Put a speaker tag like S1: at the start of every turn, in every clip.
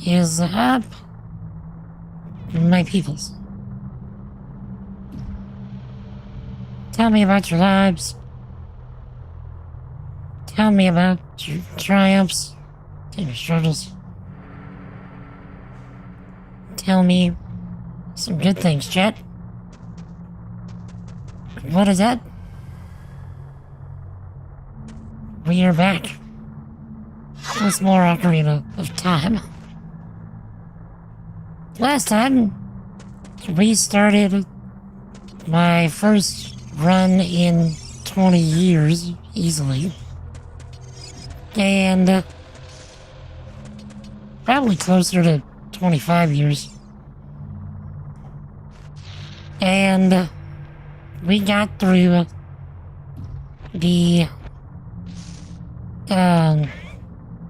S1: is up, my peoples. Tell me about your lives. Tell me about your triumphs and your struggles. Tell me some good things, chat. What is that? We are back with more Ocarina of Time. Last time, we started my first run in 20 years, easily. And probably closer to 25 years. And we got through the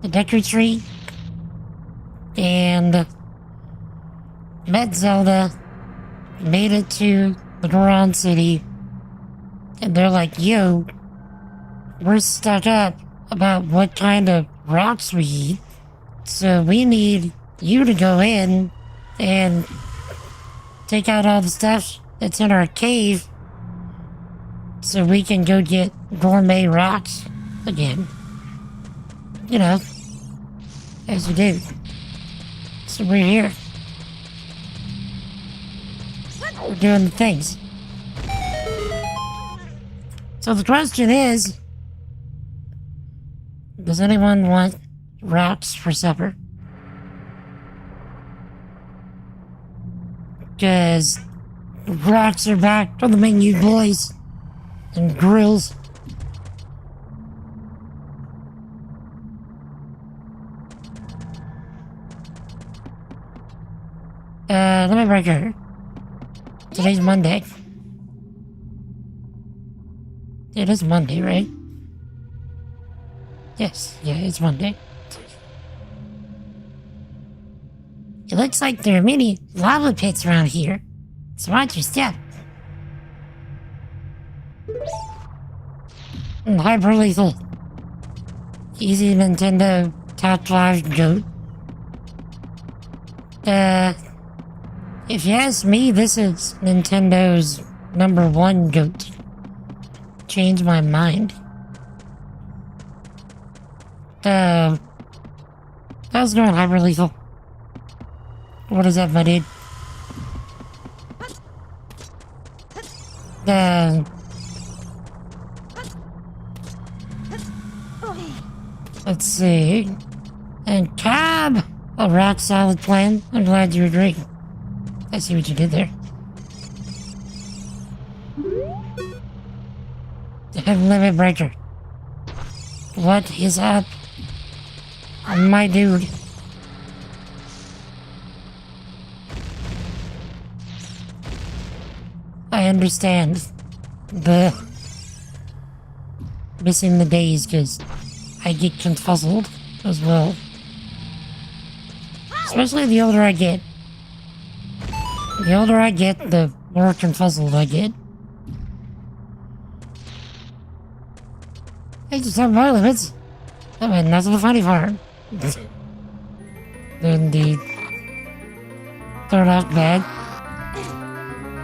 S1: Deku Tree and met Zelda, made it to the Goron City, and they're like, yo, we're stuck up about what kind of rocks we eat, so we need you to go in and take out all the stuff that's in our cave so we can go get gourmet rocks again. You know, as you do. So we're here. We're doing the things. So the question is, does anyone want rocks for supper? Because rocks are back on the menu, boys. And grills. Let me break her. Today's Monday. It is Monday, right? Yes, yeah, it's Monday. It looks like there are many lava pits around here, so watch your step. Hyper lethal. Easy Nintendo top 5 goat. If you ask me, this is Nintendo's #1 goat. Change my mind. How's it going, Hyper Lethal? What is that, my dude? Let's see. And Cab! A rock solid plan. I'm glad you agree. I see what you did there. Limit Breaker. What is up, my dude? I understand the missing the days because I get confuzzled as well. Especially the older I get. The older I get, the more confuzzled I get. I just have my limits. I mean, that's the funny part. Then the thrown off bag.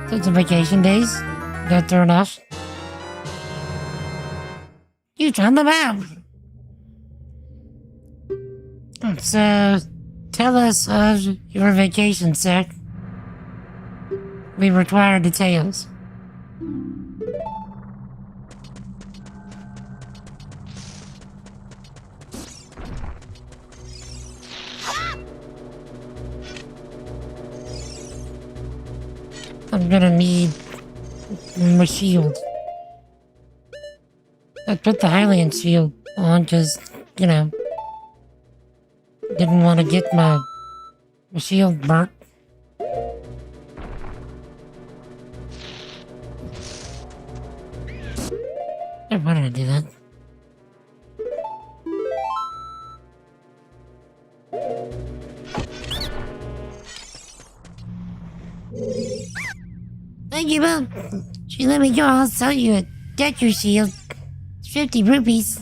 S1: Took some vacation days. Got thrown off. You found the map. So, tell us of your vacation, sir. We require details. I'm gonna need my shield. I put the Hylian shield on because, you know, didn't want to get my shield burnt. Why did I do that? Thank you, Mom. She let me go. I'll sell you a Deku shield. It's 50 rupees.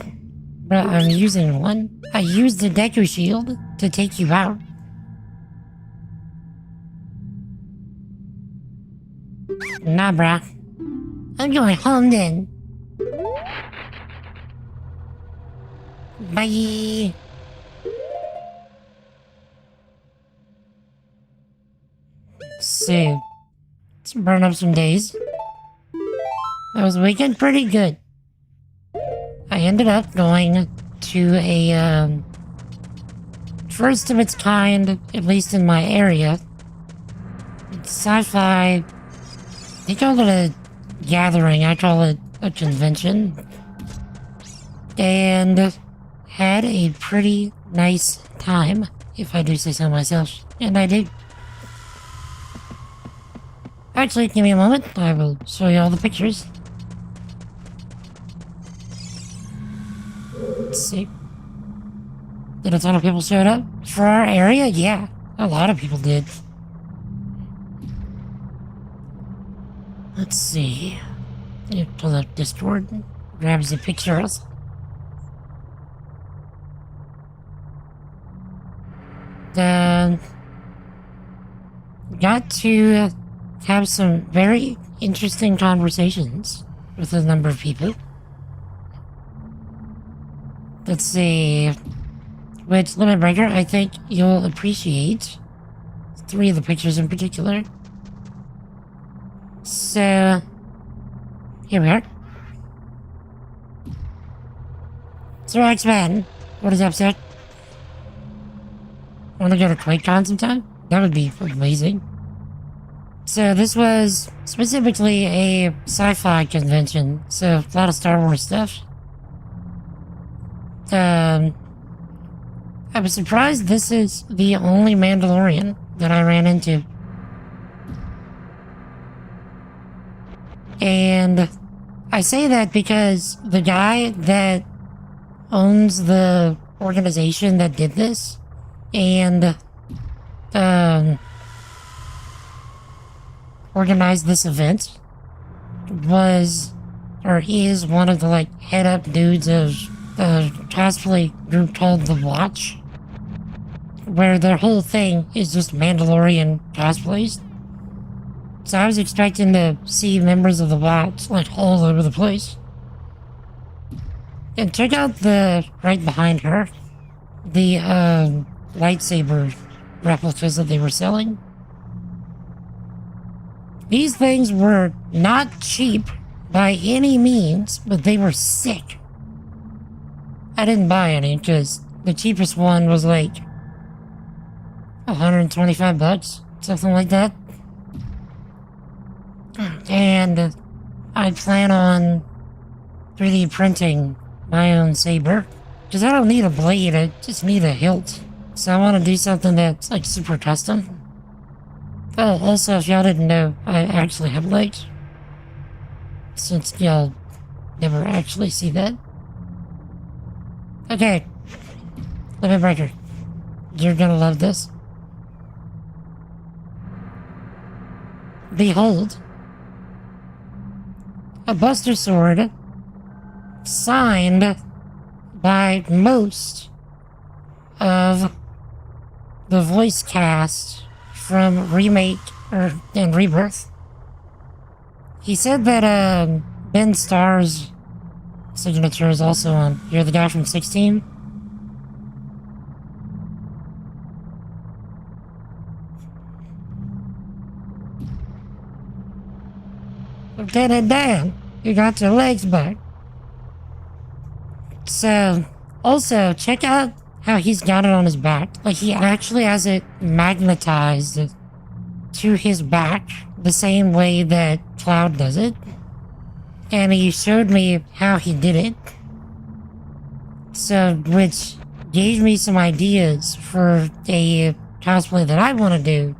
S1: But I'm using one. I used the Deku shield to take you out. Nah, bruh. I'm going home then. Bye. So, let's burn up some days. That was weekend pretty good. I ended up going to a, first of its kind, at least in my area, sci-fi. They call it a gathering, I call it a convention. And had a pretty nice time, if I do say so myself. And I did. Actually, give me a moment. I will show you all the pictures. Let's see. Did a ton of people show up for our area? Yeah, a lot of people did. Let's see. You pull up Discord, grabs the pictures. Then got to have some very interesting conversations with a number of people. Let's see. Which, Limit Breaker, I think you'll appreciate. 3 of the pictures in particular. So, here we are. So, X-Men, what is up, sir? Want to go to QuakeCon sometime? That would be amazing. So, this was specifically a sci-fi convention, so a lot of Star Wars stuff. I was surprised this is the only Mandalorian that I ran into. And I say that because the guy that owns the organization that did this and organized this event was or is one of the head up dudes of the cosplay group called The Watch, where their whole thing is just Mandalorian cosplays. So I was expecting to see members of The Watch all over the place. And check out the right behind her, the lightsaber replicas that they were selling. These things were not cheap by any means, but they were sick. I didn't buy any because the cheapest one was $125, something like that. And I plan on 3D printing my own saber because I don't need a blade, I just need a hilt. So I want to do something that's super custom. Oh, also, if y'all didn't know, I actually have legs. Since y'all never actually see that. Okay. Limit Breaker. You're gonna love this. Behold. A Buster Sword signed by most of the voice cast from Remake and Rebirth. He said that Ben Starr's signature is also on. You're the guy from 16? Lieutenant Dan, you got your legs back. So, also, check out how he's got it on his back. He actually has it magnetized to his back the same way that Cloud does it. And he showed me how he did it. So, which gave me some ideas for a cosplay that I want to do.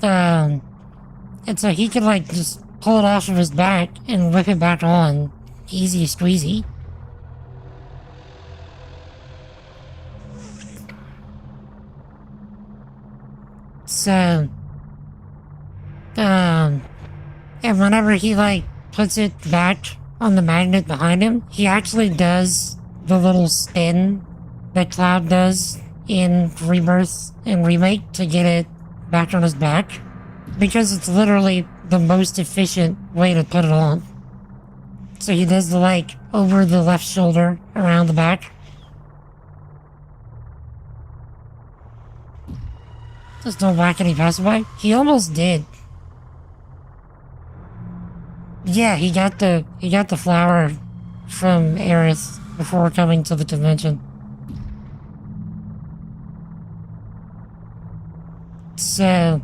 S1: And so he could just pull it off of his back and whip it back on. Easy squeezy. So, and whenever he puts it back on the magnet behind him, he actually does the little spin that Cloud does in Rebirth and Remake to get it back on his back. Because it's literally the most efficient way to put it on. So he does the, like, over the left shoulder, around the back. Just don't whack any passerby. He almost did. Yeah, he got the flower from Aerith before coming to the convention. So,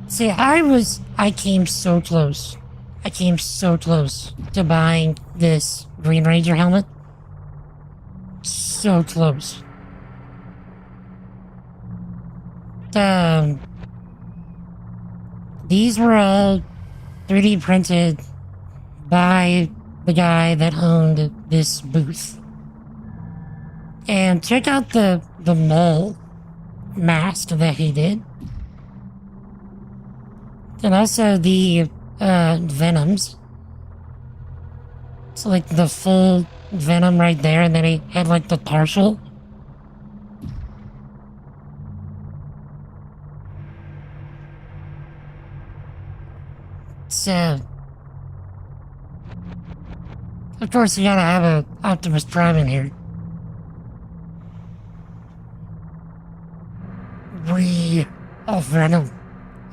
S1: see, I came so close. I came so close to buying this Green Ranger helmet. So close. These were all 3D printed by the guy that owned this booth. And check out the mole mask that he did. And also the Venoms. It's like the full Venom right there, and then he had like the partial. So, of course, you gotta have an Optimus Prime in here. Venom.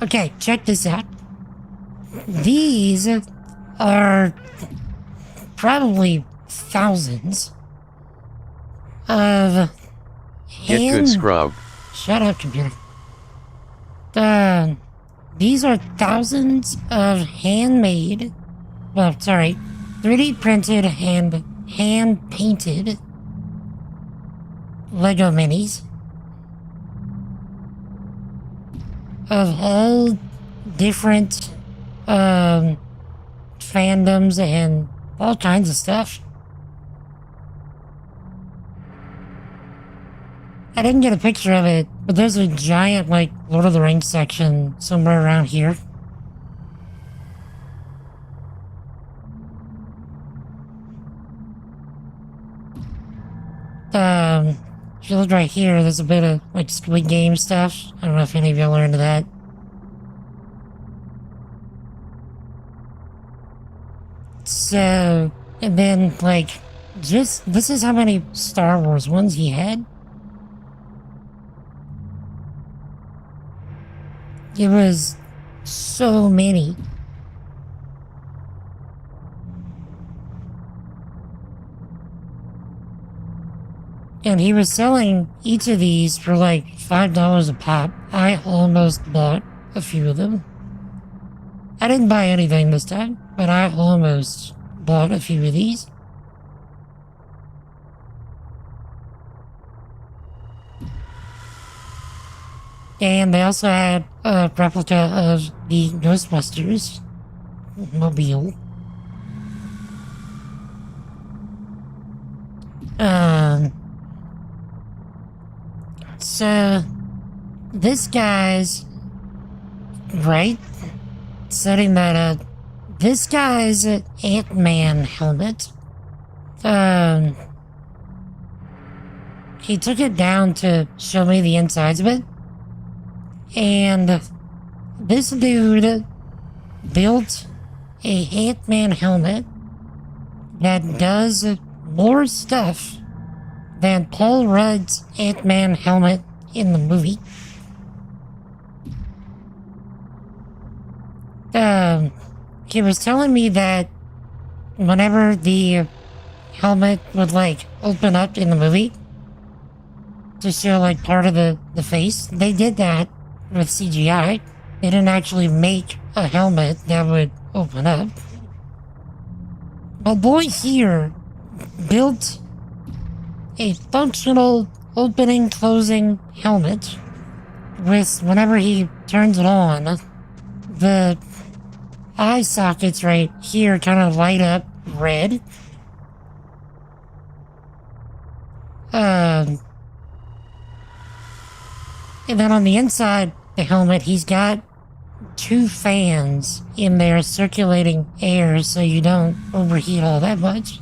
S1: Okay, check this out. These are probably thousands of
S2: Get good, scrub.
S1: Shut up, computer. These are thousands of handmade, 3D printed hand painted Lego minis of all different fandoms and all kinds of stuff. I didn't get a picture of it, but there's a giant, like, Lord of the Rings section somewhere around here. If you look right here, there's a bit of, like, Squid Game stuff. I don't know if any of y'all are into that. So, and then, like, this is how many Star Wars ones he had. It was so many. And he was selling each of these for like $5 a pop. I almost bought a few of them. I didn't buy anything this time, but I almost bought a few of these. And they also had a replica of the Ghostbusters mobile. So this guy's right, setting that up. This guy's Ant-Man helmet. He took it down to show me the insides of it. And this dude built a Ant-Man helmet that does more stuff than Paul Rudd's Ant-Man helmet in the movie. He was telling me that whenever the helmet would, like, open up in the movie to show, like, part of the face, they did that with CGI. They didn't actually make a helmet that would open up. My boy here built a functional opening closing helmet with, whenever he turns it on, the eye sockets right here kind of light up red. And then on the inside the helmet, he's got 2 fans in there circulating air so you don't overheat all that much.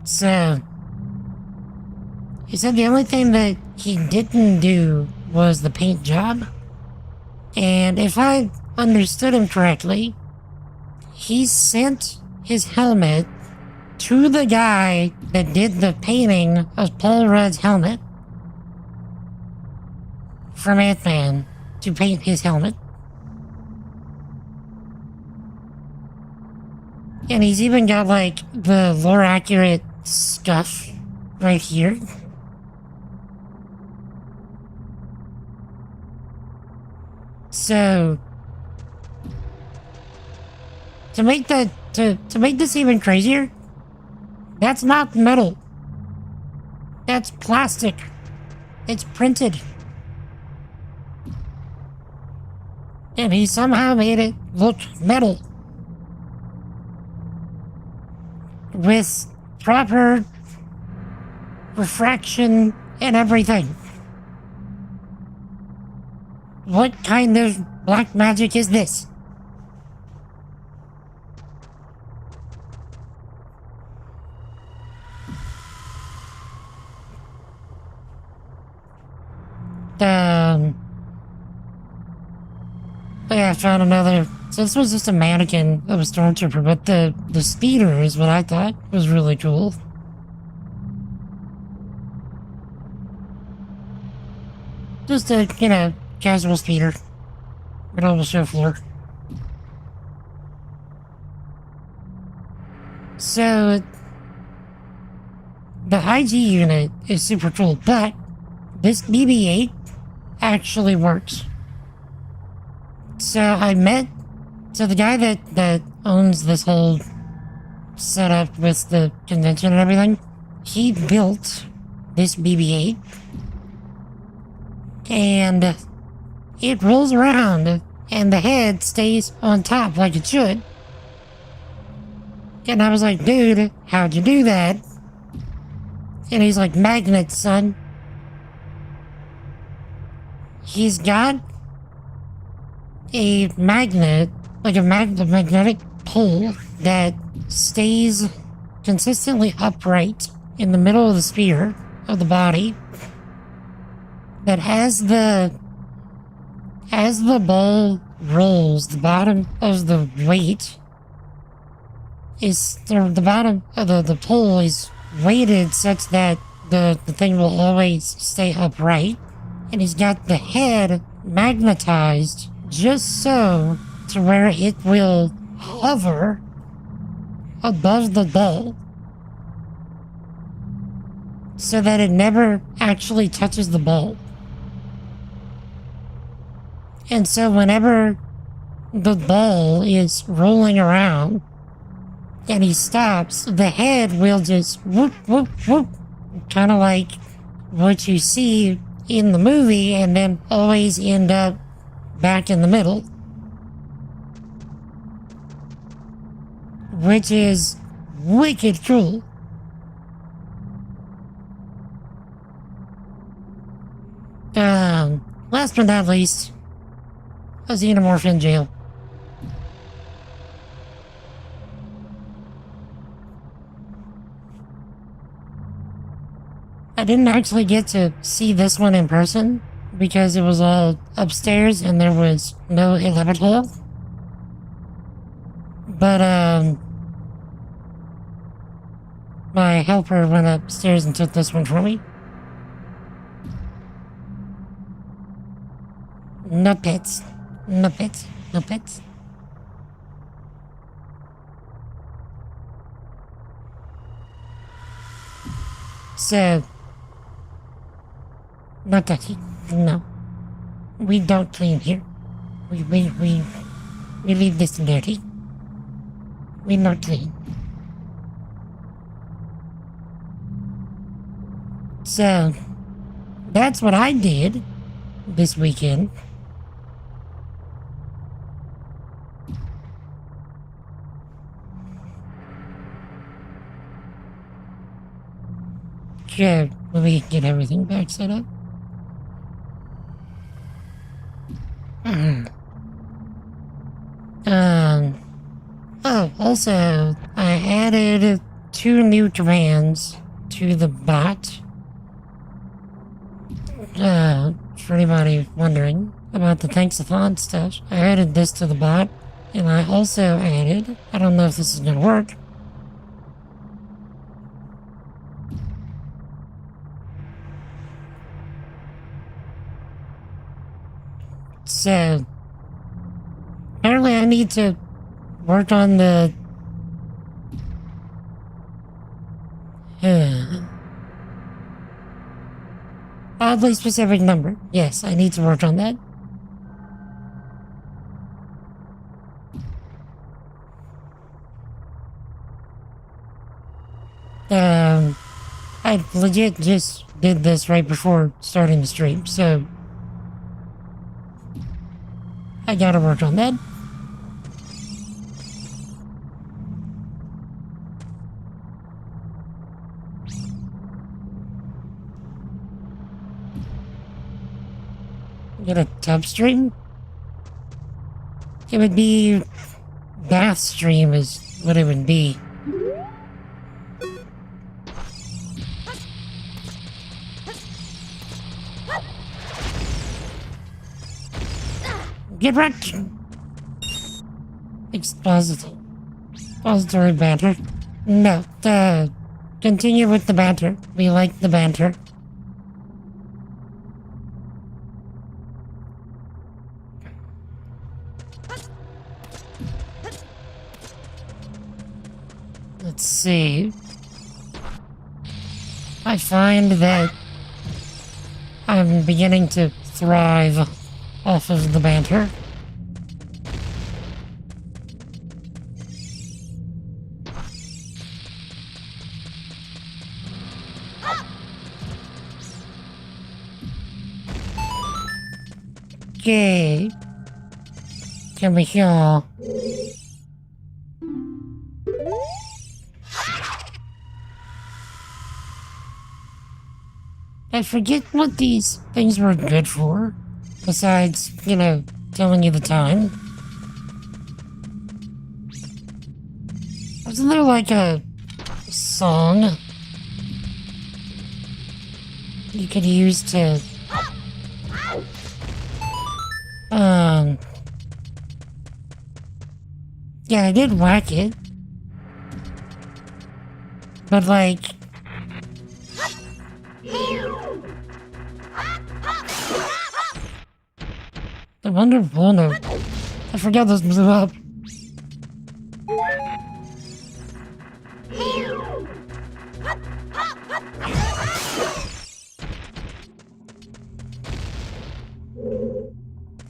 S1: So, He said the only thing that he didn't do was the paint job. And if I understood him correctly, he sent his helmet to the guy that did the painting of Paul Rudd's helmet from Ant-Man to paint his helmet. And he's even got, like, the lore accurate stuff right here. So, to make this even crazier, that's not metal. That's plastic. It's printed. And he somehow made it look metal. With proper refraction and everything. What kind of black magic is this? Yeah, I found another. So this was just a mannequin of a stormtrooper, but the speeder is what I thought was really cool. Just a, casual speeder. Middle of the show floor. So, the IG unit is super cool, but this BB-8 actually works. So the guy that owns this whole setup with the convention and everything, he built this BB-8 and it rolls around and the head stays on top like it should. And I was like, dude, how'd you do that? And he's like, magnets, son. He's got a magnet, like a magnetic pole that stays consistently upright in the middle of the sphere of the body. That as the ball rolls, the bottom of the weight is the bottom of the pole is weighted such that the thing will always stay upright. And he's got the head magnetized just so to where it will hover above the ball so that it never actually touches the ball. And so whenever the ball is rolling around and he stops, the head will just whoop, whoop, whoop, kind of like what you see in the movie, and then always end up back in the middle. Which is wicked cool. Last but not least, a xenomorph in jail. I didn't actually get to see this one in person because it was all upstairs and there was no elevator. But, my helper went upstairs and took this one for me. No pets. No pets. No pets. So, no touchy. No. We don't clean here. We leave this dirty. We not clean. So, that's what I did this weekend. Sure, let me get everything back set up. Oh, also, I added 2 new commands to the bot for anybody wondering about the Thanks-a-thon stuff, I added this to the bot, and I also added, I don't know if this is gonna work, so apparently I need to work on the oddly specific number. Yes, I need to work on that. I legit just did this right before starting the stream, so I gotta work on that. Get a tub stream? It would be bath stream is what it would be. Get wrecked! Expository banter. No, continue with the banter. We like the banter. Let's see. I find that I'm beginning to thrive off of the banter. Okay. Can we hear? I forget what these things were good for, besides, you know, telling you the time. Wasn't there like a song you could use to, yeah, I did whack it, but like, the wonderful no. I forgot this blew up.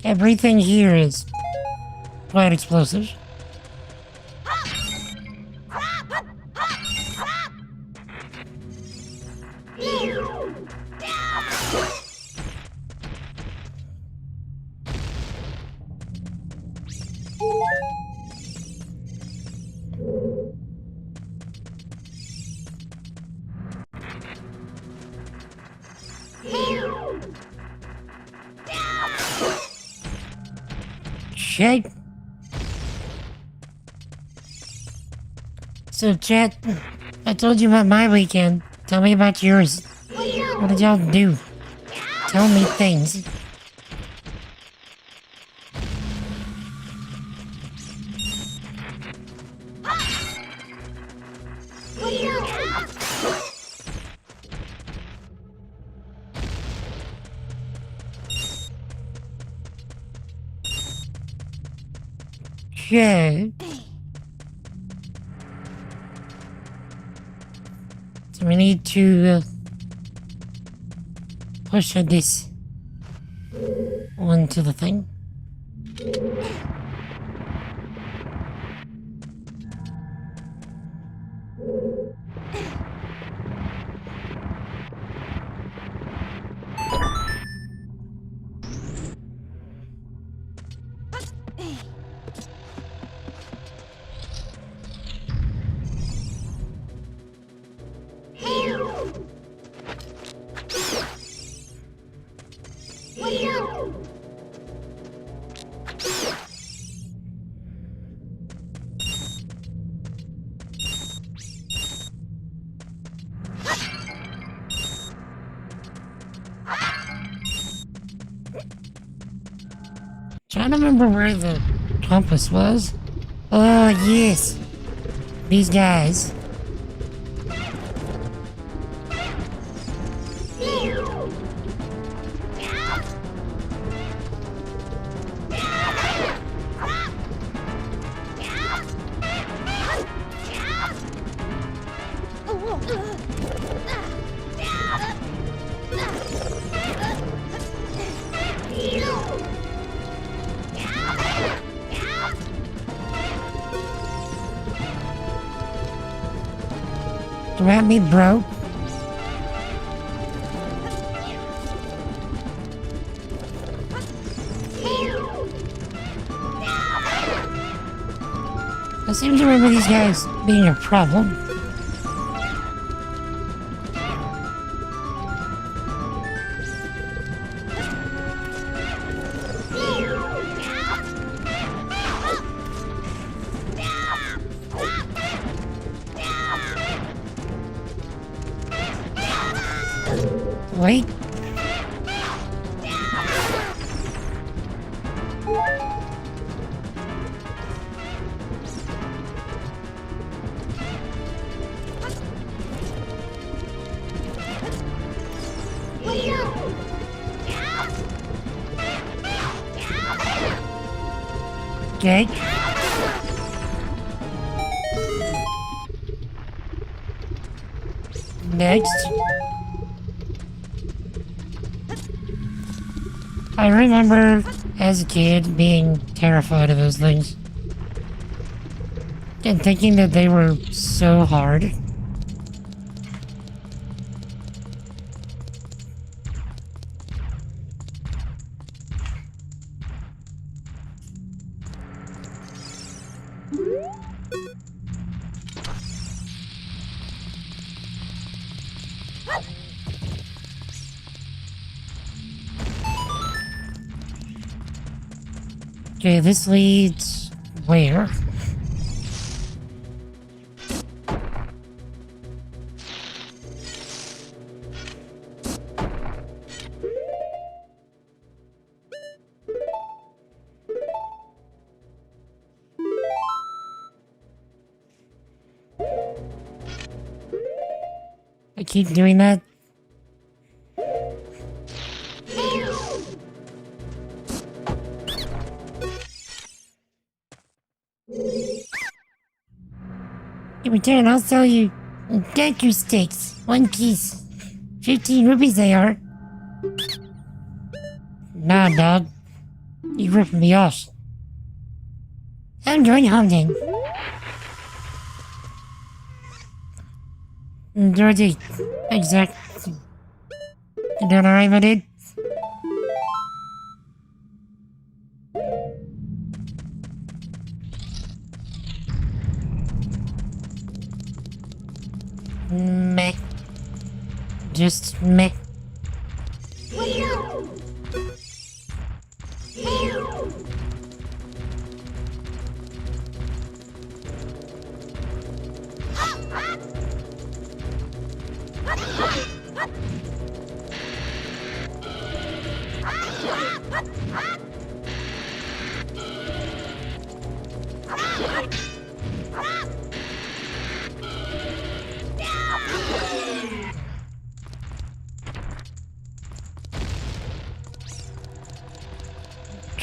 S1: Everything here is quite explosive. Shit. So, chat, I told you about my weekend. Tell me about yours. What did y'all do? Tell me things. Okay. So we need to push this onto the thing. Trying to remember where the compass was. Oh, yes. These guys. Grab me, bro. I seem to remember these guys being a problem. Wait. Okay. Next. I remember as a kid being terrified of those things. And thinking that they were so hard. Okay, this leads where? I keep doing that. In return, I'll sell you Deku sticks. 1 piece. 15 rupees they are. Nah, dog. You ripped me off. I'm going home then. Dorothy, exactly. You doing alright, my dude? Meh. Just meh.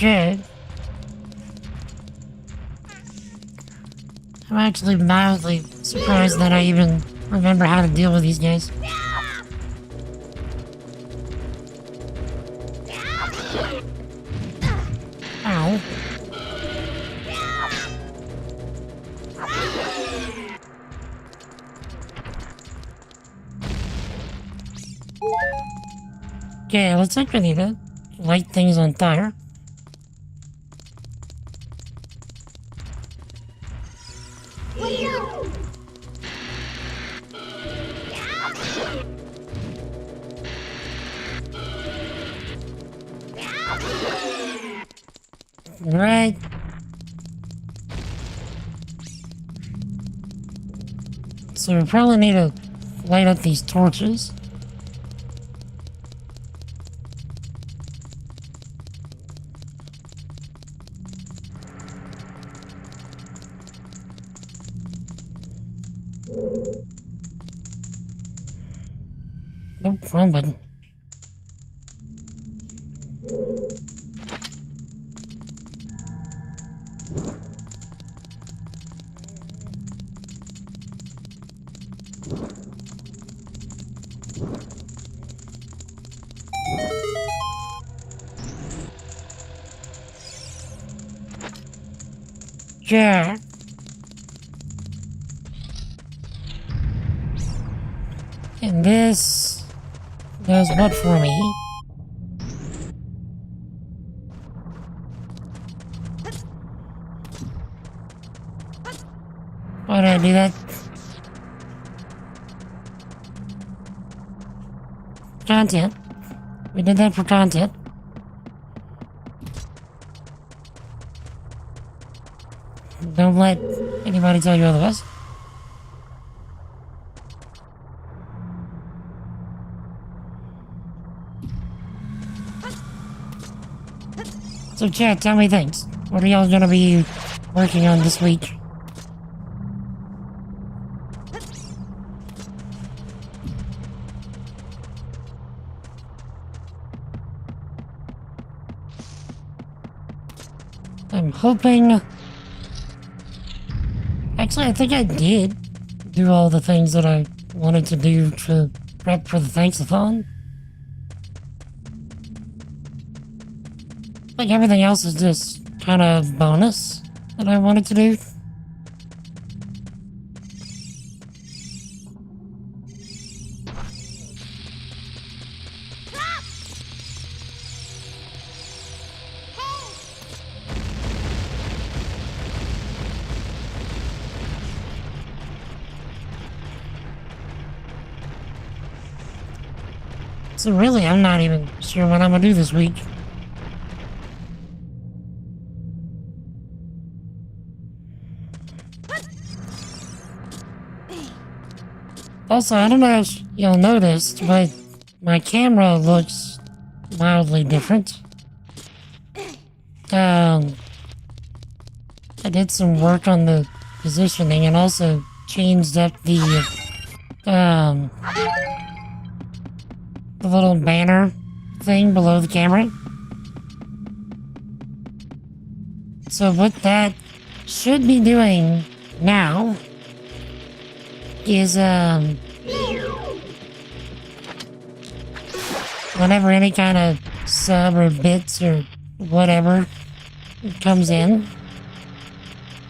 S1: Good. I'm actually mildly surprised that I even remember how to deal with these guys. Ow. Okay, let's actually light things on fire. Right. So we probably need to light up these torches. Nope, wrong button. Yeah. And this does what for me? Why did I do that? Content. We did that for content. Don't let anybody tell you otherwise. So chat, tell me things. What are y'all gonna be working on this week? I'm hoping... Actually, I think I did do all the things that I wanted to do to prep for the Thanks-a-thon. Like, everything else is just kind of bonus that I wanted to do. So really, I'm not even sure what I'm gonna do this week. Also, I don't know if y'all noticed, but my camera looks mildly different. I did some work on the positioning and also changed up the little banner thing below the camera. So what that should be doing now is, whenever any kind of sub or bits or whatever comes in,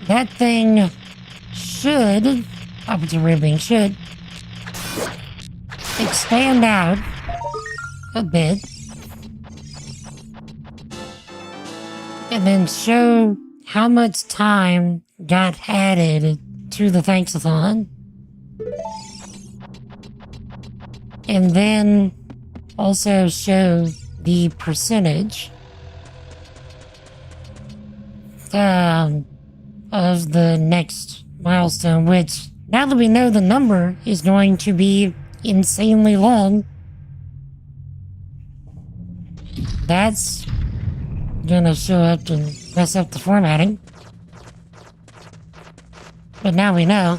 S1: that thing should, opposite ribbing, should expand out a bit and then show how much time got added to the Thanks-a-thon. And then also show the percentage of the next milestone, which, now that we know the number is going to be insanely long, that's gonna show up and mess up the formatting. But now we know.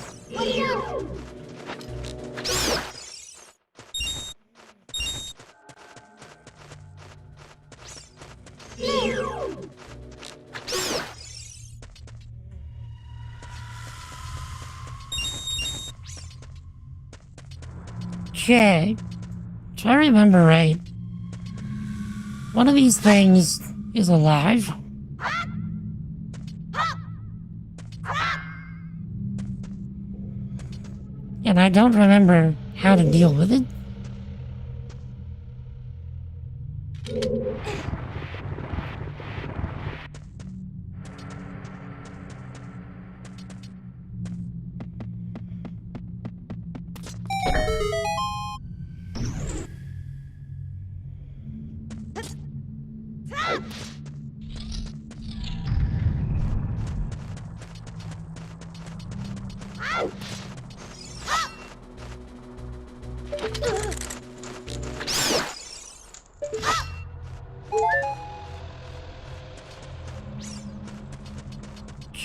S1: Okay, if I remember right, one of these things is alive. And I don't remember how to deal with it.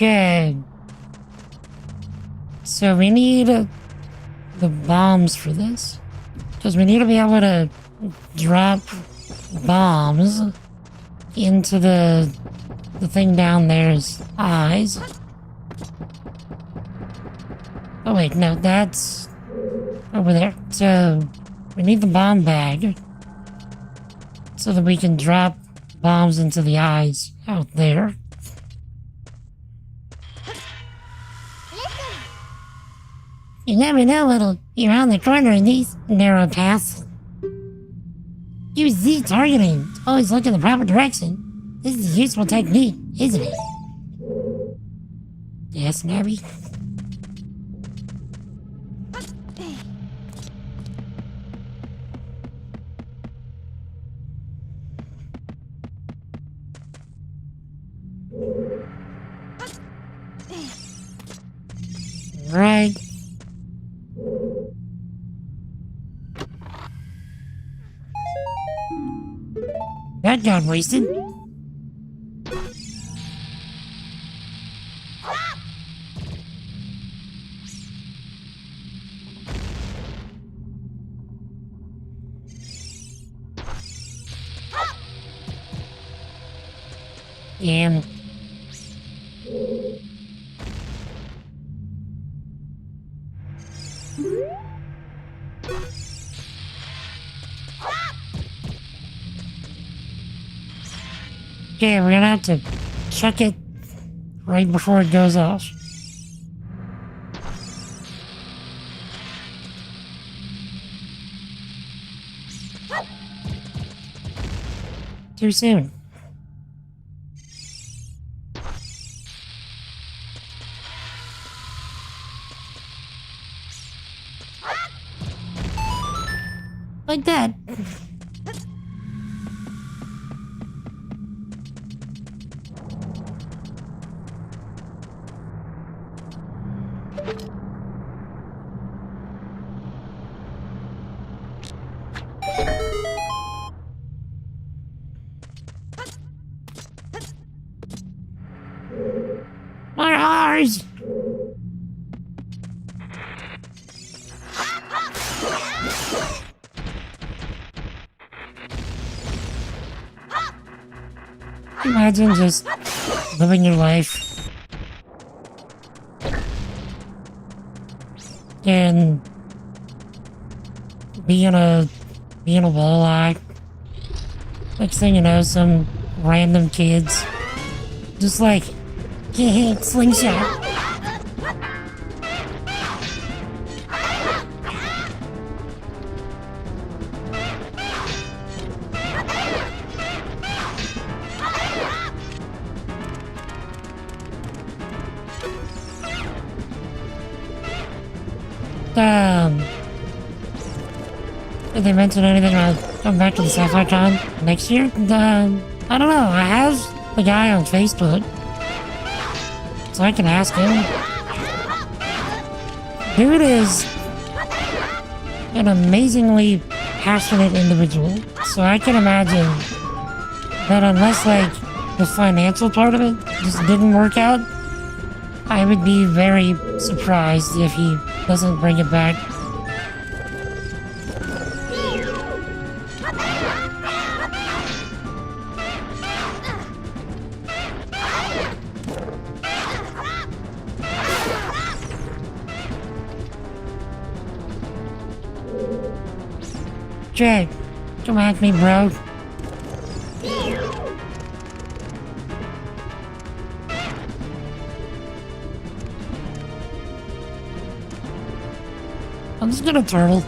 S1: Okay. So we need the bombs for this. Because we need to be able to drop bombs into the thing down there's eyes. Oh wait, no, that's over there. So we need the bomb bag so that we can drop bombs into the eyes out there. You never know what'll be around the corner in these narrow paths. Use Z targeting. Always look in the proper direction. This is a useful technique, isn't it? Yes, Nabby. Right. That got wasted. And okay, we're gonna have to check it right before it goes off. Too soon. Like that. More ours! Imagine just living your life and being a walleye. Next thing you know, some random kids just like, hey, slingshot. Did they mention anything about coming back to the Sapphire Con next year? I don't know. I have the guy on Facebook, so I can ask him. Dude is an amazingly passionate individual, so I can imagine that unless, like, the financial part of it just didn't work out, I would be very surprised if he doesn't bring it back. Jay, come at me, bro. I'm just gonna turtle.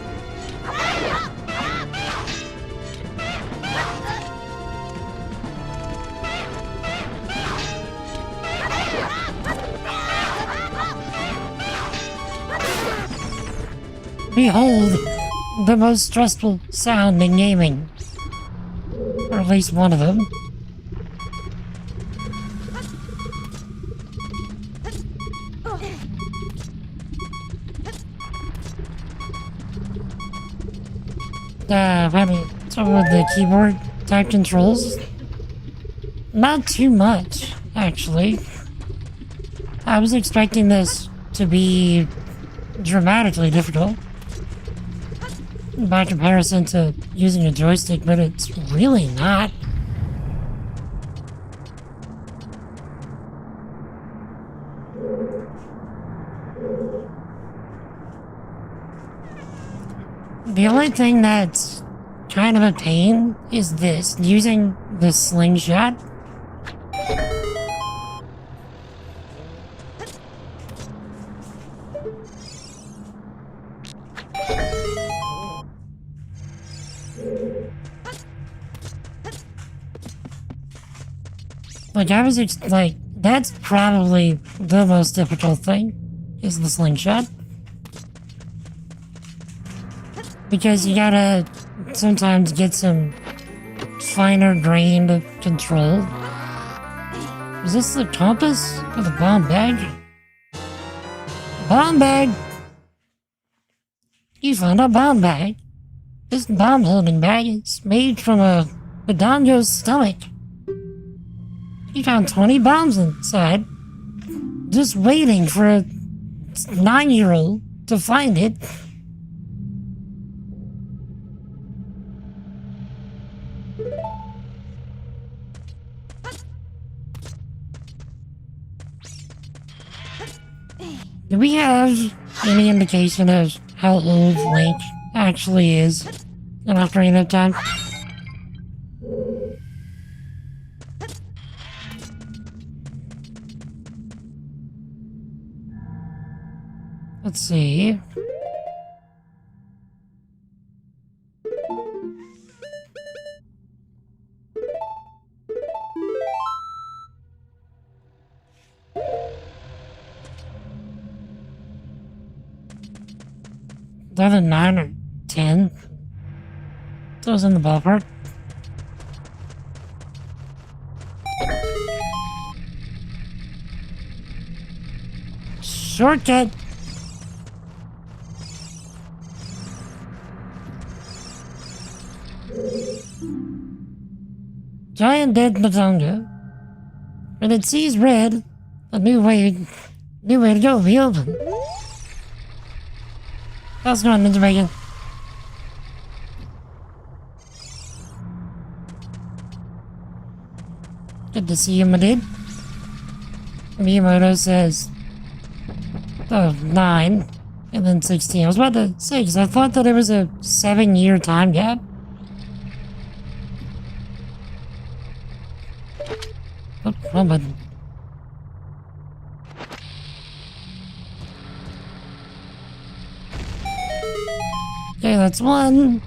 S1: Behold, the most stressful sound in gaming. Or at least one of them. Funny. So with the keyboard type controls, not too much, actually. I was expecting this to be dramatically difficult. by comparison to using a joystick, but it's really not. The only thing that's kind of a pain is this, using the slingshot. Like, I was like, that's probably the most difficult thing, is the slingshot. Because you gotta sometimes get some finer grained control. Is this the compass or the bomb bag? Bomb bag! You found a bomb bag. This bomb holding bag is made from a Badonjo's stomach. You found 20 bombs inside. Just waiting for a 9-year-old to find it. Do we have any indication of how old Link actually is in Ocarina of Time? Let's see. Either 9 or 10. Those in the ballpark. Shortcut! Giant dead Matonga. When it sees red, a new way to go will be open. How's it going, Ninja Bacon? Good to see you, my dude. Miyamoto says, 9, and then 16. I was about to say, because I thought that it was a 7-year time gap. Oh, wrong button. Okay, that's 1.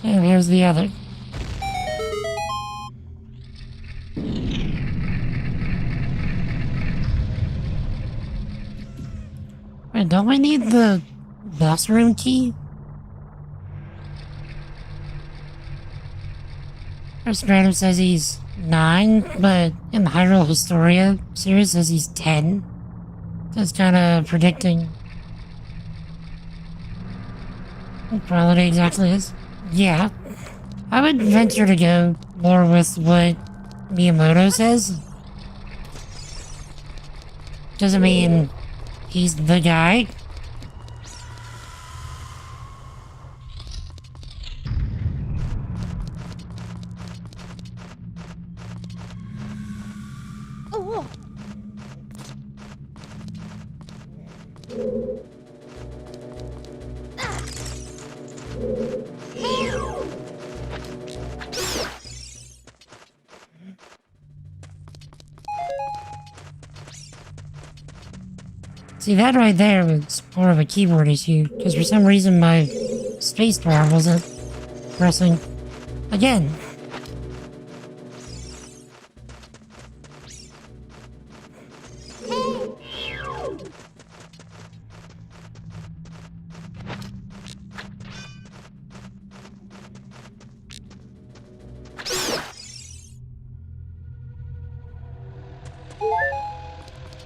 S1: And here's the other. Wait, don't we need the boss room key? First Random says he's 9, but in the Hyrule Historia series says he's 10. That's kind of predicting what probably exactly is. Yeah, I would venture to go more with what Miyamoto says. Doesn't mean he's the guy. See, that right there was more of a keyboard issue, because for some reason my spacebar wasn't pressing. Again.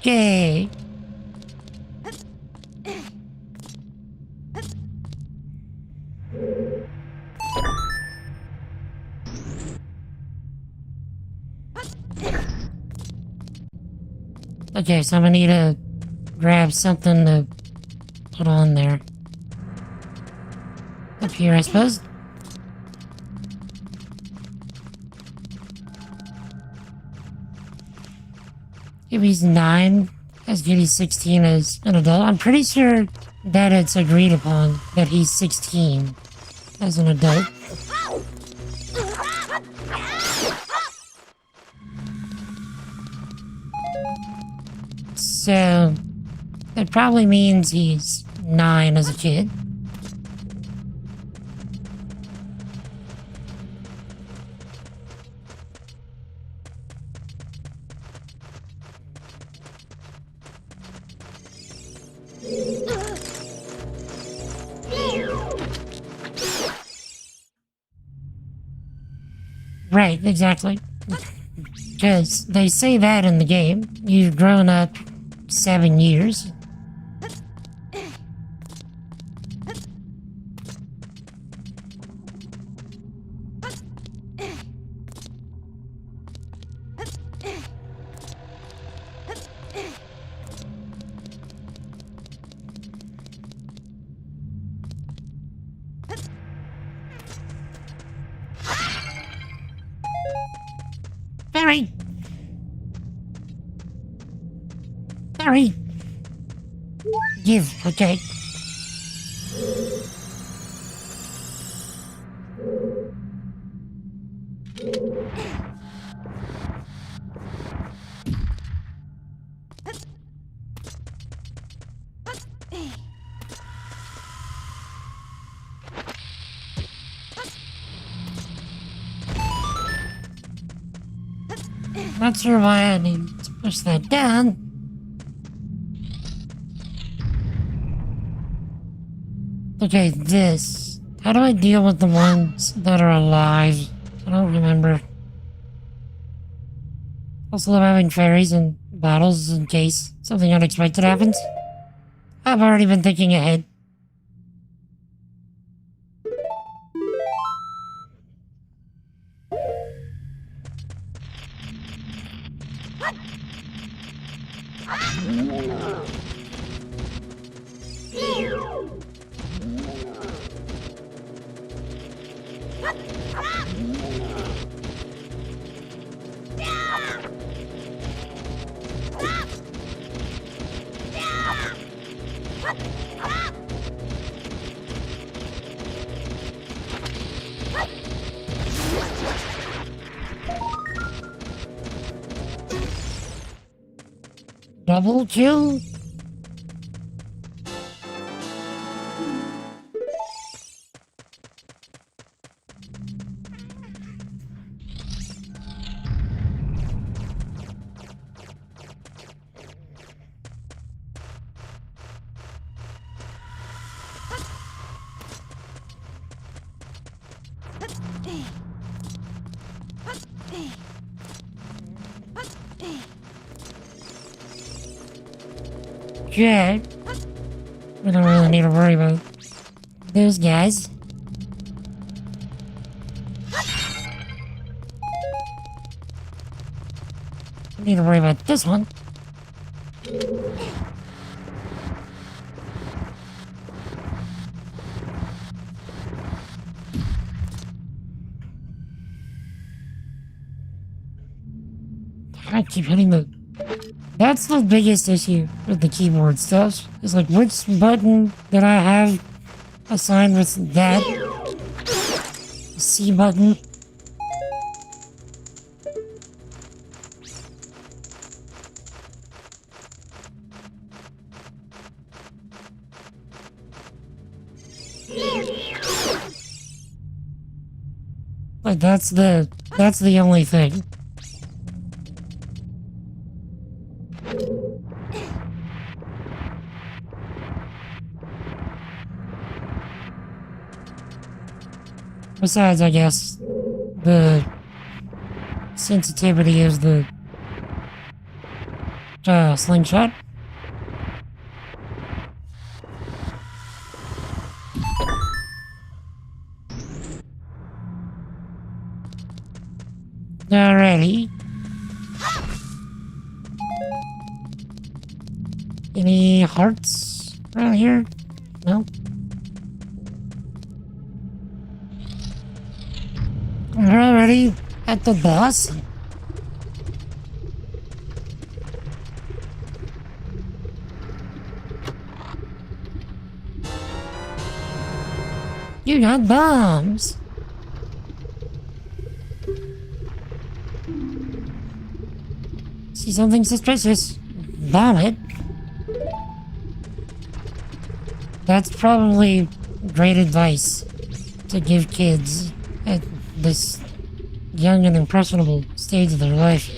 S1: Okay. Okay, so I'm gonna need to grab something to put on there. Up here, I suppose. If he's 9, as good he's 16 as an adult. I'm pretty sure that it's agreed upon that he's 16 as an adult. So, that probably means he's 9 as a kid. Right, exactly. Because they say that in the game. You've grown up 7 years. Barry! Barry! Give, okay. Not sure why I need to push that down. Okay, this. How do I deal with the ones that are alive? I don't remember. Also, I'm having fairies and bottles in case something unexpected happens. I've already been thinking ahead. Double kill? Okay. We don't really need to worry about those guys. We need to worry about this one. I keep hitting the... That's the biggest issue with the keyboard stuff. Is like, which button did I have assigned with that? C button? Like, that's the only thing. Besides, I guess, the sensitivity of the slingshot. Alrighty. Any hearts around here? No. We're already at the boss. You got bombs. See something suspicious? Bomb it. That's probably great advice to give kids at this young and impressionable stage of their life.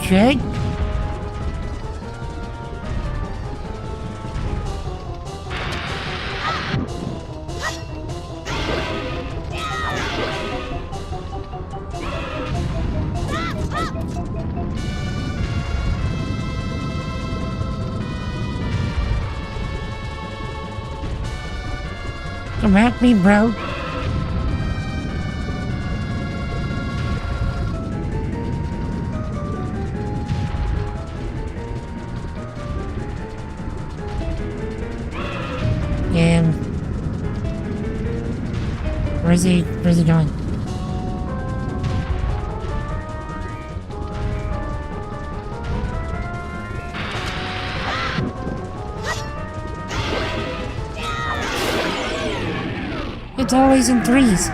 S1: Okay. Come at me, bro. And where's he going? It's always in threes.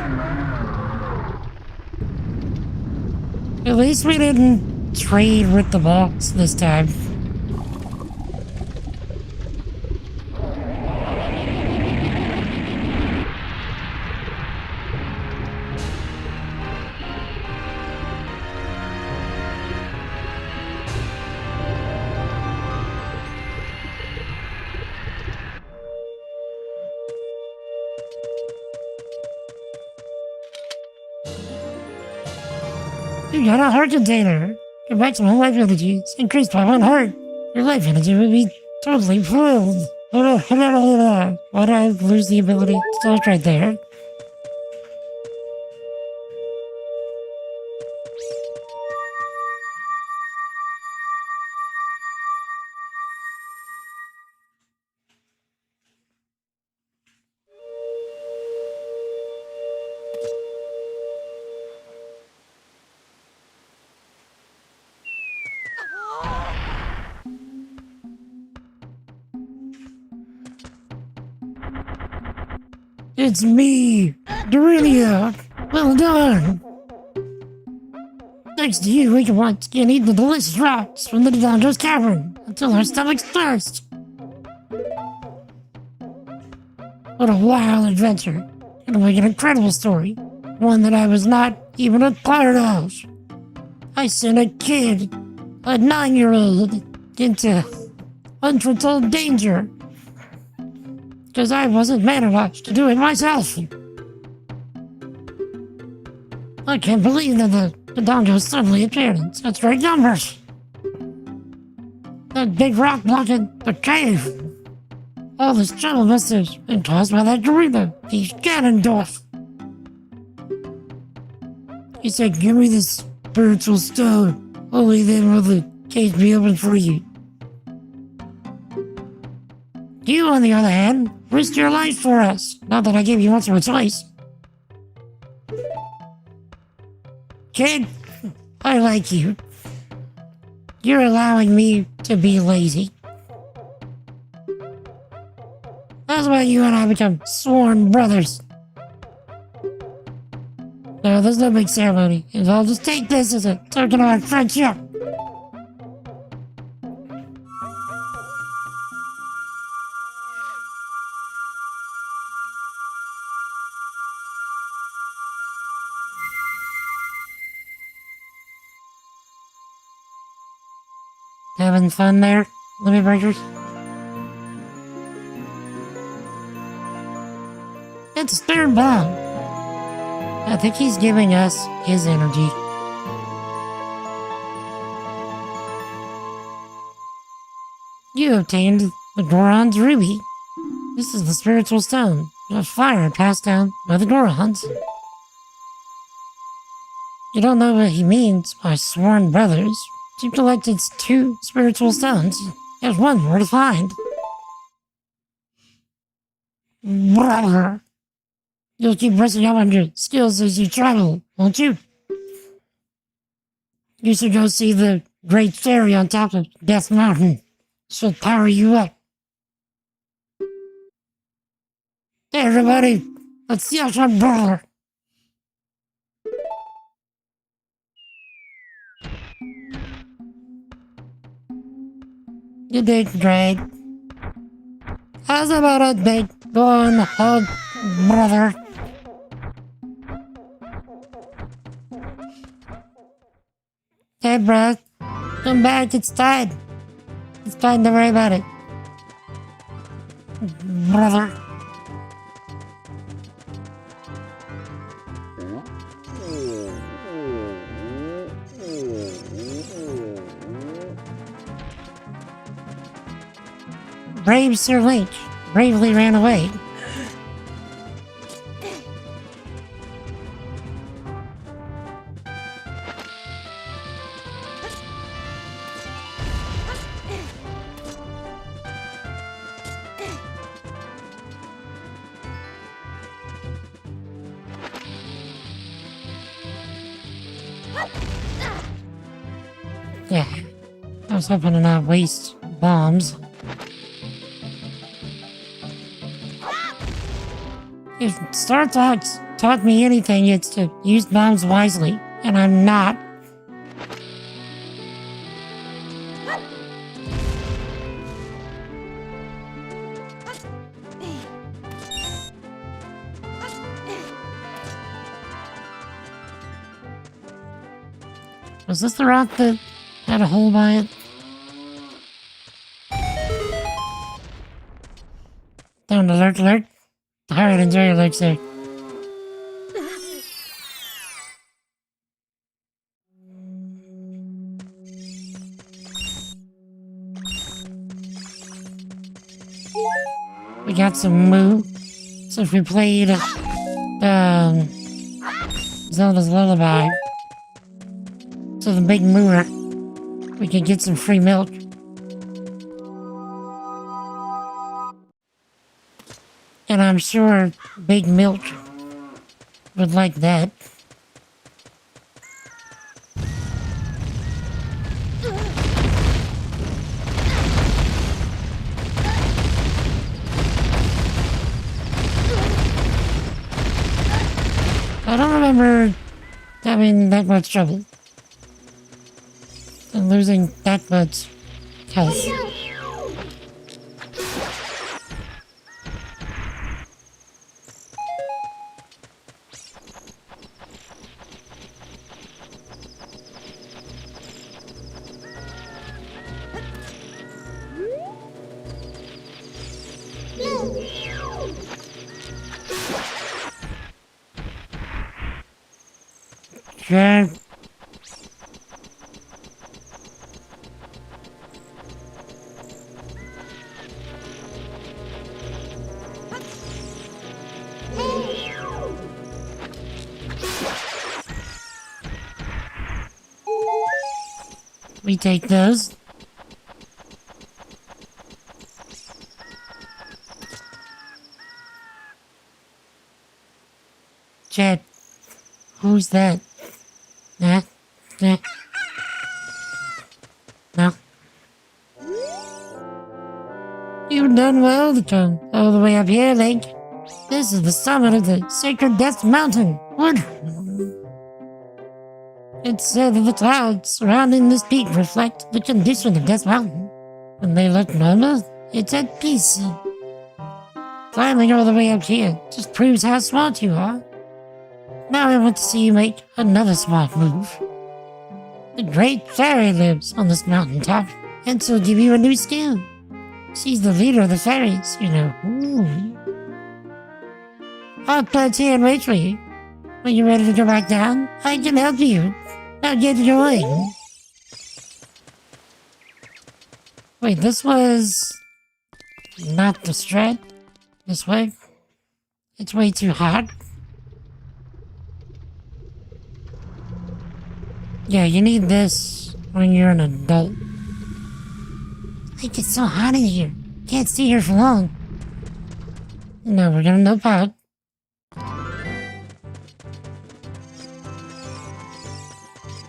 S1: At least we didn't trade with the box this time. You got a heart container. Your maximum life energy is increased by 1 heart. Your life energy will be totally filled. Why'd I lose the ability to talk right there? It's me, Dorelia. Well done. Thanks to you, we can once again eat the delicious rocks from the Dodongo's cavern until our stomachs thirst. What a wild adventure, and like an incredible story, one that I was not even a part of. I sent a kid, a 9-year-old, into unforetold danger because I wasn't man enough to do it myself. I can't believe that the Dodongo suddenly appeared in such great numbers. That big rock blocking the cave. All this trouble must have been caused by that gorilla, the Ganondorf. He said, give me this spiritual stone. Only then will the cage be open for you. You, on the other hand, risked your life for us. Not that I gave you much of a choice. Kid, I like you. You're allowing me to be lazy. That's why you and I become sworn brothers. No, there's no big ceremony. I'll just take this as a token of our friendship. Having fun there, Limit Breakers? It's Spirit Bomb. I think he's giving us his energy. You obtained the Goron's Ruby. This is the spiritual stone of fire passed down by the Gorons. You don't know what he means by sworn brothers. You collected 2 spiritual stones. There's one more to find. Brother. You'll keep brushing up on your skills as you travel, won't you? You should go see the Great Fairy on top of Death Mountain. She'll power you up. Hey everybody, let's see our brother. You did great. How's about a date going, brother? Hey, bro. Come back, it's time. It's time to worry about it. Brother. Brave Sir Lynch bravely ran away. Yeah, I was hoping to not waste bombs. If Star Fox taught me anything, it's to use bombs wisely, and I'm not. Was this the rock that had a hole by it? Down alert, alert. Alright, enjoy your lunch there. We got some moo. So if we played Zelda's Lullaby to the big mooer, we could get some free milk. And I'm sure Big Milk would like that. I don't remember having that much trouble and losing that much health. Sure. We take those. Chat, who's that? Nah. No. You've done well to come all the way up here, Link. This is the summit of the sacred Death Mountain. What? It said that the clouds surrounding this peak reflect the condition of this mountain. When they look normal, it's at peace. Climbing all the way up here just proves how smart you are. Now I want to see you make another smart move. The Great Fairy lives on this mountaintop, and she'll give you a new skill. She's the leader of the fairies, you know. Ooh. I'll pledge here and wait for you. When you're ready to go back down, I can help you. Now get going. Wait, this was not the strat? This way? It's way too hard. Yeah, you need this when you're an adult. Like, it's so hot in here. Can't stay here for long. No, we're gonna nope out.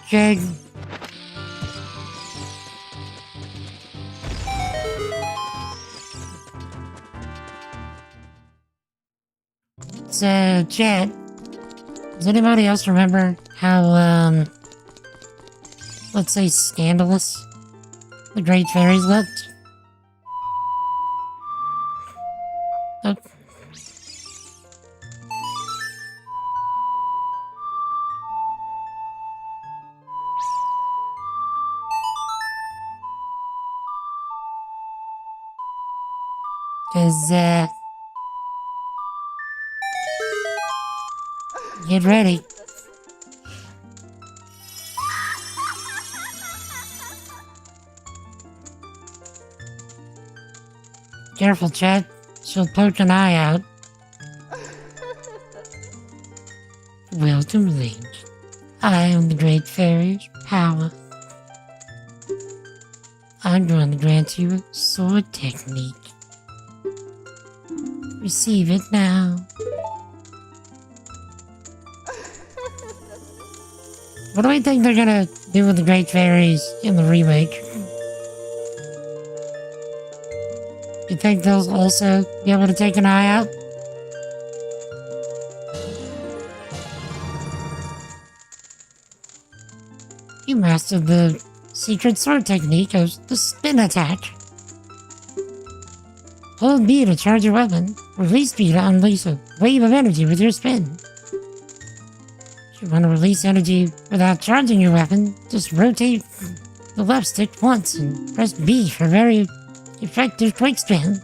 S1: Okay. So, chat, does anybody else remember how, let's say scandalous the Great Fairies looked? Oh. Cause, get ready. Careful, Chad. She'll poke an eye out. Welcome, Link. I am the Great Fairy's power. I'm going to grant you a sword technique. Receive it now. What do I think they're gonna do with the Great Fairies in the remake? You think they'll also be able to take an eye out? You mastered the secret sword technique of the spin attack. Hold B to charge your weapon. Release B to unleash a wave of energy with your spin. If you want to release energy without charging your weapon, just rotate the left stick once and press B for very effective quick spin.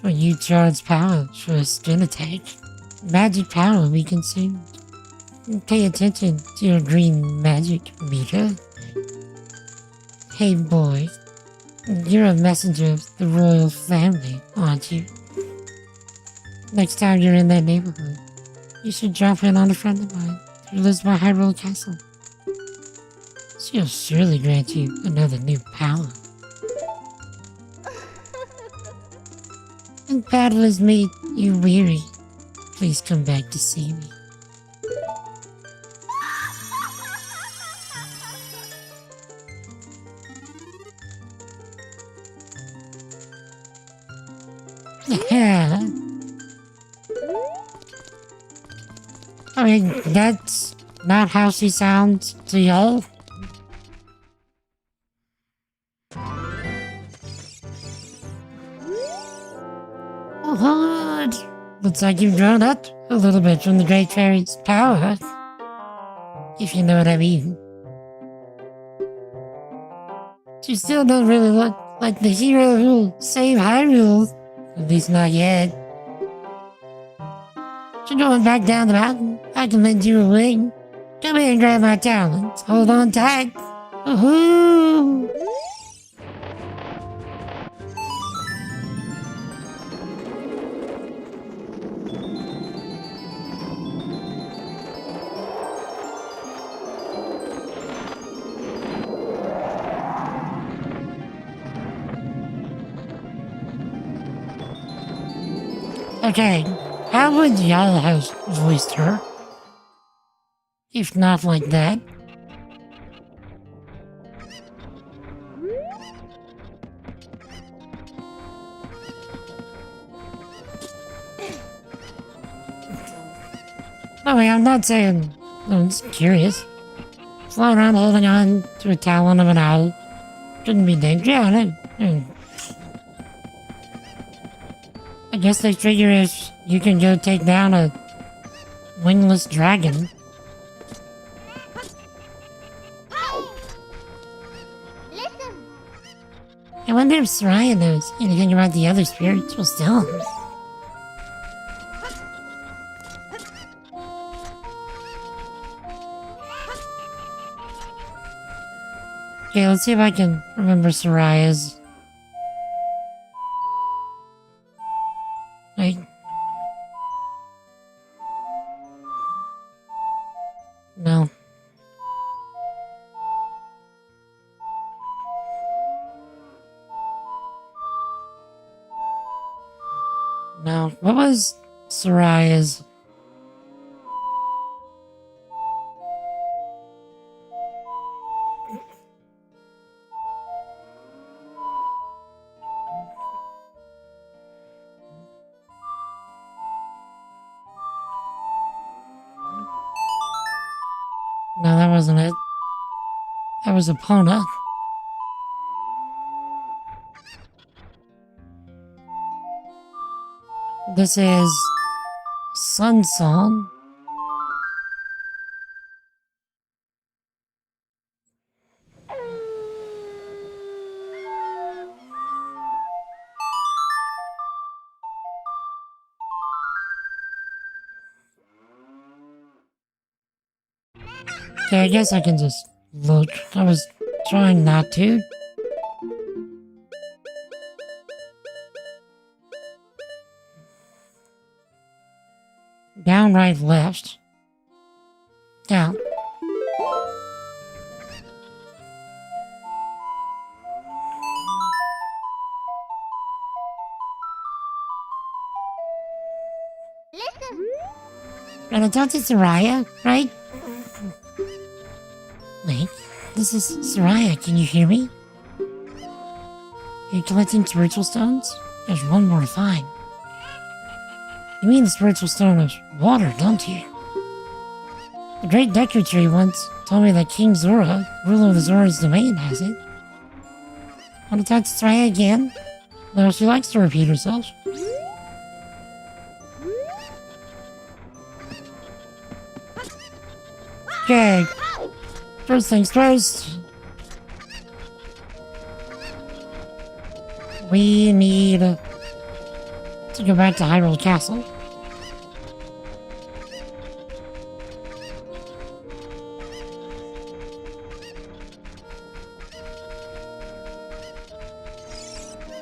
S1: When you charge power for a spin attack, magic power will be consumed. Pay attention to your green magic meter. Hey boy, you're a messenger of the royal family, aren't you? Next time you're in that neighborhood, you should drop in on a friend of mine who lives by Hyrule Castle. She'll surely grant you another new power. When battlers meet you weary, please come back to see me. Yeah. I mean, that's not how she sounds to y'all. Oh, good. Looks like you've grown up a little bit from the Great Fairy's power. If you know what I mean. You still don't really look like the hero who'll save Hyrule. At least not yet. If you're going back down the mountain, I can lend you a ring. Come here and grab my talons. Hold on tight. Woohoo! Okay, how would y'all have voiced her? If not like that. I mean, I'm not saying I'm just curious. Flying around holding on to a talon of an owl shouldn't be dangerous. Yeah, I guess they figure if you can go take down a wingless dragon. I wonder if Soraya knows anything about the other spiritual stones. Okay, let's see if I can remember Soraya's. Wait. No. No. What was Soraya's? No, that wasn't it. That was Epona. This is Sun Song. Okay, I guess I can just look. I was trying not to. Down, right, left. Down. And I talked to Soraya, right? Wait, this is Soraya. Can you hear me? Are you collecting spiritual stones? There's one more to find. You mean the spiritual stone of water, don't you? The great Deku Tree once told me that King Zora, ruler of the Zora's domain, has it. Want to talk to Soraya again? Well, she likes to repeat herself. Okay. First things first. We need to go back to Hyrule Castle.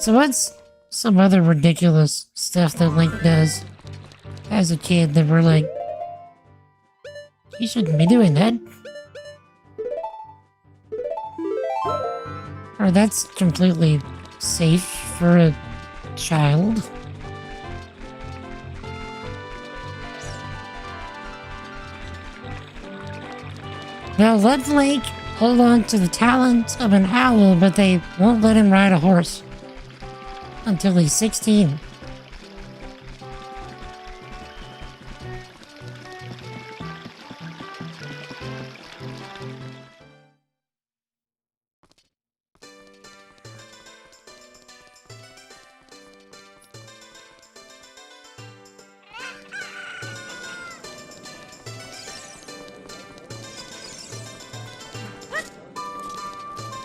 S1: So what's some other ridiculous stuff that Link does as a kid that we're like, he shouldn't be doing that? Or that's completely safe for a child? They'll let Link hold on to the talons of an owl, but they won't let him ride a horse until he's 16.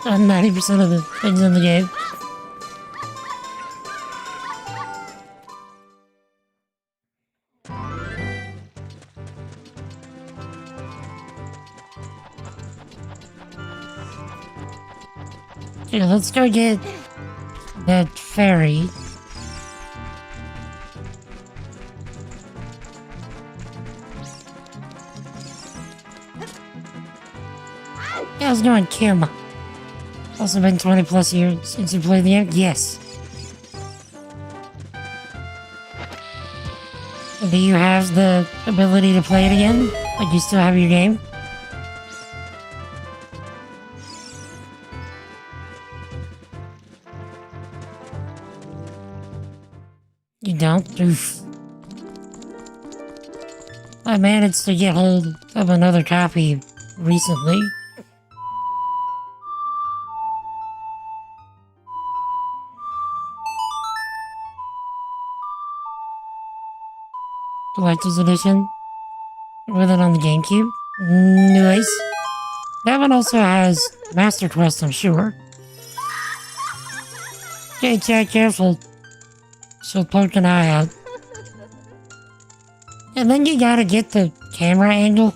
S1: On 90% of the things in the game. Okay, let's go get that fairy. Yeah, how's it going, Kim? Also been 20 plus years since you played the game? Yes. Do you have the ability to play it again? Like you still have your game? You don't? Oof. I managed to get hold of another copy recently. Collector's Edition. With it on the GameCube. Nice. That one also has Master Quest, I'm sure. Okay, Jack, careful. So poke an eye out. And then you gotta get the camera angle.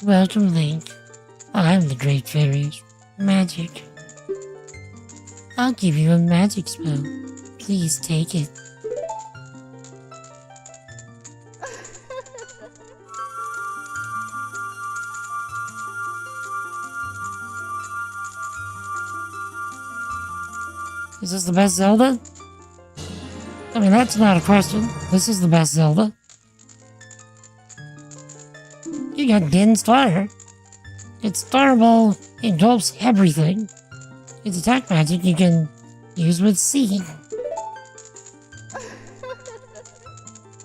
S1: Welcome, Link. I'm the Great Fairies. Magic. I'll give you a magic spell. Please take it. Is this the best Zelda? I mean, that's not a question. This is the best Zelda. You got Din's Fire. Its Fireball engulfs everything. Its attack magic you can use with C. You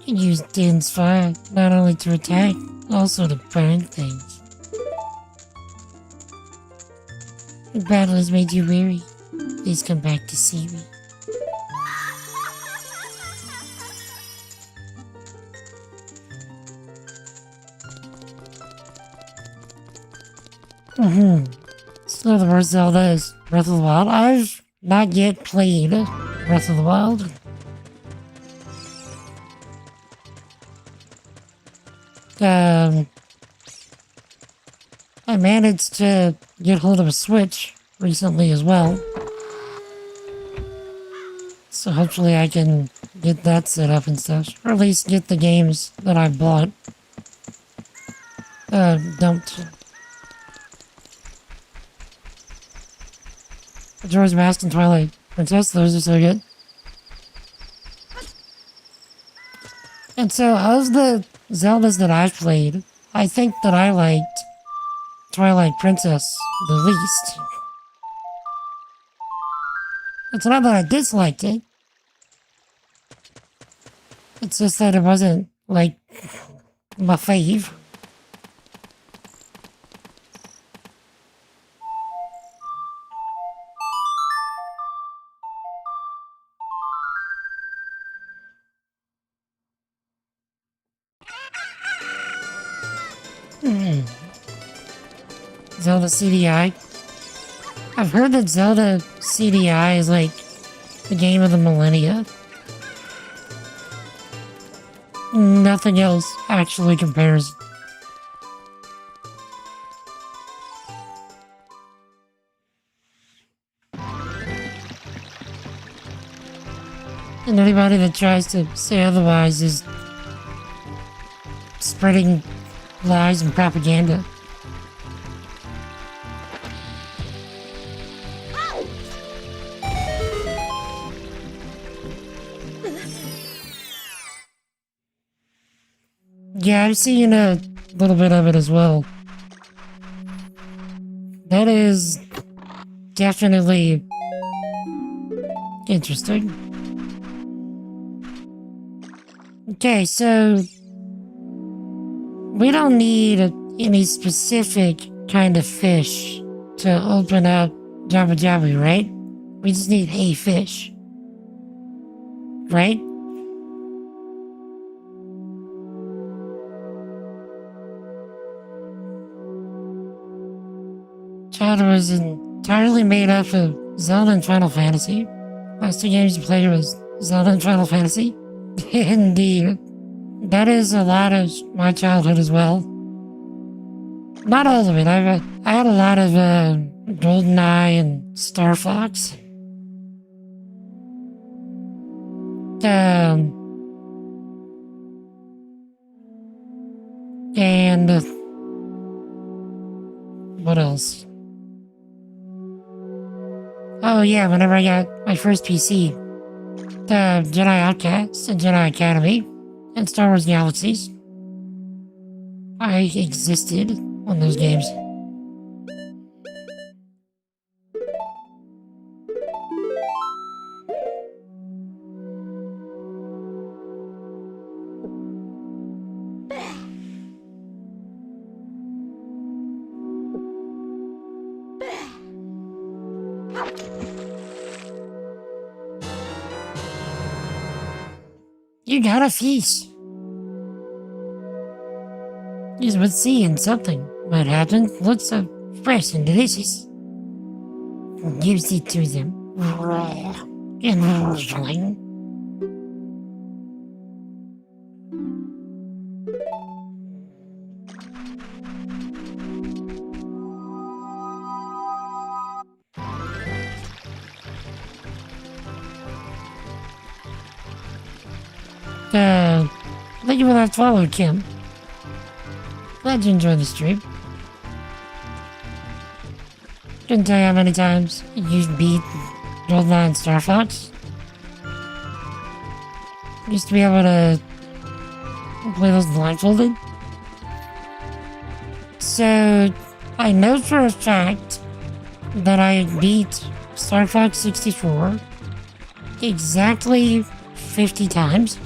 S1: can use Din's Fire not only to attack, also to burn things. The battle has made you weary. Please come back to see me. So the worst Zelda is Breath of the Wild. I've not yet played Breath of the Wild. I managed to get hold of a Switch recently as well. So hopefully I can get that set up and stuff. Or at least get the games that I bought. Dumped. Majora's Mask and Twilight Princess, those are so good. And so, of the Zeldas that I've played, I think that I liked Twilight Princess the least. It's not that I disliked it. It's just that it wasn't, like, my fave. Zelda CDI. I've heard that Zelda CDI is like the game of the millennia. Nothing else actually compares. And anybody that tries to say otherwise is spreading lies and propaganda. Yeah, I've seen a little bit of it as well. That is definitely interesting. Okay, so we don't need any specific kind of fish to open up Jabba Jabba, right? We just need a fish. Right? Childhood was entirely made up of Zelda and Final Fantasy. Last two games you played was Zelda and Final Fantasy. Indeed. That is a lot of my childhood as well. Not all of it. I had a lot of GoldenEye and Star Fox. And what else? Oh yeah, whenever I got my first PC, the Jedi Outcast and Jedi Academy and Star Wars Galaxies. I existed on those games. You got a feast. Just with seeing something might happen looks so fresh and delicious. Gives it to them raw and rustling. Thank you for that follow, Kim. Glad you enjoyed the stream. Couldn't tell you how many times you've beat Goldeneye Star Fox. Used to be able to play those blindfolded. So, I know for a fact that I beat Star Fox 64 exactly 50 times.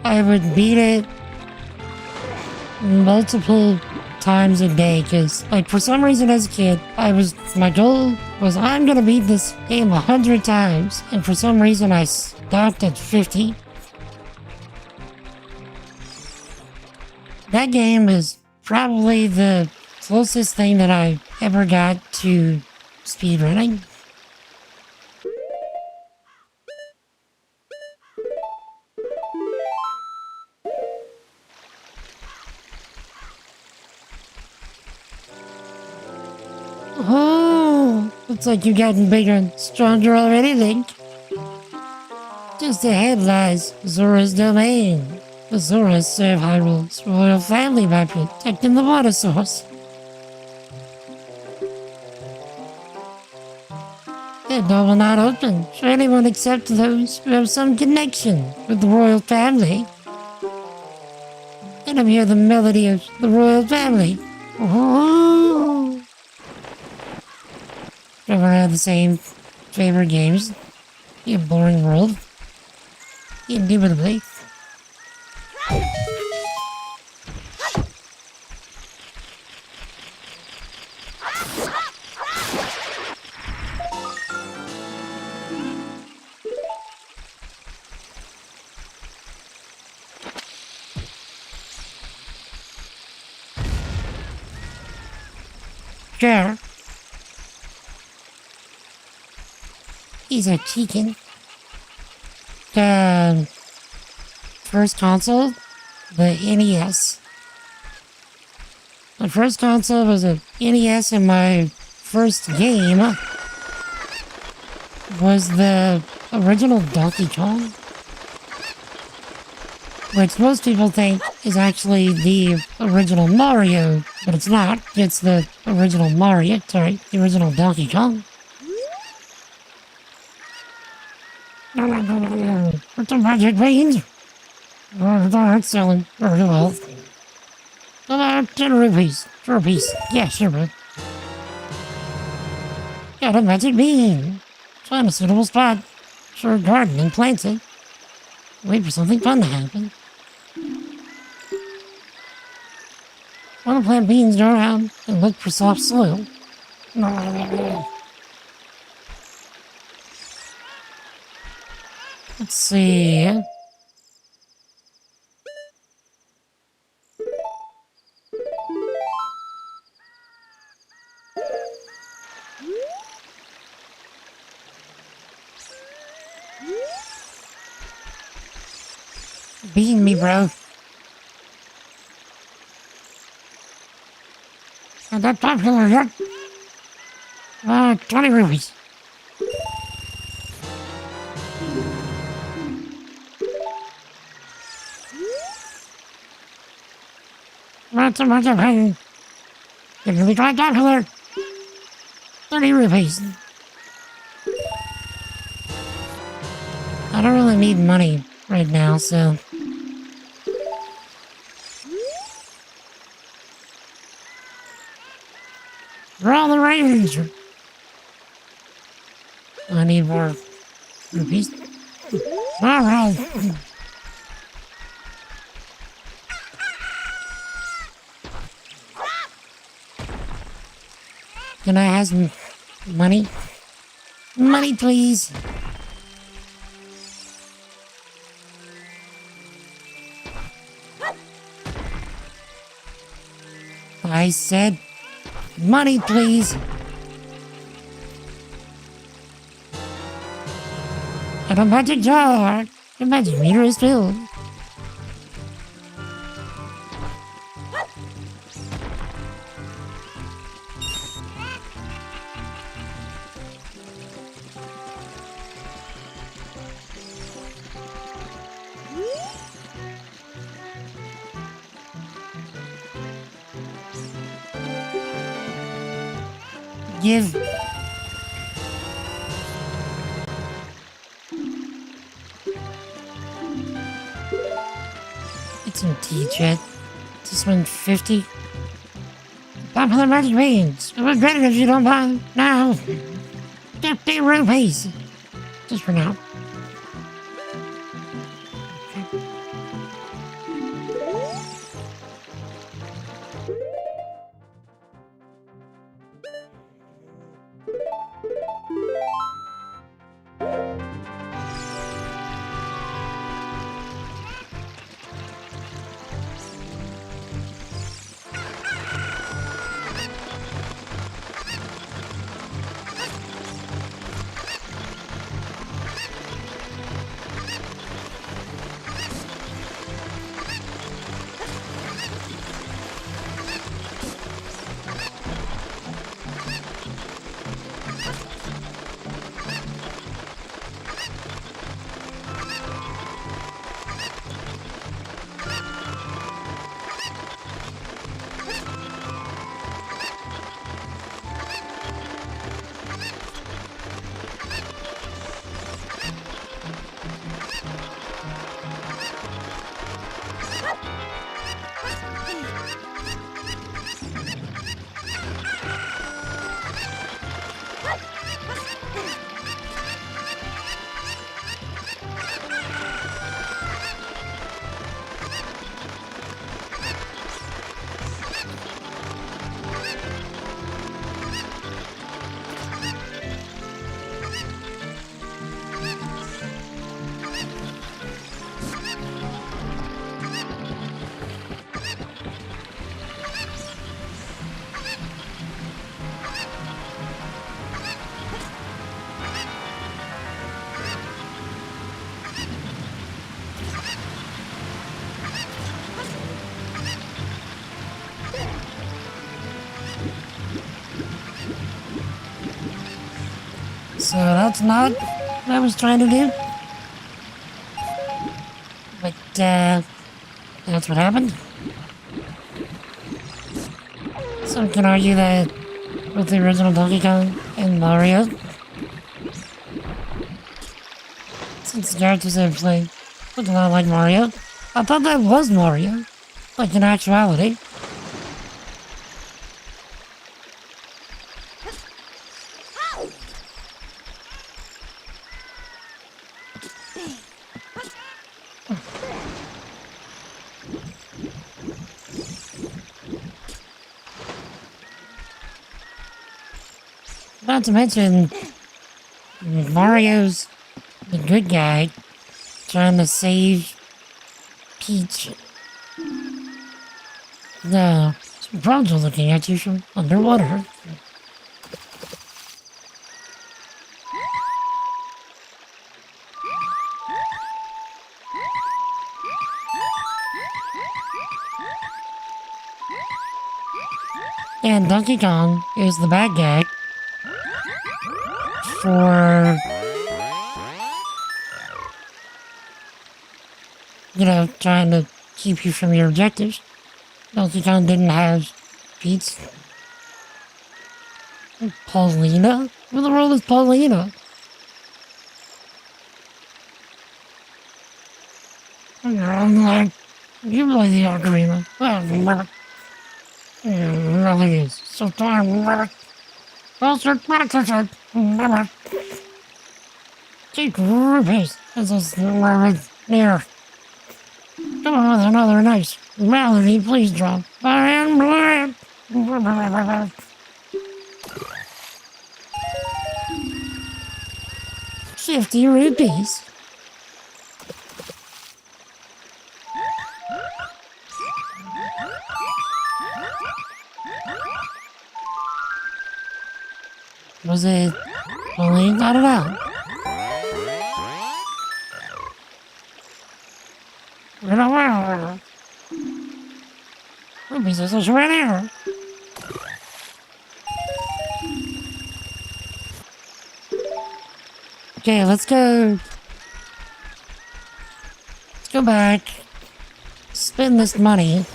S1: I would beat it multiple times a day because, like, for some reason as a kid, my goal was I'm gonna beat this game 100 times, and for some reason I stopped at 50. That game is probably the closest thing that I ever got to speedrunning. Oh, looks like you've gotten bigger and stronger already, Link. Just ahead lies Zora's domain. The Zoras serve Hyrule's royal family by protecting the water source. The door will not open for anyone except those who have some connection with the royal family. And I'm hear the melody of the royal family. Oh. Ever had the same favorite games? You boring world. Indubitably. Sure. He's a chicken. First console, the NES. My first console was a NES, and my first game was the original Donkey Kong, which most people think is actually the original Mario, but it's not. It's the original the original Donkey Kong. With the magic beans? That's selling very well. About 10 rupees for a piece. Yeah, sure, bro. Got a magic bean. Find a suitable spot for a garden and plant it. Wait for something fun to happen. Want to plant beans, go around and look for soft soil. Let's see. Beating me, bro. Not that popular yet. 20 rupees. Not so much of him. It's really quite popular. 30 rupees. I don't really need money right now, so... We're on the range. I need more rupees. Alright. Can I have some money? Money, please. I said, money, please. And a magic jar. The magic meter is filled. Give. It's some tea, Jet. This one 50. Time for the magic beans. I regret it if you don't buy now. 50 rupees. Just for now. So that's not what I was trying to do. But, that's what happened. Some can argue that with the original Donkey Kong and Mario, since the characters they played look a lot like Mario, I thought that was Mario, like in actuality. Not to mention, Mario's the good guy trying to save Peach. No, some frogs are looking at you from underwater. And Donkey Kong is the bad guy for, you know, trying to keep you from your objectives. Donkey Kong didn't have Peach. Paulina? Who the world is Paulina? I'm like, you play the Ocarina. Well, it really is. So time. Also, practice. Take rupees. This is near. Come on with another nice melody, please, John. I am glad. 50 rupees. Was it bullying? I don't know. Rupees is just right here. Okay, let's go. Let's go back. Spend this money.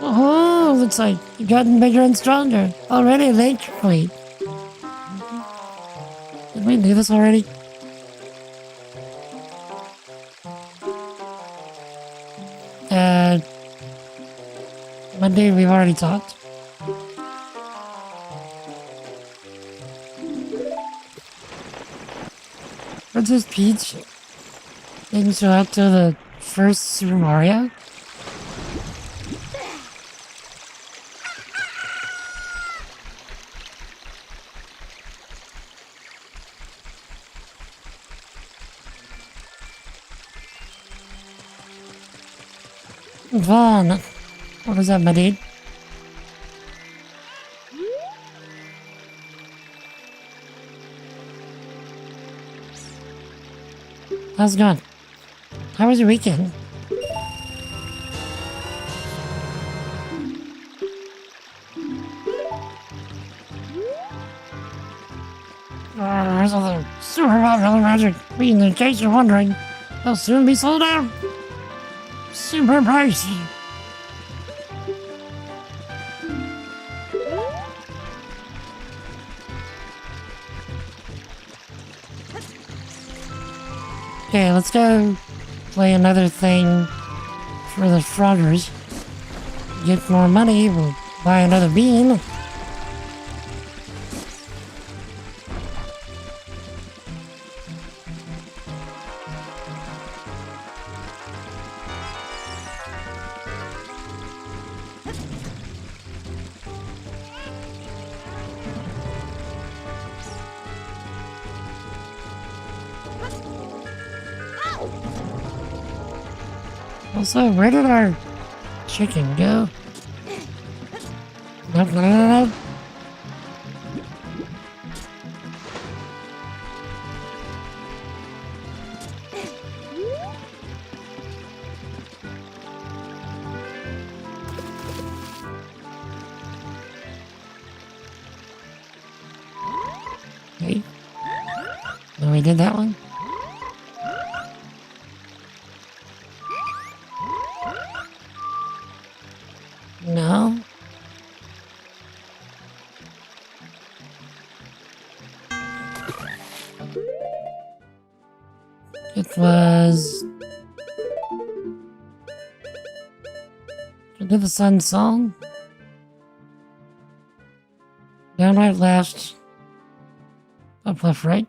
S1: Oh, looks like you've gotten bigger and stronger. Already electrically. Did we do this already? Monday we've already talked. Princess Peach didn't show up to the first Super Mario. Vaughn, what was that, my dude? How's it going? How was your weekend? There's other super popular magic. In case you're wondering, they'll soon be sold out. Super pricey. Okay, let's go play another thing for the Froggers. Get more money, we'll buy another bean. Also, where did our chicken go? Nope, no, no, no. Okay. Then we did that one. No. It was... Did the Sun song? Down right, left. Up, left, right.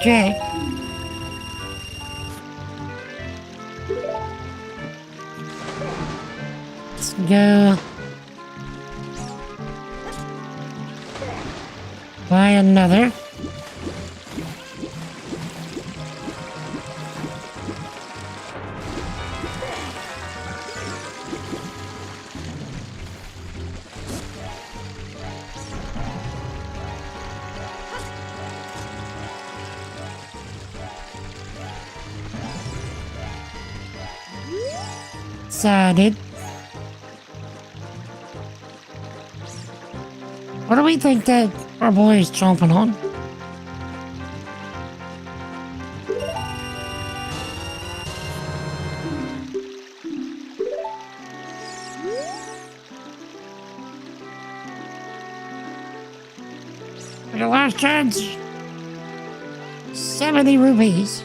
S1: Okay. Let's go buy another. Decided. What do we think that our boy is chomping on? For your last chance. 70 rupees.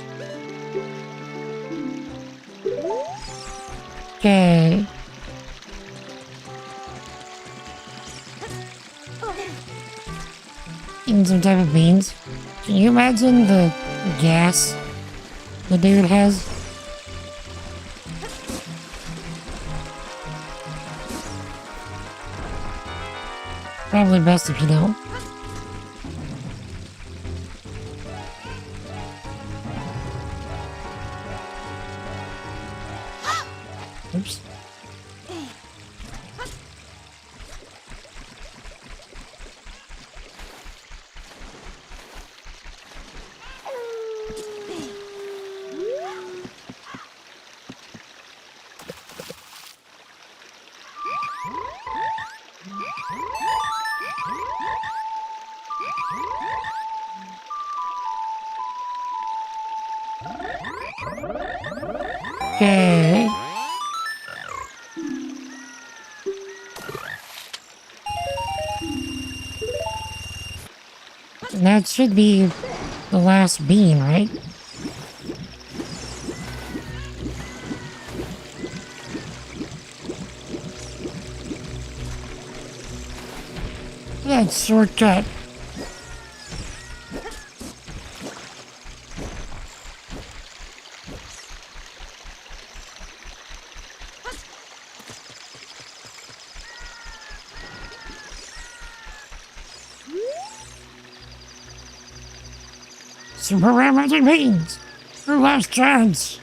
S1: Okay. Eating some type of beans. Can you imagine the gas the dude has? Probably best if you don't. Oops. Okay. And that should be the last bean, right? That's shortcut. Super rare magic beans. Your last chance.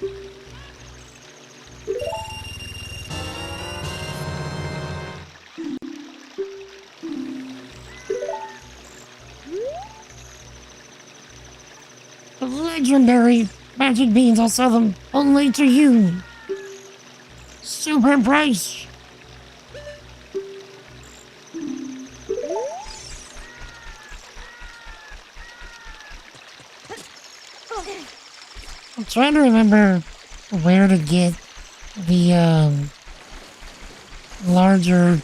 S1: The legendary magic beans. I'll sell them only to you. Super price. I'm trying to remember where to get the larger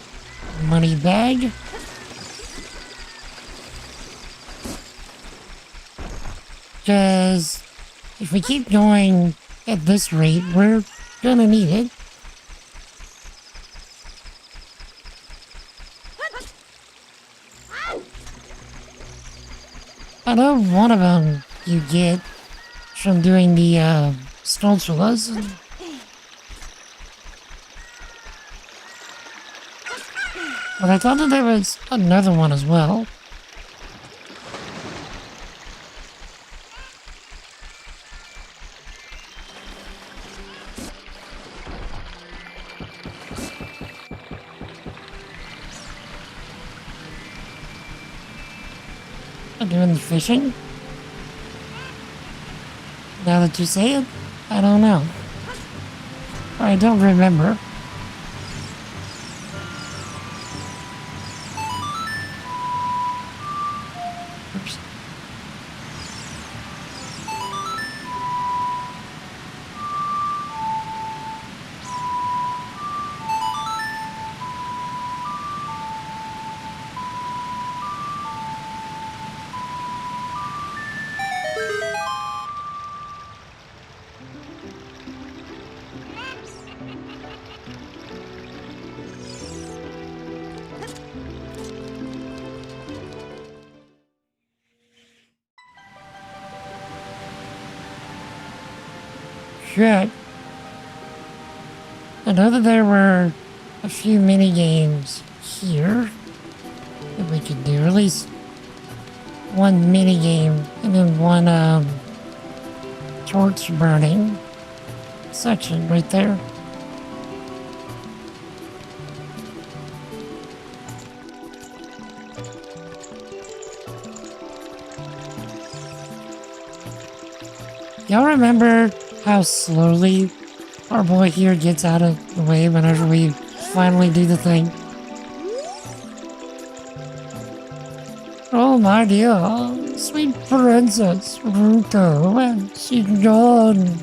S1: money bag. Because if we keep going at this rate, we're gonna need it. I know one of them you get from doing the sculptures. But I thought that there was another one as well. Doing the fishing? Now that you say it, I don't know. I don't remember. Oops. Shit. I know that there were a few mini games here that we could do. Or at least one mini game and then one torch burning section right there. Y'all remember how slowly our boy here gets out of the way whenever we finally do the thing? Oh my dear, sweet princess Ruto, she's gone.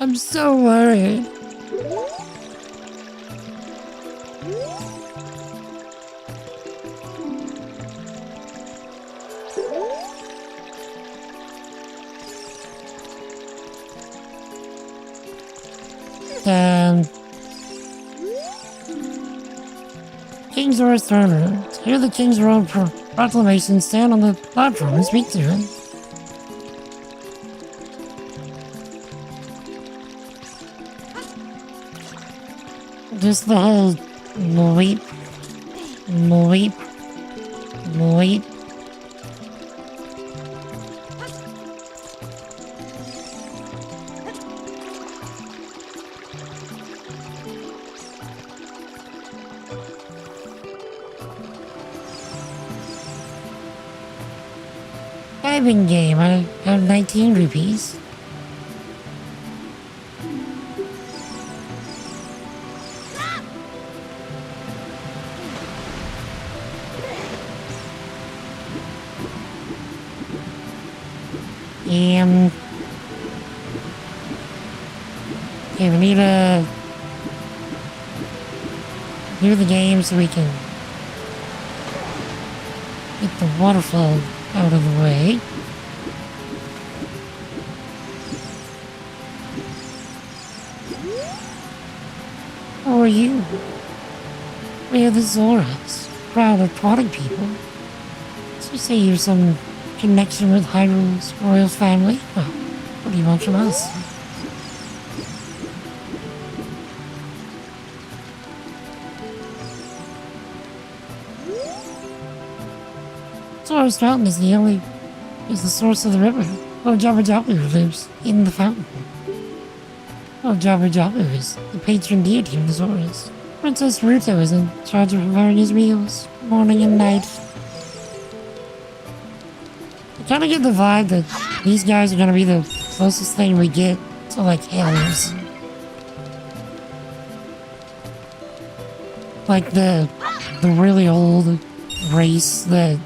S1: I'm so worried. King's Roy's throne room. To hear the King's Royal proclamation, stand on the platform and speak to him. Just the whole bleep, bleep, bleep. Diving game, I have 19 rupees. Okay, we need to do the game so we can get the waterfall out of the way. Who are you? We are the Zoras, proud aquatic people. So you say you're some connection with Hyrule's royal family? Well, what do you want from us? Zora's Fountain is the source of the river. Well, Jabba Jabu lives in the fountain. Well, Jabba Jabu is the patron deity of the Zoras. Princess Ruto is in charge of preparing his meals, morning and night. I kinda get the vibe that these guys are gonna be the closest thing we get to, like, elves. Like the really old race that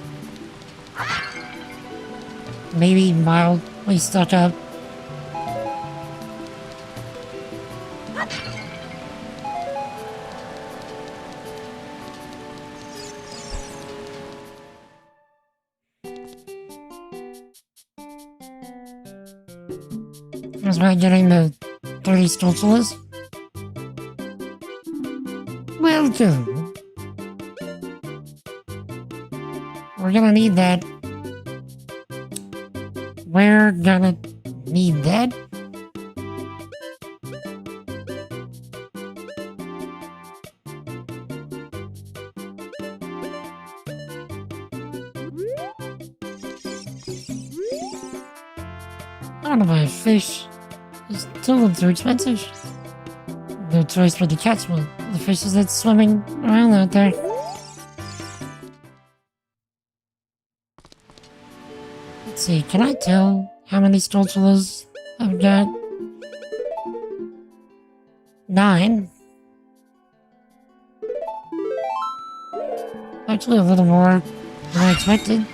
S1: maybe mildly stuck up. Was about getting the 30 Stoltulas? Welcome. We're gonna need that. We're gonna need that. I don't know why a fish is still too expensive. No choice but to catch one. The fishes that's swimming around out there. Let's see, can I tell how many Stoltulas I've got? 9. Actually a little more than I expected.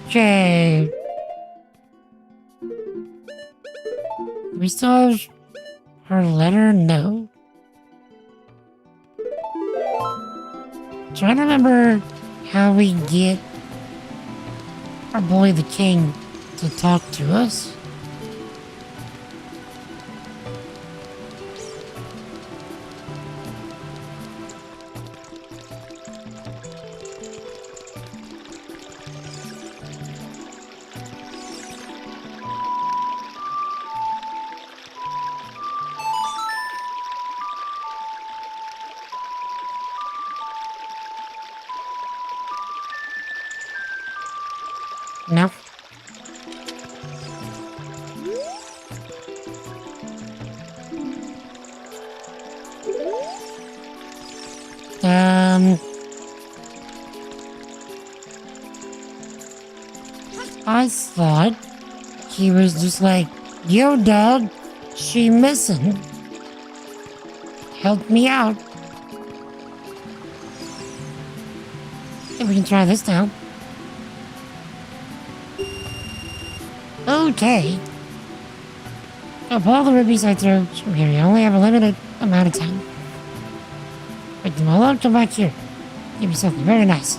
S1: Okay. We still have her letter? No. Trying to remember how we get our boy the king to talk to us. No. I thought he was just like, yo dog, she missing. Help me out. If we can try this now. Okay. Of all the rubies I throw from here, you only have a limited amount of time. Pick them all up, come back here. Give me something very nice.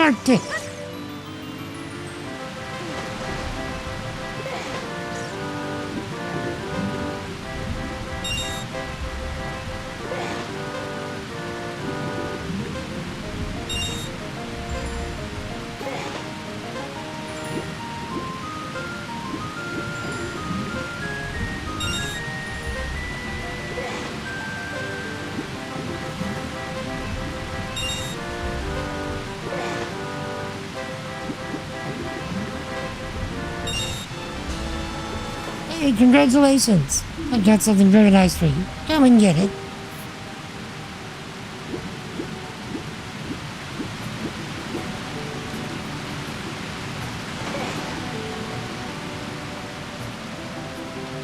S1: Arctic. Hey, congratulations. I've got something very nice for you. Come and get it.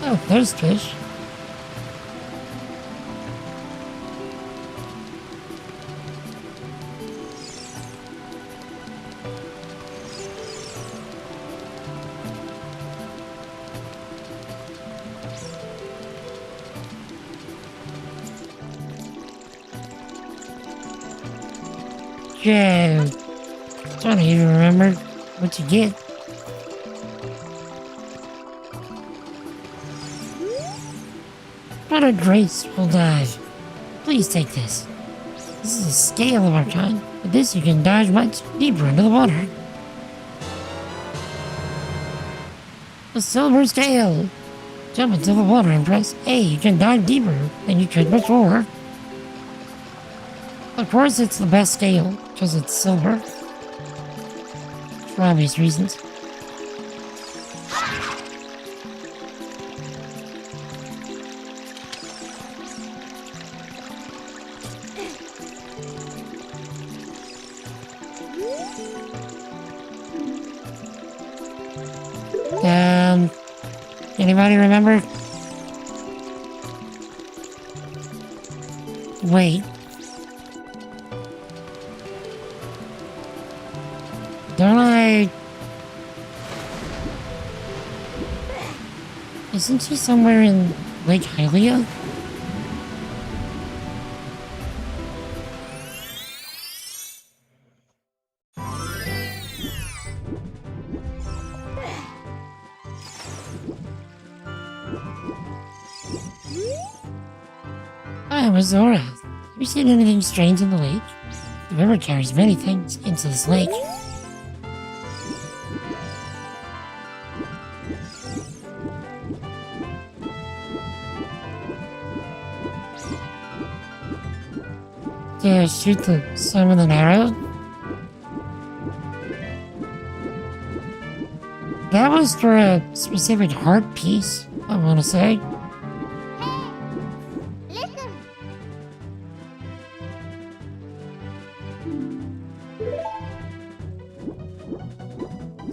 S1: Oh, there's fish. Yeah, I don't even remember what you get. What a graceful dive. Please take this. This is a scale of our kind. With this, you can dive much deeper into the water. A silver scale. Jump into the water and press A. You can dive deeper than you could before. Of course, it's the best scale because it's silver. For obvious reasons. Anybody remember? Wait. Don't I... Isn't she somewhere in Lake Hylia? Hi, I'm Azora. Have you seen anything strange in the lake? The river carries many things into this lake. To shoot the sun with an arrow? That was for a specific heart piece, I want to say.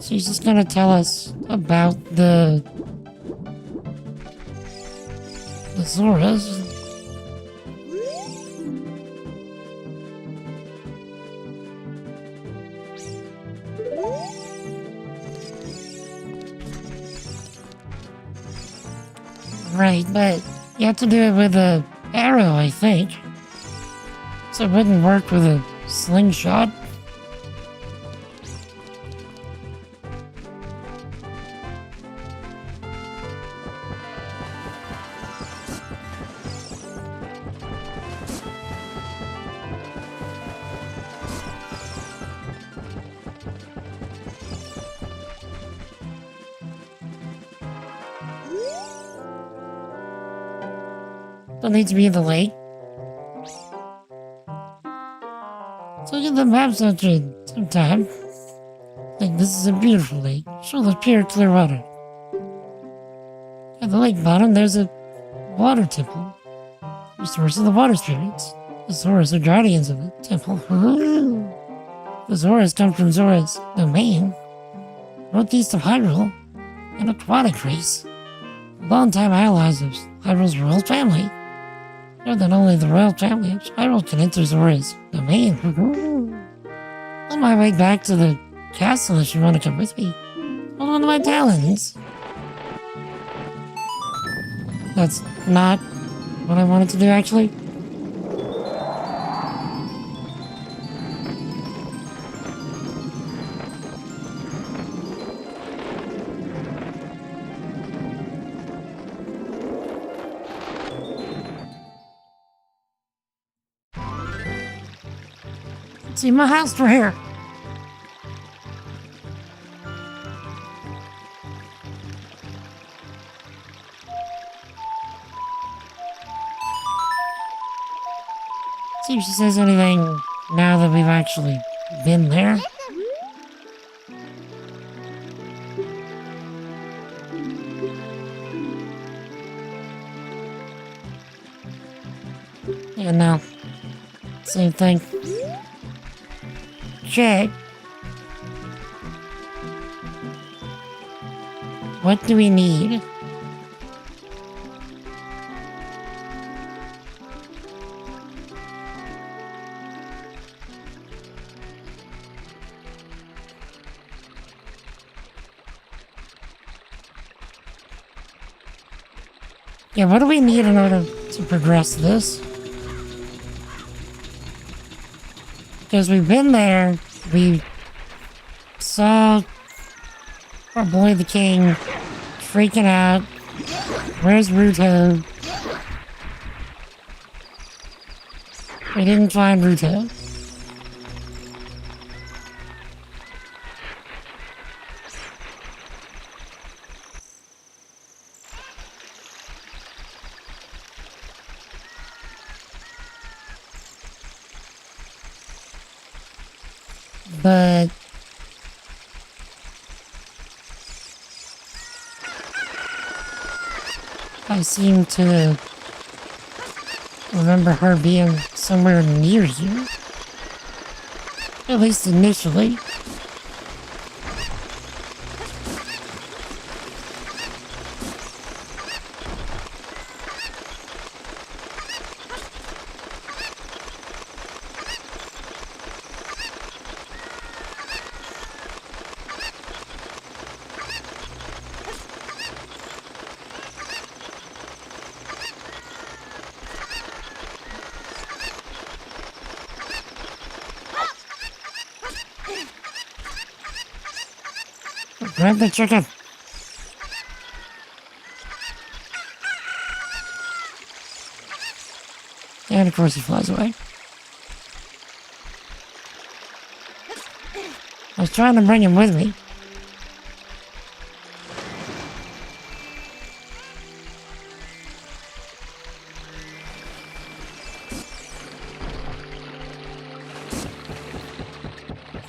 S1: She's just gonna tell us about the Zoras. Right, but you have to do it with a arrow, I think. So it wouldn't work with a slingshot. Don't need to be in the lake. So look at the maps after some time. Like, this is a beautiful lake, full of pure clear water. At the lake bottom, there's a water temple. The source of the water spirits. The Zoras are guardians of the temple. The Zoras come from Zora's domain, northeast of Hyrule, an aquatic race. Longtime allies of Hyrule's royal family. More than only the royal family of Hyrule can enter Zora's domain. On my way back to the castle, if you want to come with me, hold on to my talons. That's not what I wanted to do, actually. See, my house right here. See if she says anything now that we've actually been there. Yeah, no. Same thing. Check. What do we need? Yeah, what do we need in order to progress this? Because we've been there, we saw our boy the king freaking out. Where's Ruto? We didn't find Ruto. But I seem to remember her being somewhere near here. At least initially. Grab the chicken. And of course he flies away. I was trying to bring him with me.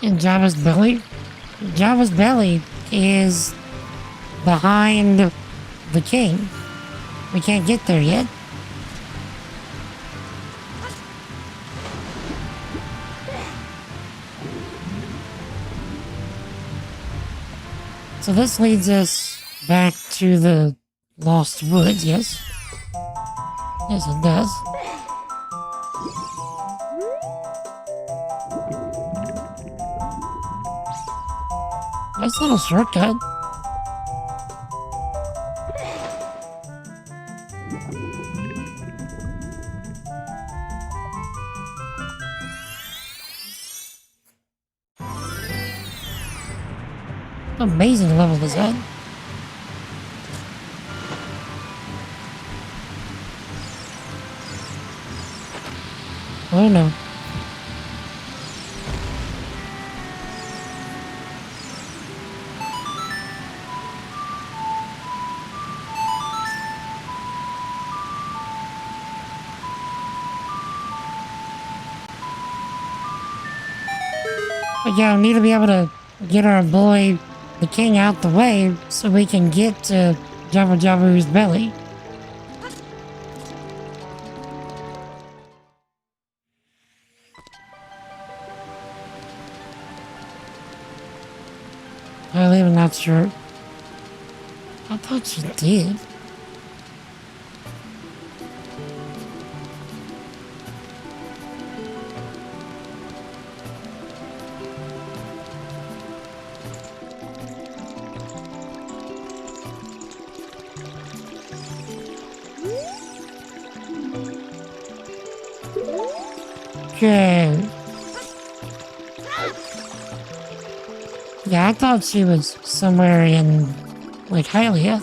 S1: In Java's belly? Java's belly is behind the king. We can't get there yet. So this leads us back to the Lost Woods, yes? Yes, it does. Nice little shortcut. Amazing level design. Oh no. But yeah, we need to be able to get our boy, the king, out the way so we can get to Java Javu's belly. I'm even not sure. I thought she did. Okay. Yeah, I thought she was somewhere in, like, Hylia.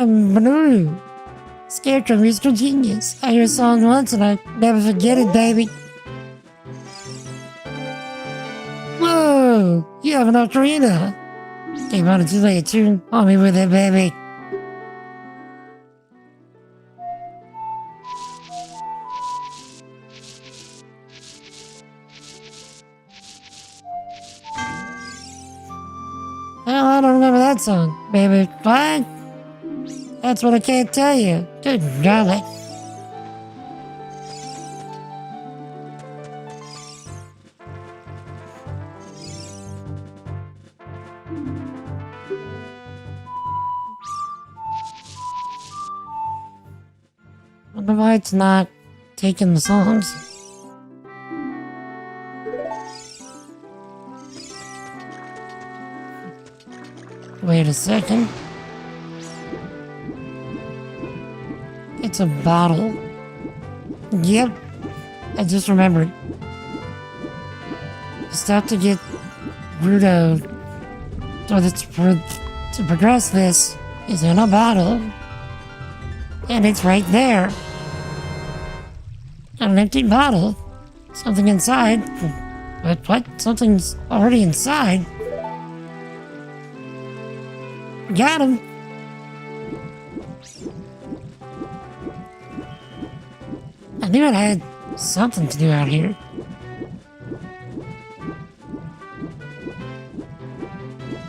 S1: I'm Manu. Scarecrow musical genius. I hear a song once and I never forget it, baby. Whoa! You have an ocarina. They wanted to lay a tune on me with it, baby. Well, I don't remember that song, baby. What? That's what I can't tell you. Good golly. Wonder why it's not taking the songs. Wait a second. It's a bottle. Yep, I just remembered. Just have to get Rudo to progress this is in a bottle. And it's right there. An empty bottle. Something inside. But what? Something's already inside. Got him. I knew it had something to do out here.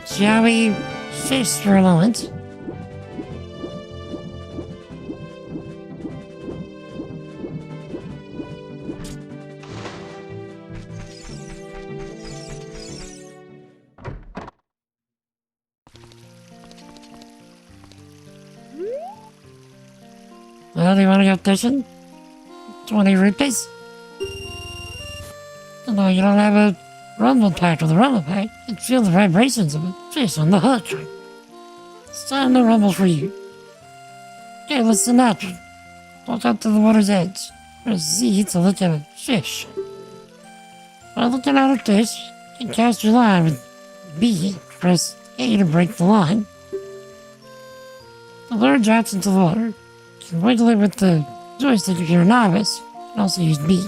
S1: Shall we fish for a moment? Well, do you want to go fishing? 20 rupees? No, you don't have a rumble pack with a rumble pack. You can feel the vibrations of a fish on the hook. It's time to rumble for you. Okay, listen up. Walk up to the water's edge. Press Z to look at a fish. While looking at a fish, you can cast your line with B. Press A to break the line. The lure drops into the water. You can wiggle it with the joystick if you're a novice. You can also use B.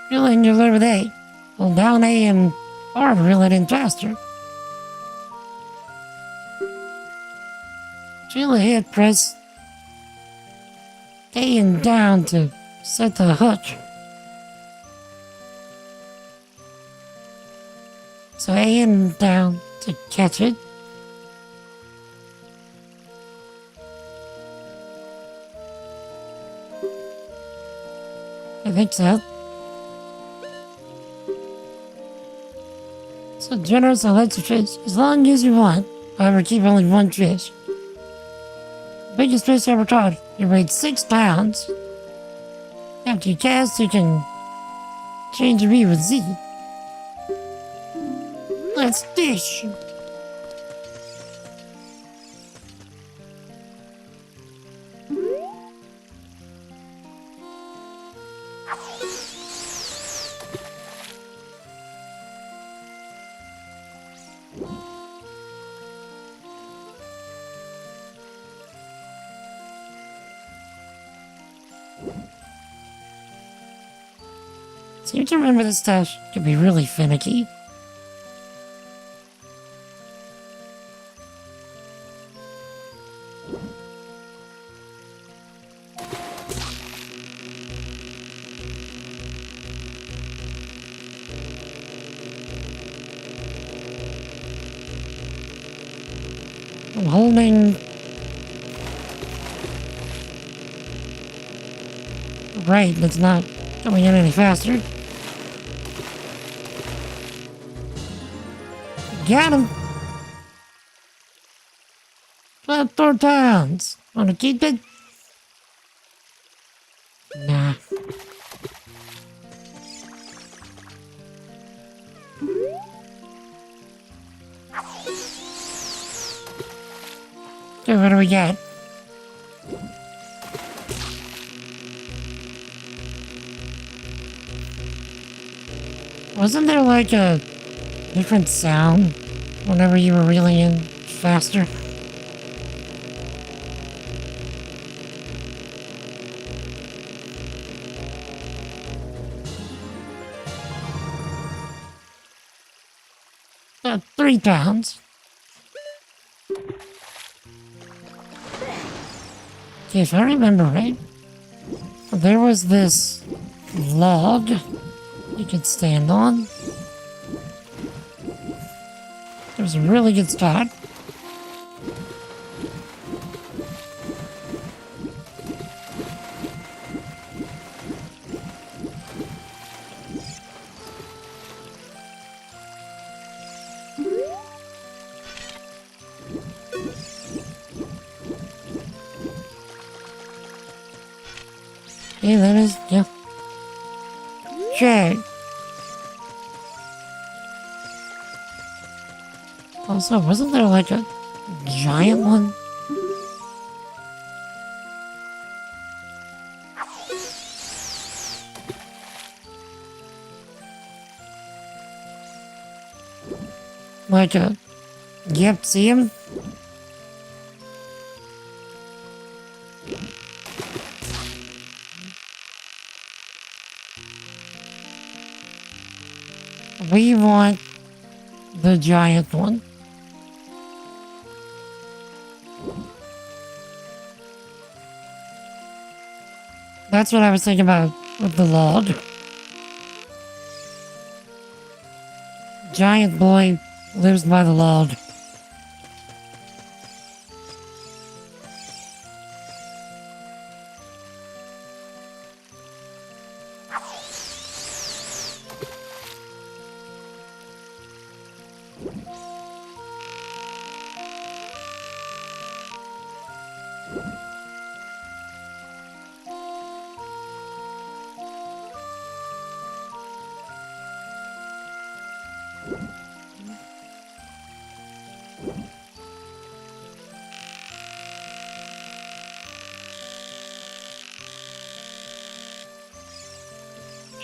S1: Reel in your lure with A. Hold down A and R to reel it in faster. Feel a hit, press A and down to set the hook. So A and down to catch it. I think so. So generous and lets you fish as long as you want. However, keep only one fish. Biggest fish ever caught. It weighed 6 pounds. After you cast, you can change your B with Z. Let's fish. Seem to remember this stuff can be really finicky. I'm holding right, but it's not coming in any faster. Got him! 4 pounds. Wanna keep it? Nah. So what do we got? Wasn't there like a different sound whenever you were reeling in faster? 3 pounds. Okay, if I remember right, there was this log you could stand on. It was a really good spot. Yeah, that is, yeah. Okay. Also, wasn't there like a giant one? Like a, yep, see him? We want the giant one. That's what I was thinking about with the log. Giant boy lives by the log.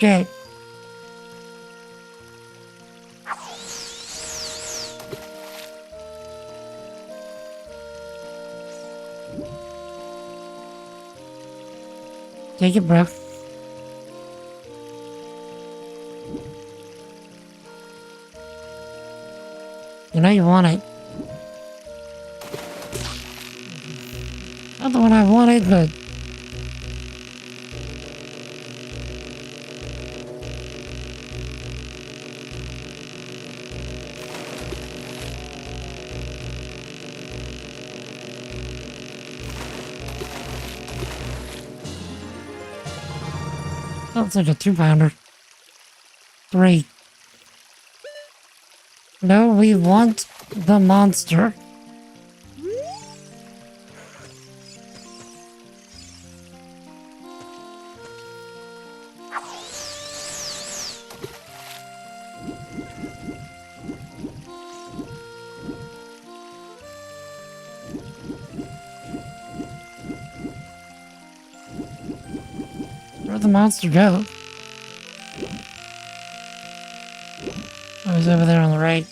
S1: Okay. Take a breath. You know you want it. Not the one I wanted, but... That's like a 2-pounder. 3. No, we want the monster. Where'd the monster go? Oh, he's over there on the right.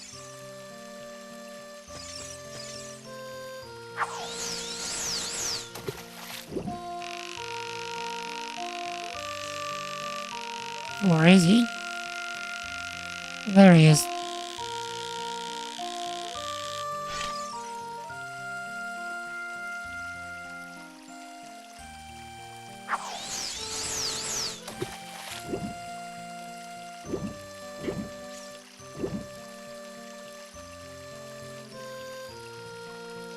S1: Where is he? There he is.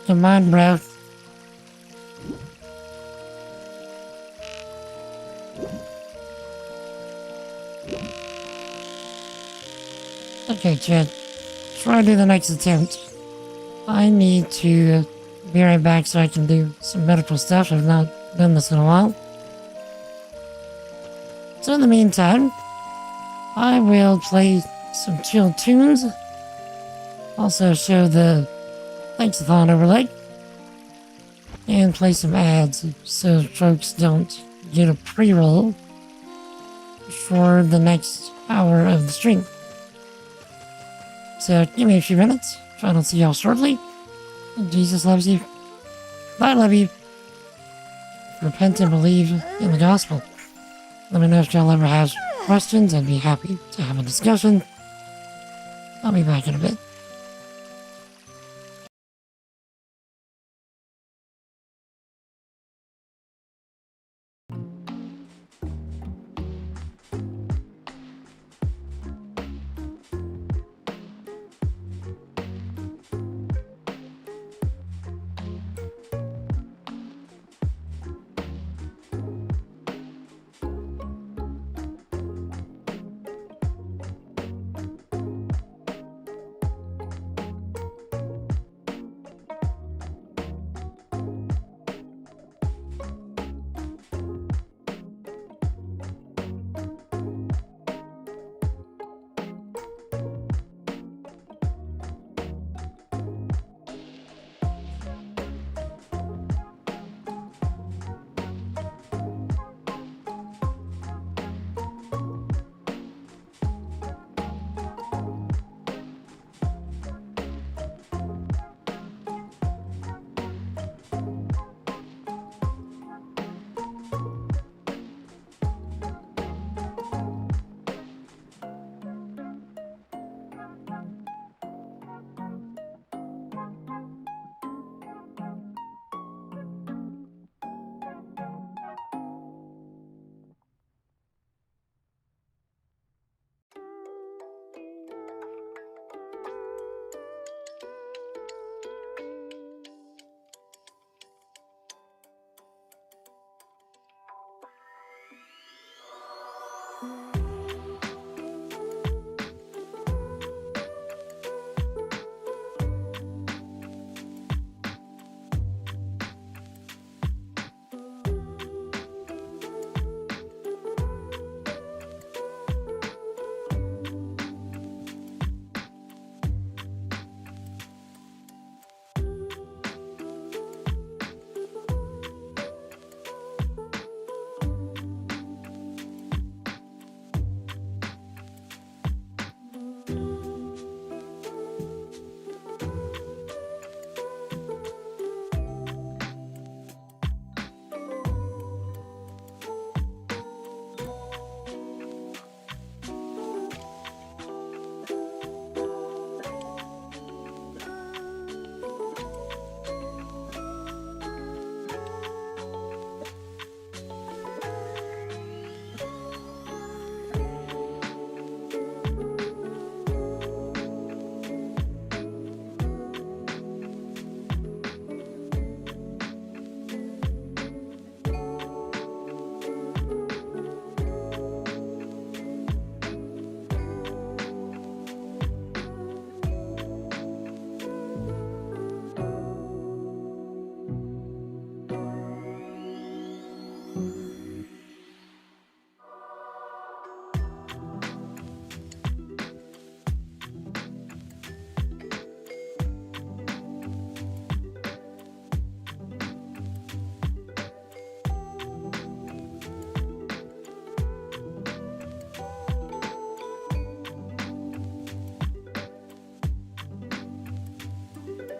S1: Come on, bro. Okay, Chad. Try to do the next attempt. I need to be right back so I can do some medical stuff. I've not done this in a while. So in the meantime, I will play some chill tunes. Also show the Thanks-a-thon overlay. And play some ads so folks don't get a pre-roll for the next hour of the stream. So give me a few minutes. Try to see y'all shortly. Jesus loves you. I love you. Repent and believe in the gospel. Let me know if y'all ever have questions. I'd be happy to have a discussion. I'll be back in a bit.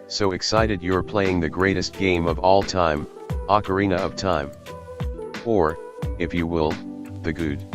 S2: So excited you're playing the greatest game of all time, Ocarina of Time. Or, if you will, the good.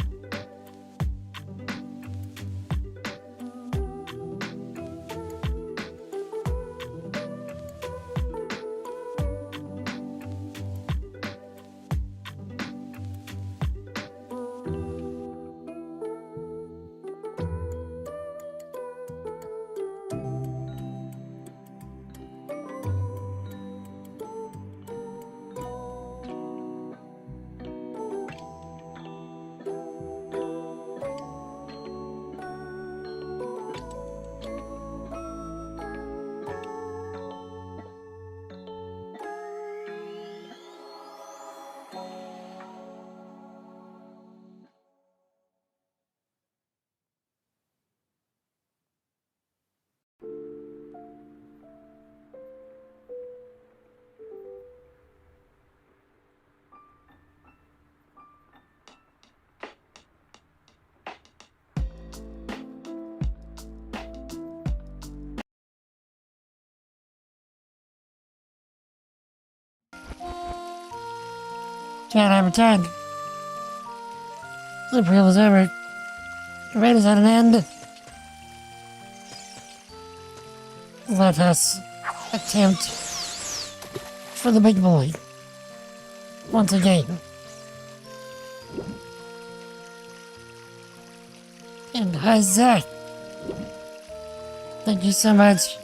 S1: Can't have returned. The appeal is over. The raid is at an end. Let us attempt for the big boy. Once again. And hi, Zach. Thank you so much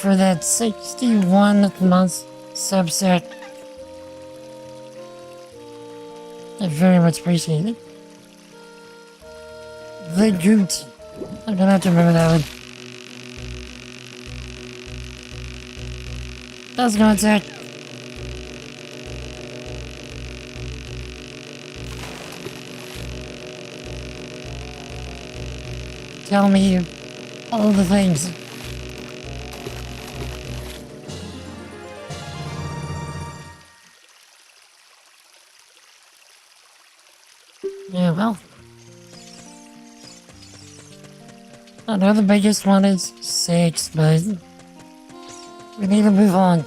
S1: for that 61-month subset. I very much appreciate it. The Goot. I'm gonna have to remember that one. How's it going, Zach? Tell me all the things. Yeah, well. I know the biggest one is 6, but we need to move on.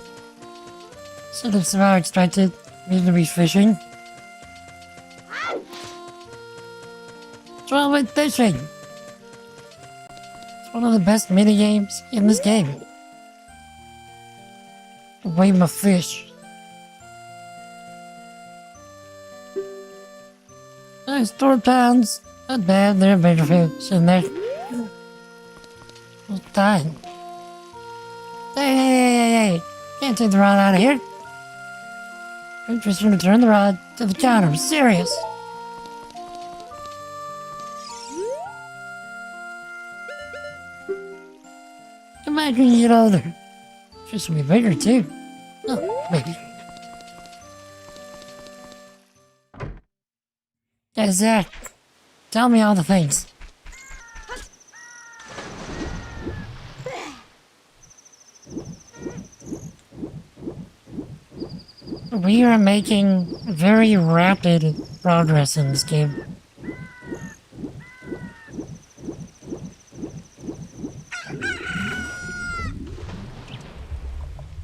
S1: Instead of somehow expected me to be fishing. What's wrong with fishing? It's one of the best mini games in this game. Weigh my fish. Nice 4 pounds. Not bad, there are bigger fish in there. It's dying. Hey. Can't take the rod out of here. I'm just gonna turn the rod to the counter. I'm serious. I can get older. Just be bigger too. Oh, maybe. Hey, Zach, tell me all the things. We are making very rapid progress in this game.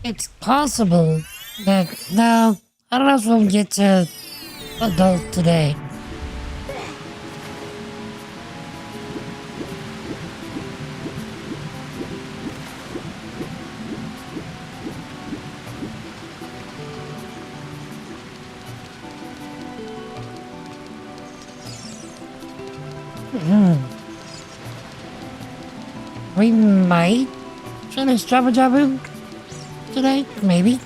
S1: It's possible that, no, I don't know if we'll get to adult today. We might finish Jabba Jabu today, maybe.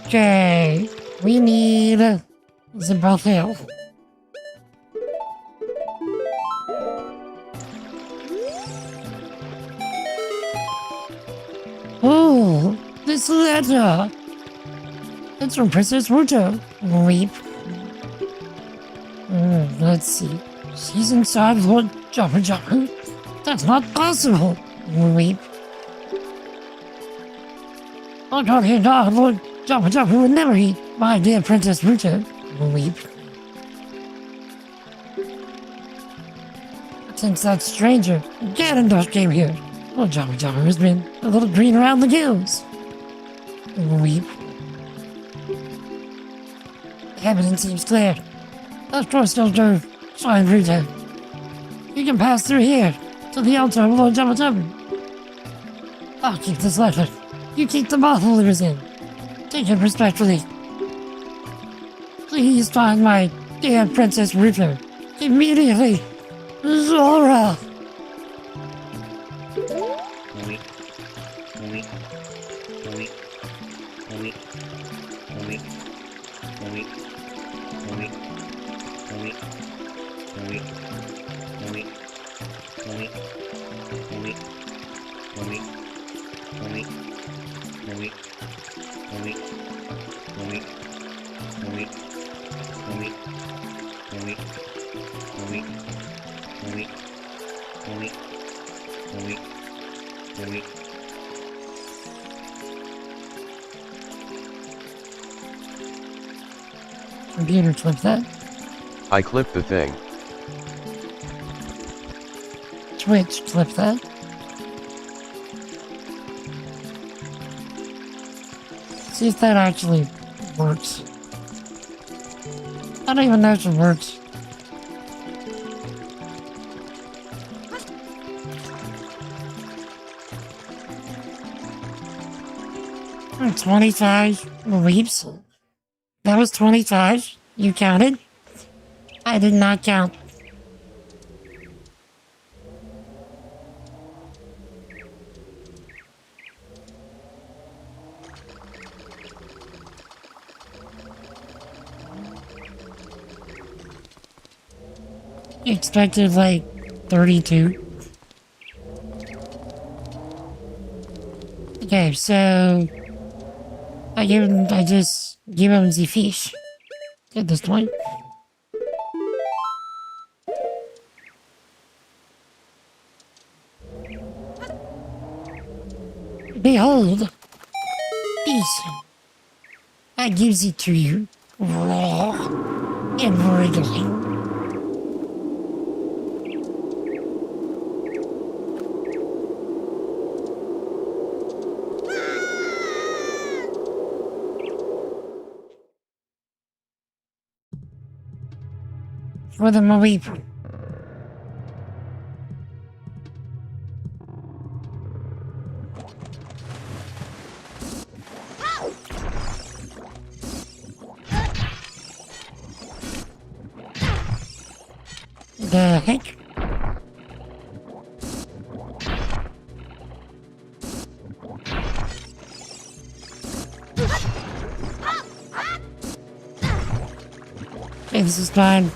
S1: Okay, we need Zimbabwe. Oh, this letter. It's from Princess Ruto. Weep. Let's see. She's inside Lord Jabba Jabu. That's not possible. Weep. I don't hear God, Lord Jabba Jabu would never eat my dear Princess Ruto. Weep. Since that stranger, Ganondorf came here, Lord Jabba Jabu has been a little green around the gills. Weep. The evidence seems clear. That crystal drove Shrine Ruto. You can pass through here to the altar of Lord Jabba Jabu. I'll keep this letter. You keep the moth holders in. Take it respectfully. Please find my dear Princess Ruto immediately. Zora! Computer clip that.
S2: I clipped the thing.
S1: Twitch clip that. See if that actually works. I don't even know if it works. Hmm, 25 leaps. That was 25. You counted? I did not count. You expected like 32. Okay, so I just give him the fish at this point. Behold, peace. I gives it to you, raw and wriggling. For the movie. The heck? Okay, this is fine.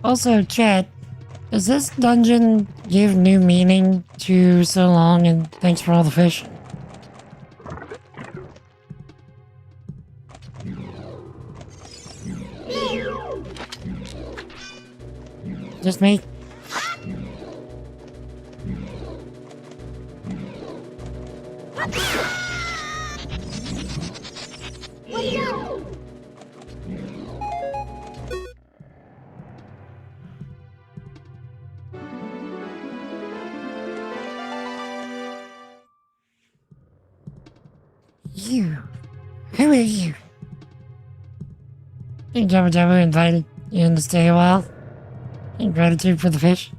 S1: Also, chat, does this dungeon give new meaning to so long and thanks for all the fish? Just me? You. Who are you? And Jabba Jabba invited you in to stay a while. In gratitude for the fish.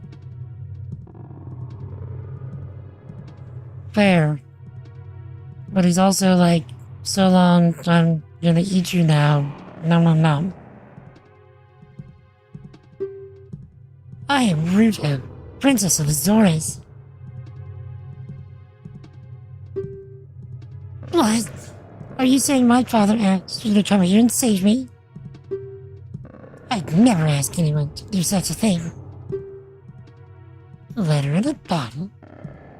S1: Fair. But he's also like, so long, I'm gonna eat you now. Nom nom nom. I am Ruto, Princess of Azores. What? Are you saying my father asked you to come here and save me? I'd never ask anyone to do such a thing. Letter in a bottle?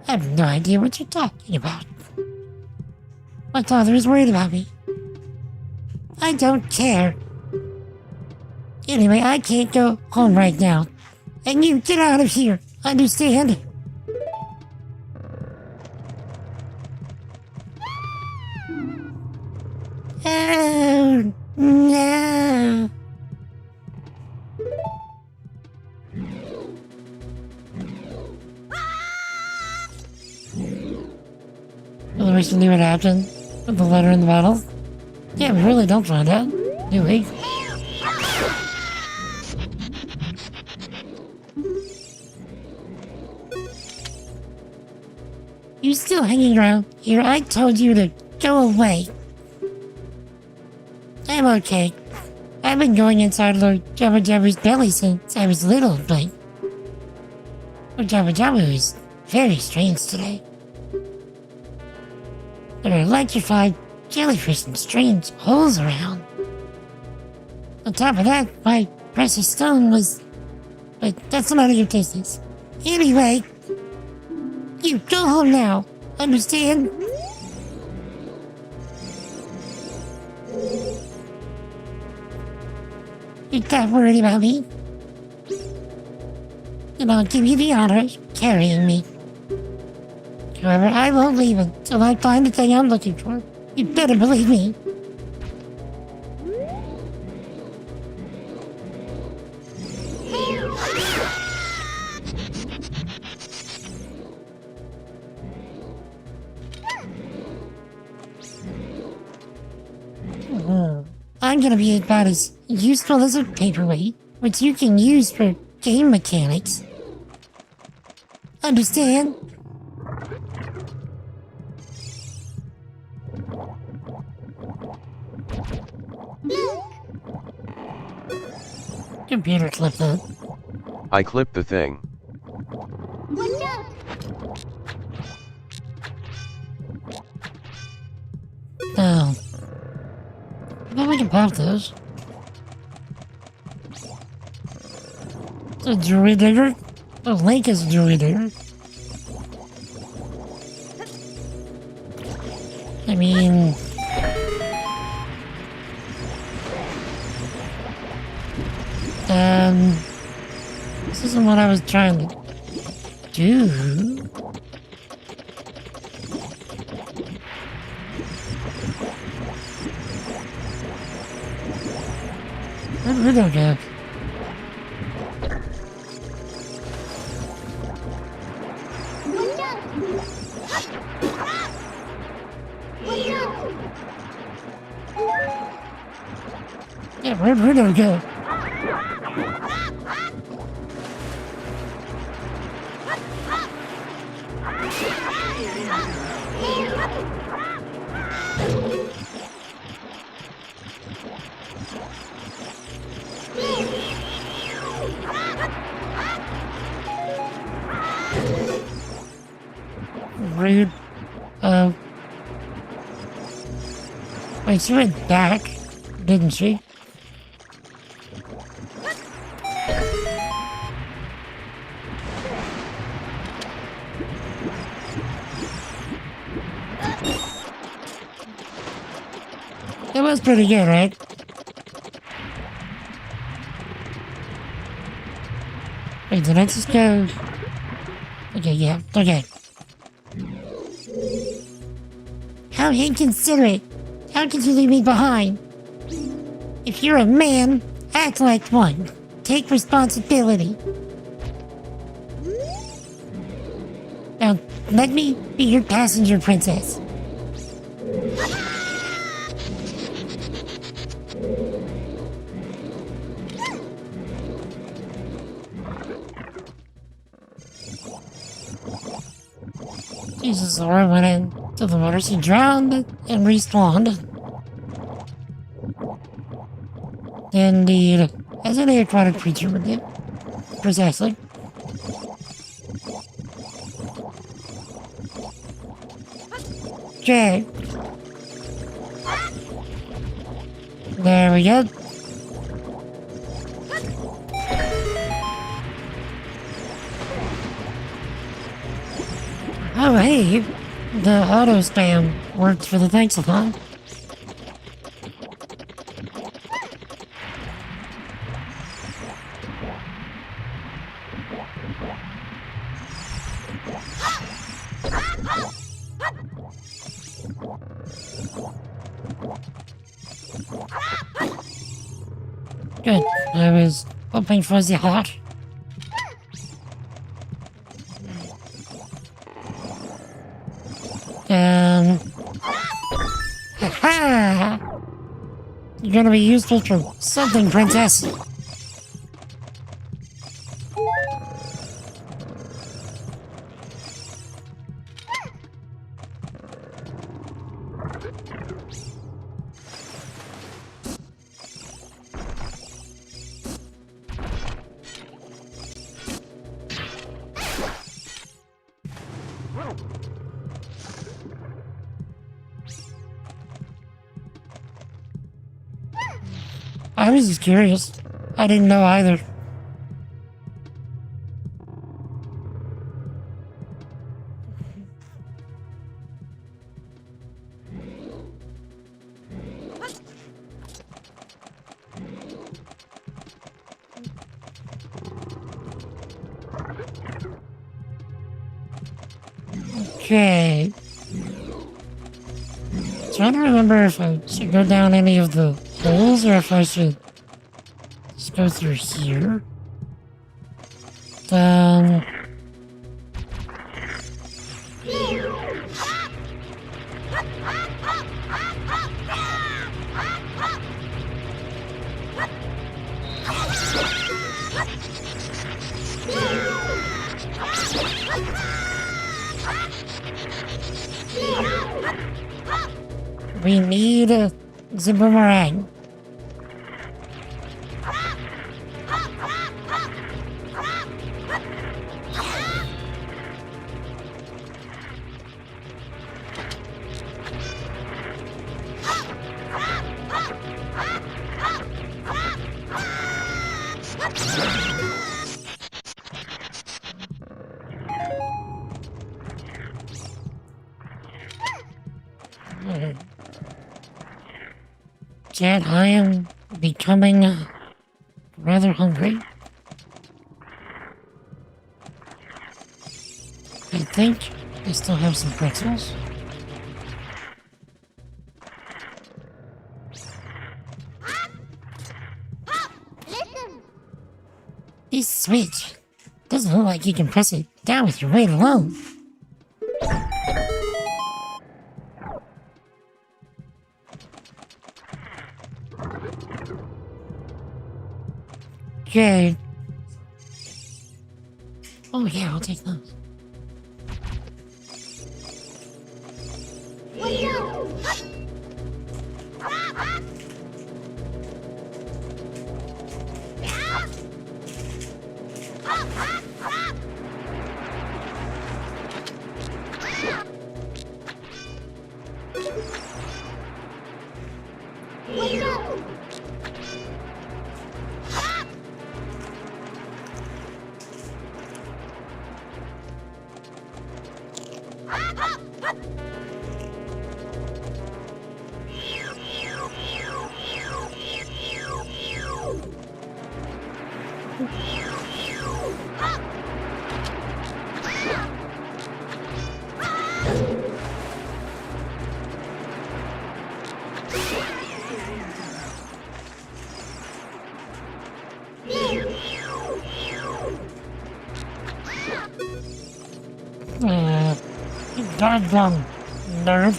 S1: I have no idea what you're talking about. My father is worried about me. I don't care. Anyway, I can't go home right now. And you get out of here, understand? Oh, no. Well, we should see what happened with the letter in the bottle. Yeah, we really don't find out, do we? You still hanging around here? I told you to go away. I'm okay. I've been going inside Lord Jabba Jabba's belly since I was little, but Lord Jabba Jabba is very strange today. There are electrified jellyfish and strange holes around. On top of that, my precious stone was... But that's none of your business. Anyway, you go home now, understand? You're not worried about me. And I'll give you the honor of carrying me. However, I won't leave until I find the thing I'm looking for. You better believe me. I'm gonna be about as useful as a paperweight, which you can use for game mechanics. Understand? Computer clip that.
S2: I clipped the thing.
S1: Oh. Well, we can pop those. It's a jewelry digger? The lake is a jewelry digger. I mean... This isn't what I was trying to do. Where'd Riddle go? Yeah, where'd Riddle go? Rude. Wait, she went back, didn't she? That was pretty good, right? Wait, did I just go? Okay, yeah, okay. How inconsiderate! How could you leave me behind? If you're a man, act like one. Take responsibility. Now, let me be your passenger princess. Jesus, Laura went into the water. She drowned and respawned. Indeed, as an aquatic creature would do. Precisely. Okay. There we go. Oh, hey, the auto spam worked for the thanks-a-thon. Good, I was hoping for the heart. Ha! You're gonna be useful for something, princess. I was just curious. I didn't know either. Okay. Trying to remember if I should go down any of the holes or if I should just go through here. We need the boomerang. Jet, I am becoming rather hungry. I think I still have some pretzels. This switch doesn't look like you can press it down with your weight alone. Okay. Oh yeah, I'll take those. Goddamn nerd.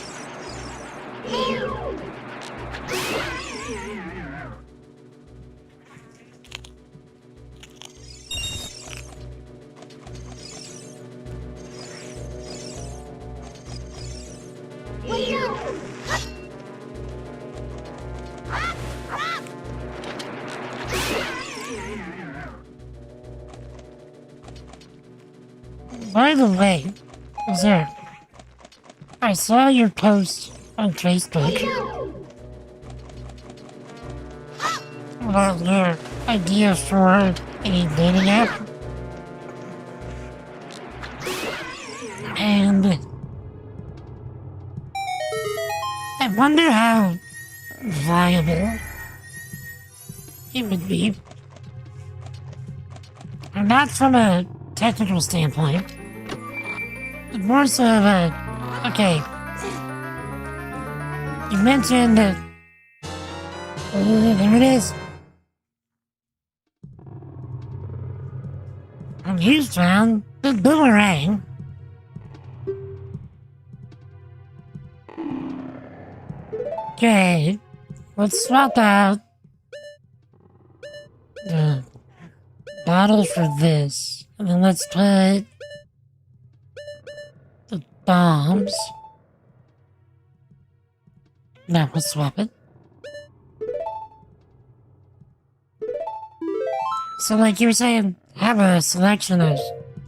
S1: By the way, sir, I saw your post on Facebook about your idea for a dating app, and I wonder how viable it would be. And not from a technical standpoint, but more so of a, okay, you mentioned that, there it is. And you found the boomerang. Okay, let's swap out the bottle for this, and then let's put the bombs. Now we'll swap it. So like you were saying, have a selection of,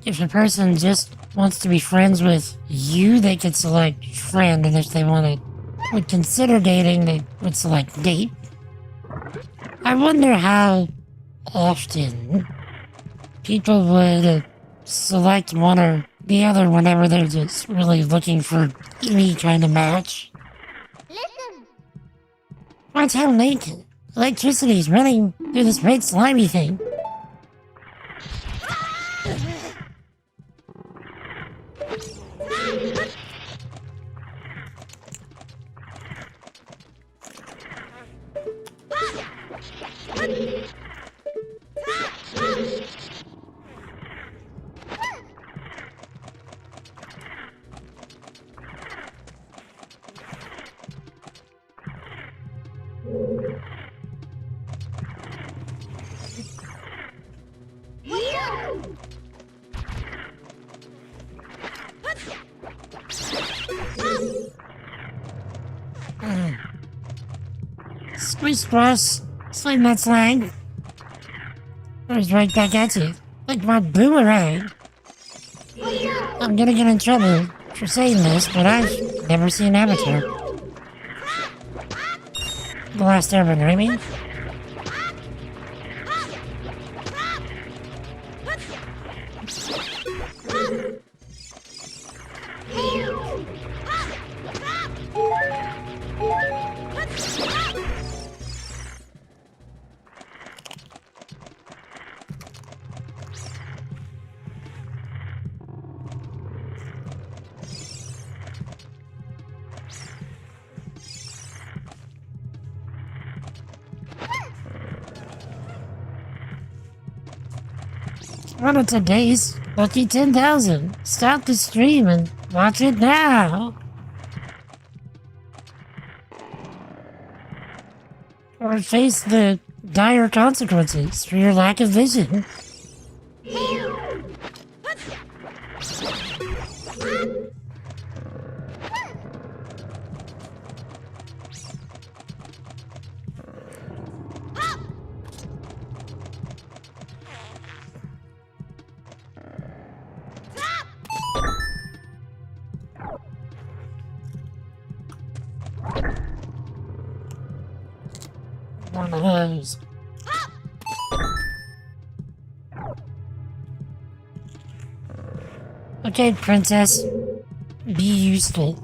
S1: if a person just wants to be friends with you, they could select friend, and if they would consider dating, they would select date. I wonder how often people would select one or the other whenever they're just really looking for any kind of match.
S3: Listen.
S1: Watch how electricity is running through this red slimy thing. Squeeze cross, sling that slang. I was right back at you, like my boomerang. I'm gonna get in trouble for saying this, but I've never seen Avatar. The Last Airbender, I mean. One of today's lucky 10,000. Stop the stream and watch it now. Or face the dire consequences for your lack of vision. One of those. Okay, princess. Be useful.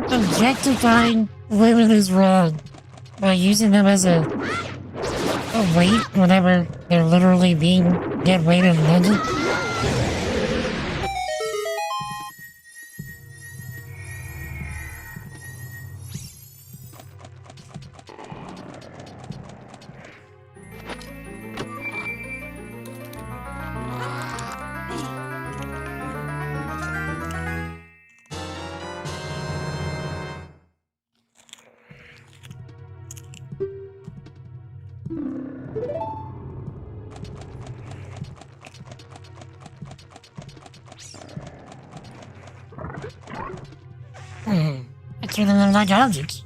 S1: Objectifying women is wrong by using them as a weight whenever they're literally being dead weight in a dungeon. I treat them like objects.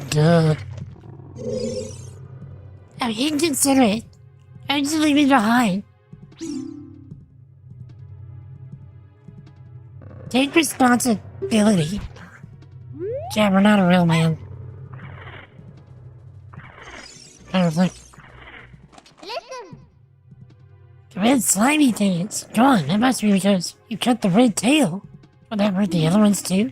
S1: Duh. How inconsiderate. How did you leave me behind? Take responsibility. Chad, we're not a real man. Apparently.
S3: Listen.
S1: The red slimy thing is gone. That must be because you cut the red tail. Would that hurt the other ones too?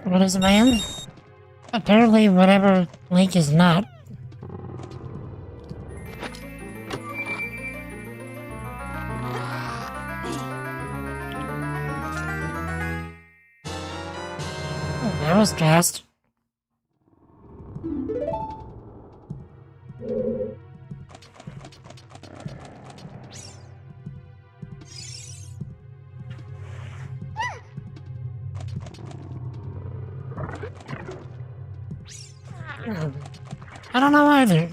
S1: What is a man? Apparently whatever Link is not. Oh, that was fast. I don't know either.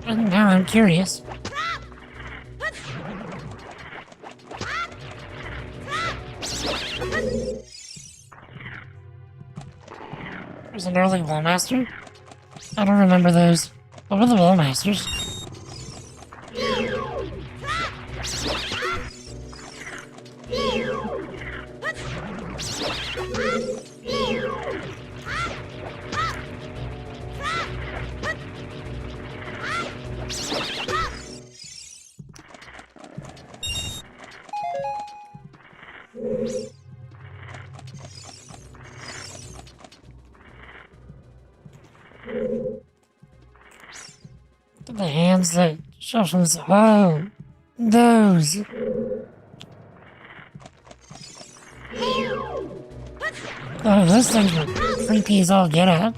S1: And now I'm curious. There's an early Wallmaster? I don't remember those. What were the Wallmasters? The hands that shuffles. Oh, those. Oh, those things were creepy as all get out.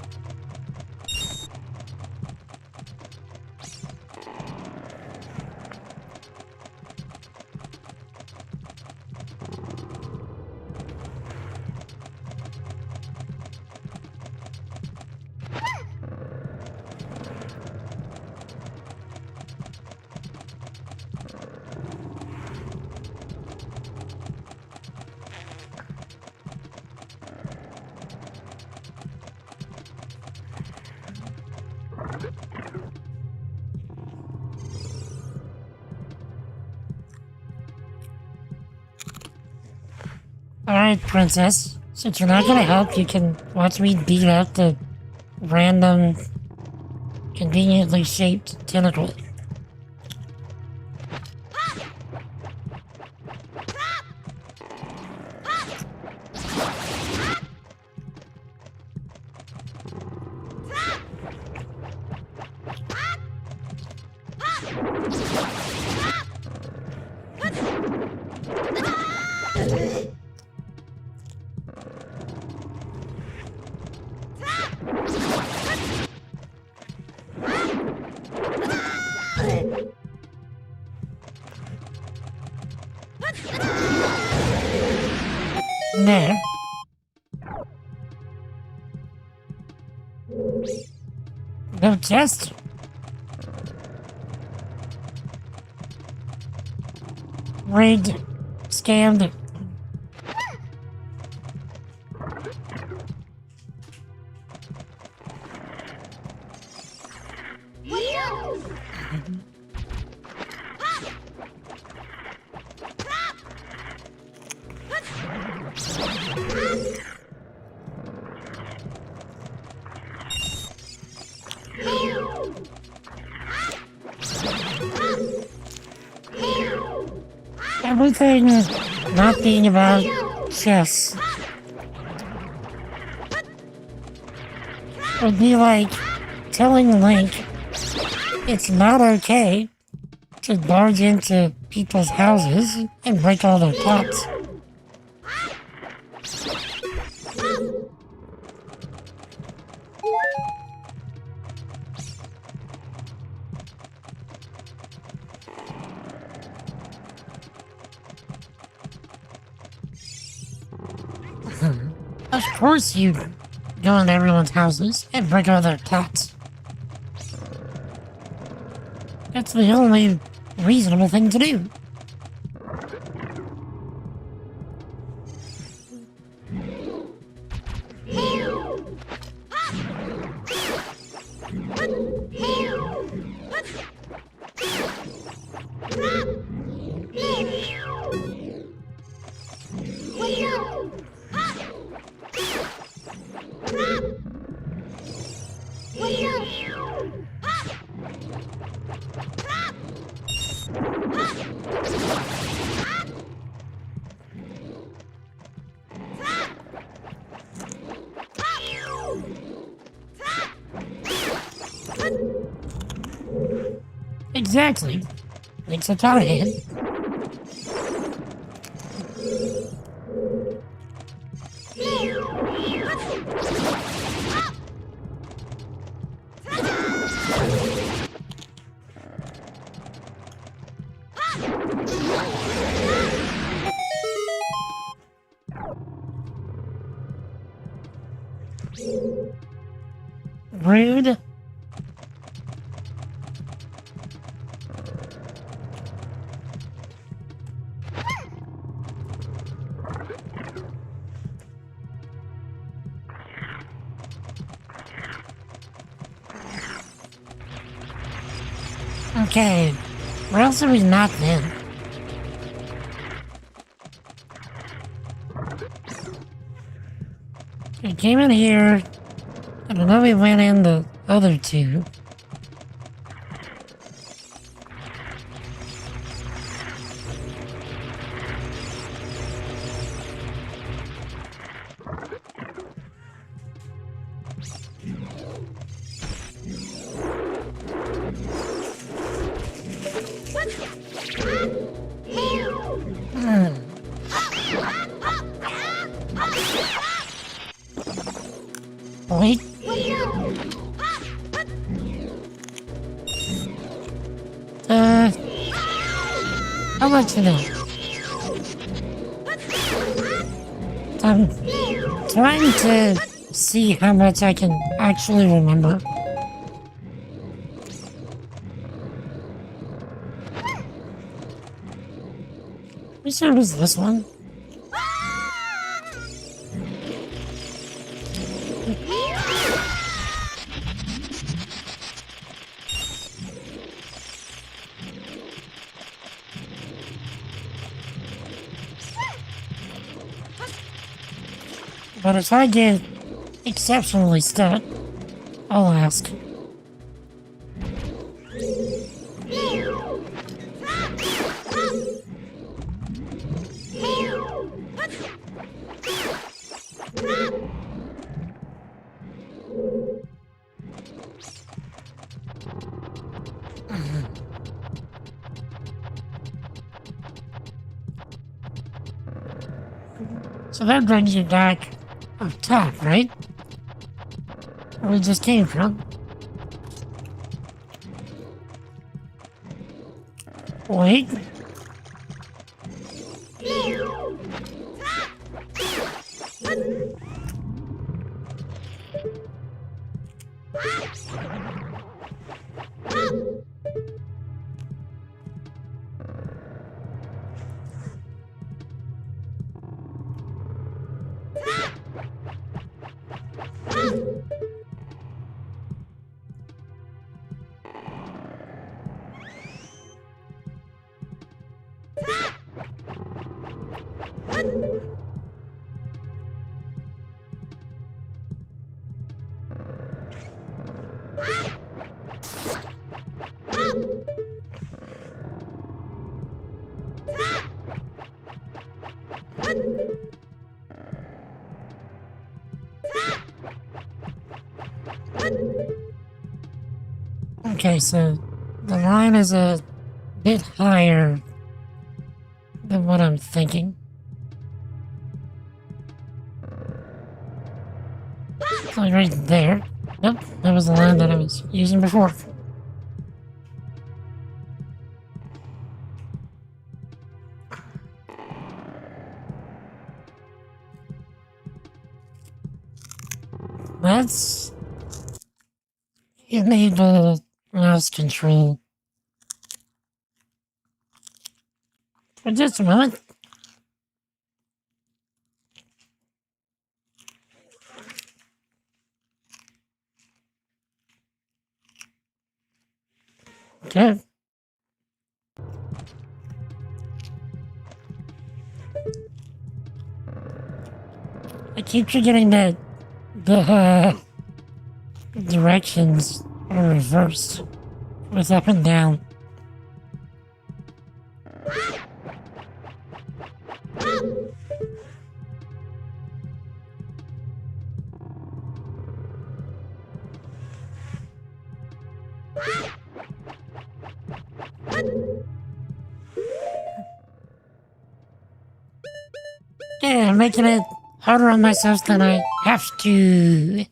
S1: Alright, princess. Since you're not gonna help, you can watch me beat up the random, conveniently shaped tentacle. There. No chest. Rigged. Scammed. Everything not being about chess would be like telling Link it's not okay to barge into people's houses and break all their pots. Of course you go into everyone's houses and break all their pots. That's the only reasonable thing to do. Exactly. Link's a target. Rude. Okay, where else have we not been? We came in here, and then we went in the other two. Wait. How much you know? I'm trying to see how much I can actually remember. We sure it was this one. But if I get exceptionally stuck, I'll ask. So that brings you back up top, right? Where we just came from. Wait. Okay, so the line is a bit higher than what I'm thinking. It's like right there. Nope, that was the line that I was using before. Let's enable mouse control for just a moment. Okay. I keep forgetting that the directions are reversed with up and down. Yeah, I'm making it harder on myself than I have to.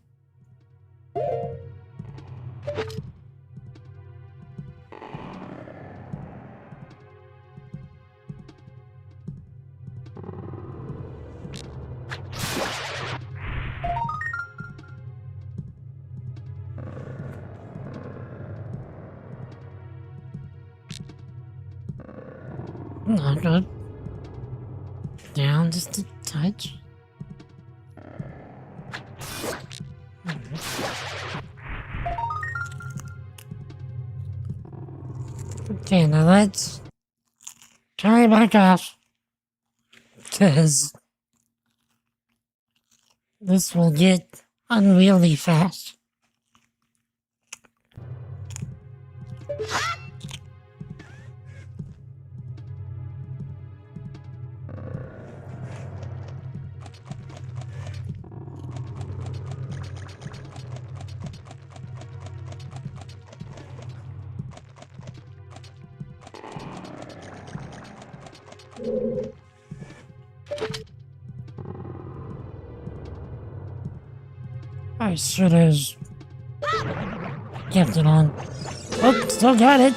S1: Not good. Down just a touch. Okay, now let's try it back off. Because this will get unwieldy fast. I should have kept it on. Oh, still got it.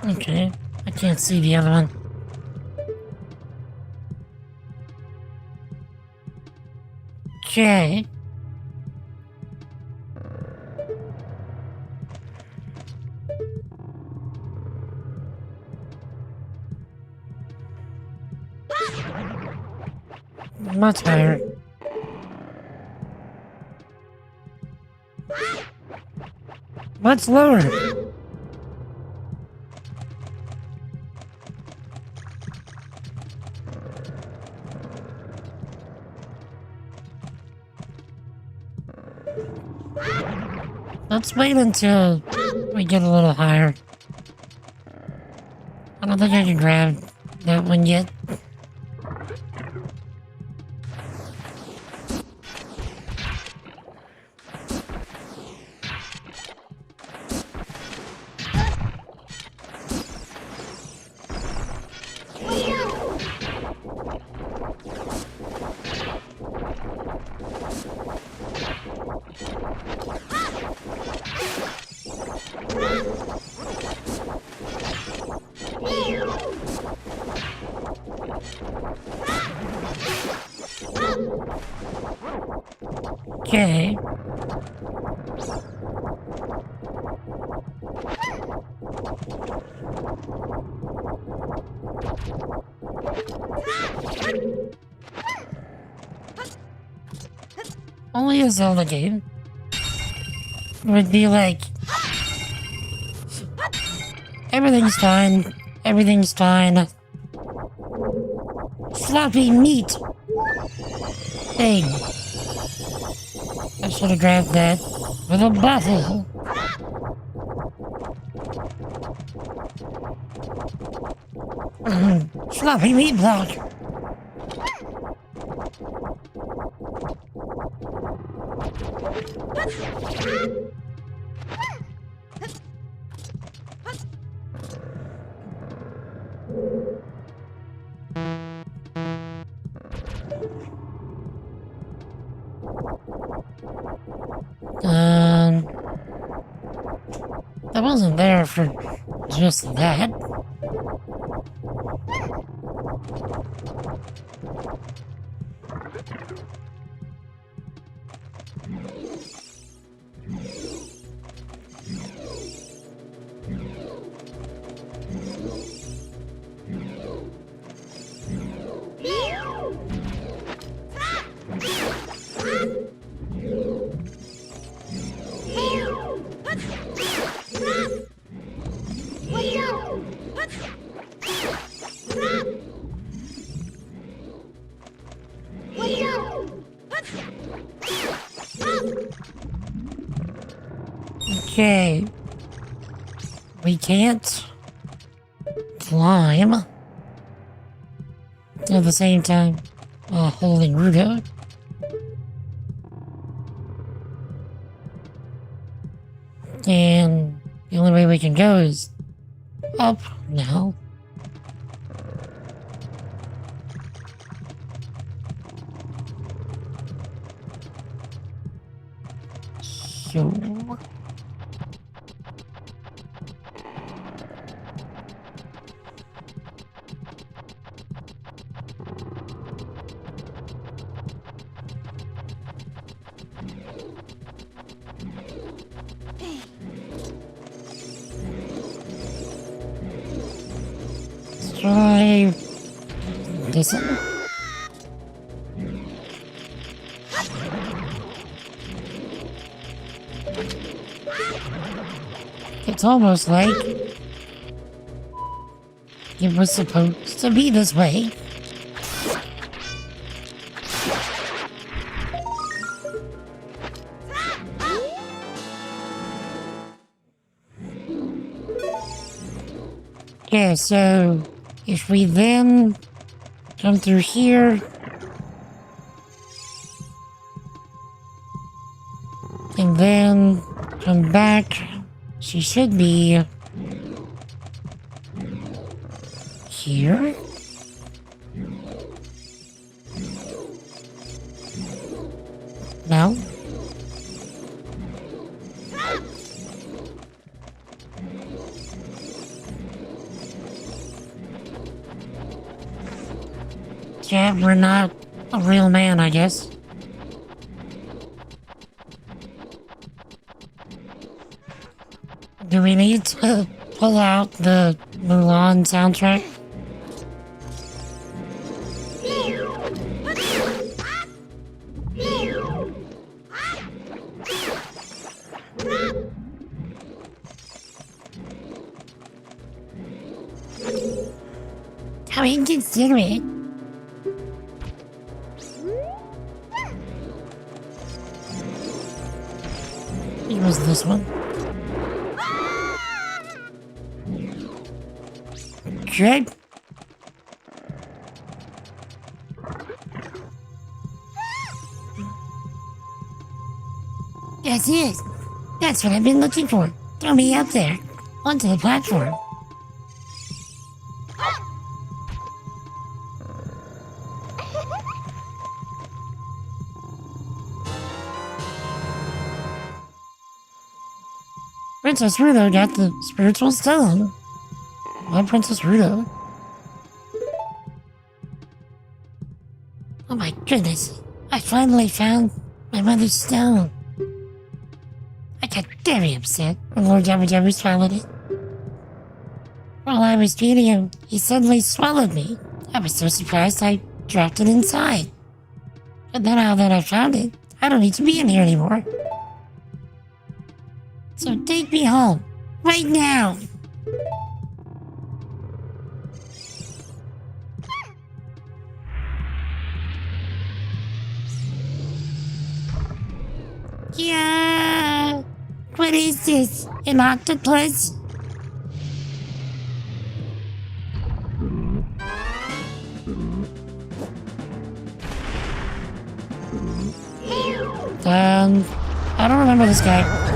S1: Okay, I can't see the other one. Okay. Much higher. What's lower? Let's wait until we get a little higher. I don't think I can grab that one yet. Okay. Only a Zelda game would be like, everything's fine, everything's fine. Sloppy meat! Thing. I should have grabbed that with a bottle. Sloppy meat block. I wasn't there for just that. Okay. We can't climb at the same time while holding Rugo. And the only way we can go is up now. So... try this one. It's almost like it was supposed to be this way. Yeah, so if we then come through here and then come back, she should be here. No? Yeah, we're not a real man, I guess. Do we need to pull out the Mulan soundtrack? How inconsiderate. It was this one. Okay. That's it. That's what I've been looking for. Throw me up there, onto the platform. Princess Rudo got the spiritual stone. Why Princess Rudo? Oh my goodness. I finally found my mother's stone. I got very upset when Lord Jabba Jabba swallowed it. While I was feeding him, he suddenly swallowed me. I was so surprised I dropped it inside. But then now that I found it, I don't need to be in here anymore. So take me home, right now! Yeah! What is this? An octopus? I don't remember this guy.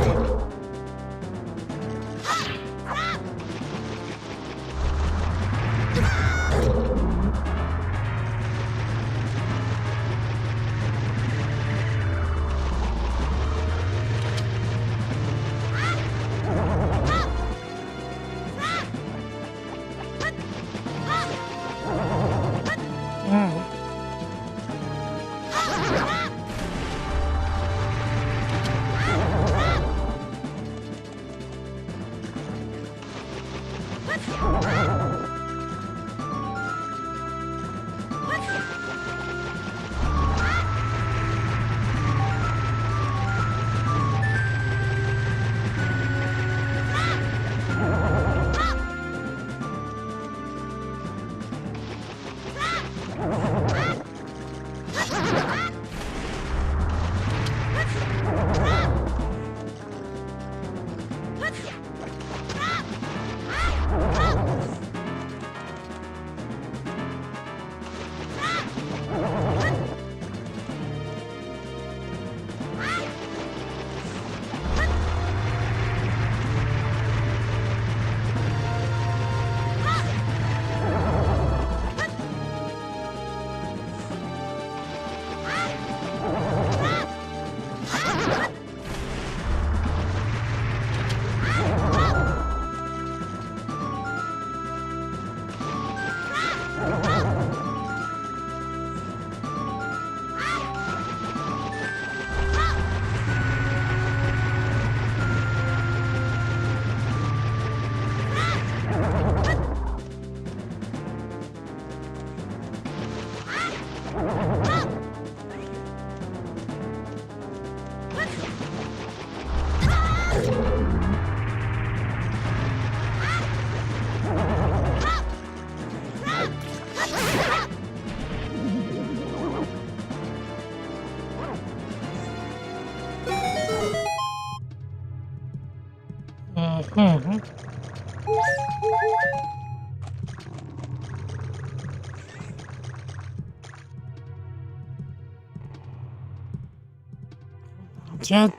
S1: Jack,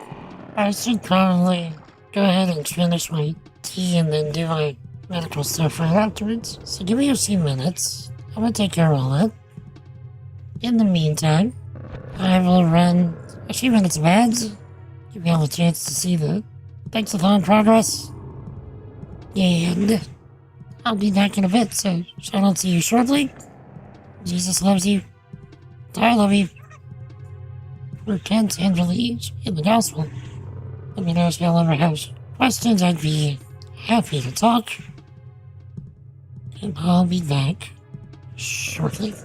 S1: I should probably go ahead and finish my tea and then do my medical stuff right afterwards. So give me a few minutes. I'm gonna take care of all that. In the meantime, I will run a few minutes of ads. Give you all a chance to see the Thanks-a-thon progress. And I'll be back in a bit, so I don't see you shortly. Jesus loves you. I love you. Repent and believe in the gospel. Let me know if y'all ever have questions. I'd be happy to talk. And I'll be back shortly.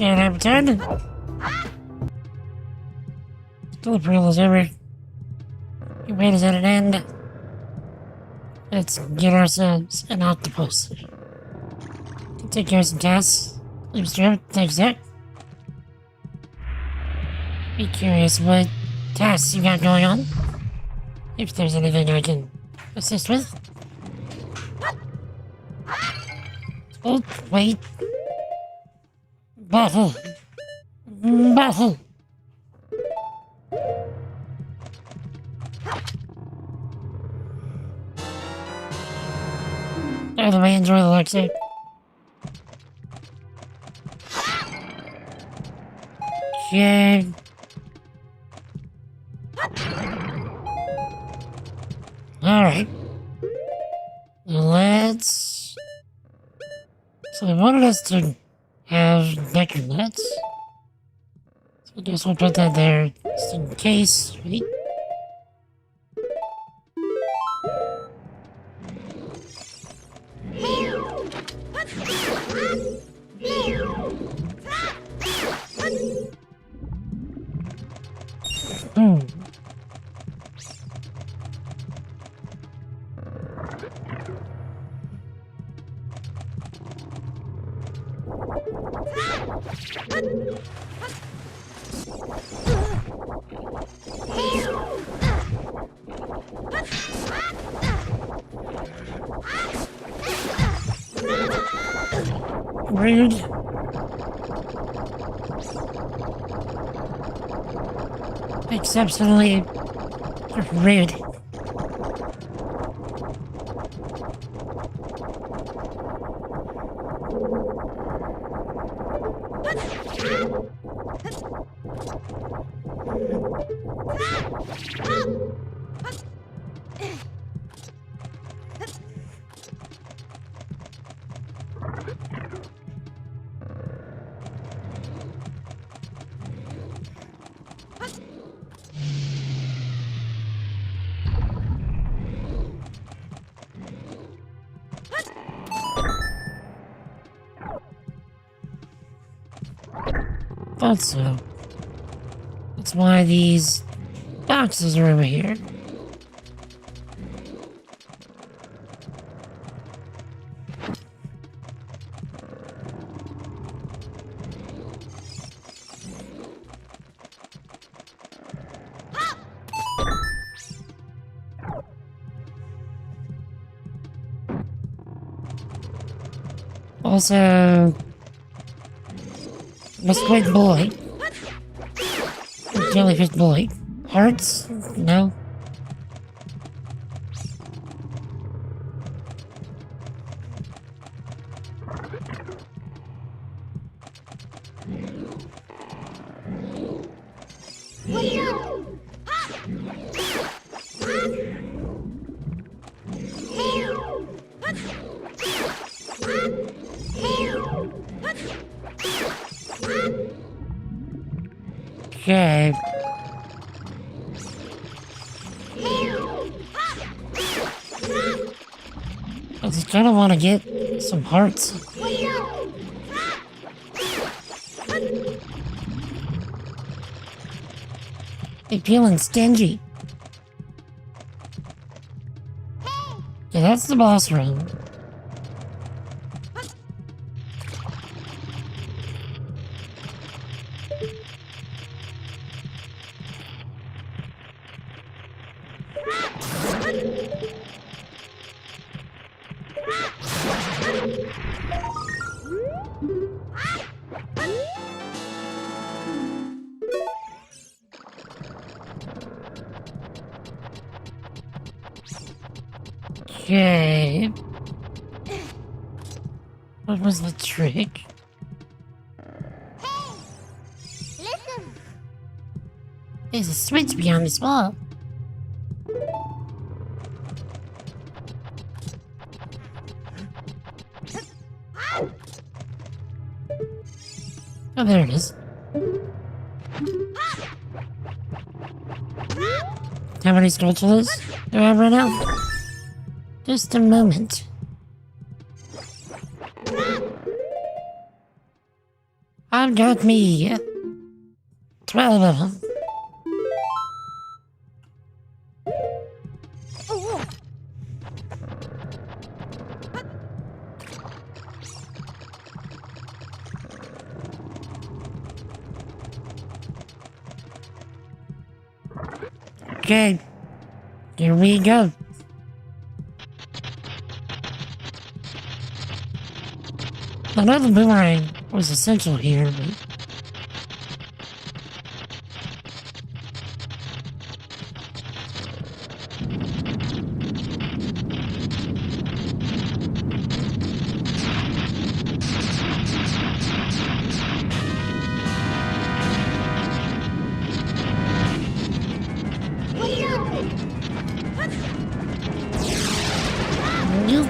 S1: And I'm done. Deliverable is over. Your wait is at an end. Let's get ourselves an octopus. Take care of some tasks. Leave strip. Thanks, Zach. Be curious what tasks you got going on. If there's anything I can assist with. Oh, wait. Bottle. Bottle. By the way, enjoy the lecture. Okay. Alright. Let's... So they wanted us to have Becker nuts. So I guess we'll put that there just in case, right? Hmm. Rude. Exceptionally rude. Thought so. That's why these boxes are over here. Also, Squid boy. Jellyfish boy. Hearts? No. Okay. I just kind of want to get some hearts. They feeling stingy. Yeah, that's the boss room. Okay. What was the trick?
S3: Listen.
S1: There's a switch beyond this wall. Oh, there it is. How many spatulas do I have right now? Just a moment. I've got me 12 of them. Okay, here we go. Another boomerang was essential here, but you.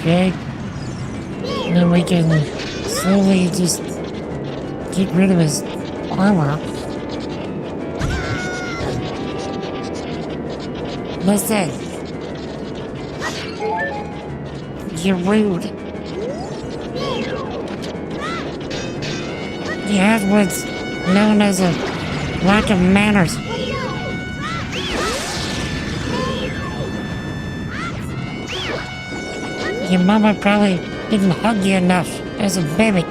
S1: Okay. Then we can slowly just get rid of his armor. Listen. You're rude. You have what's known as a lack of manners. Your mama probably didn't hug you enough as a baby.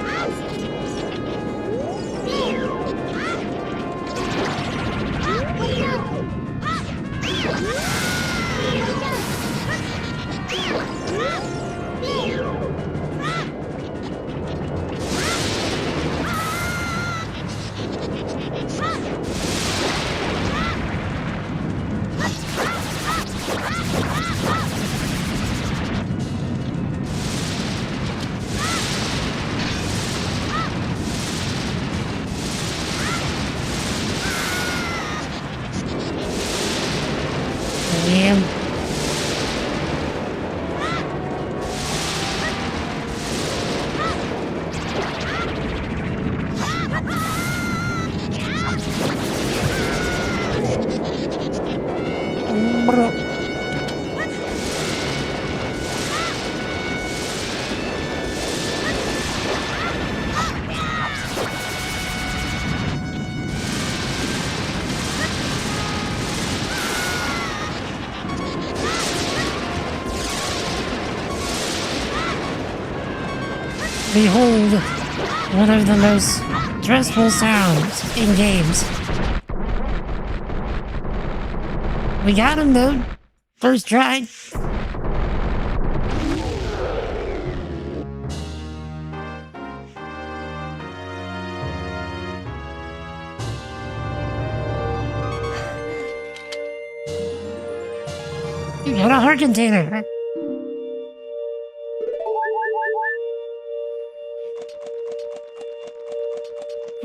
S1: Yeah. Bro. Behold, one of the most stressful sounds in games. We got him though. First try. You got a heart container.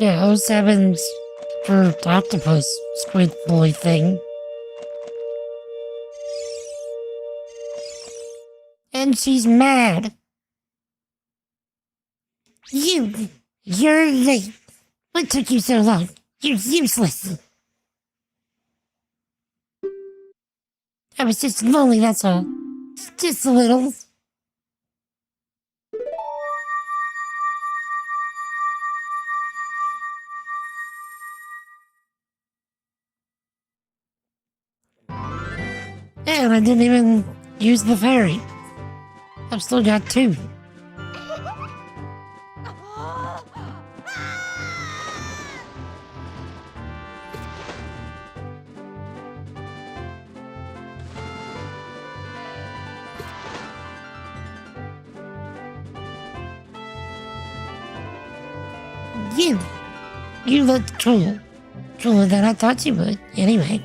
S1: Yeah, 07's for octopus squid boy thing. And she's mad. You're late. What took you so long? You're useless. I was just lonely, that's all. Just a little. And I didn't even use the fairy. I've still got 2. you. You looked cool. Cooler than I thought you would. Anyway.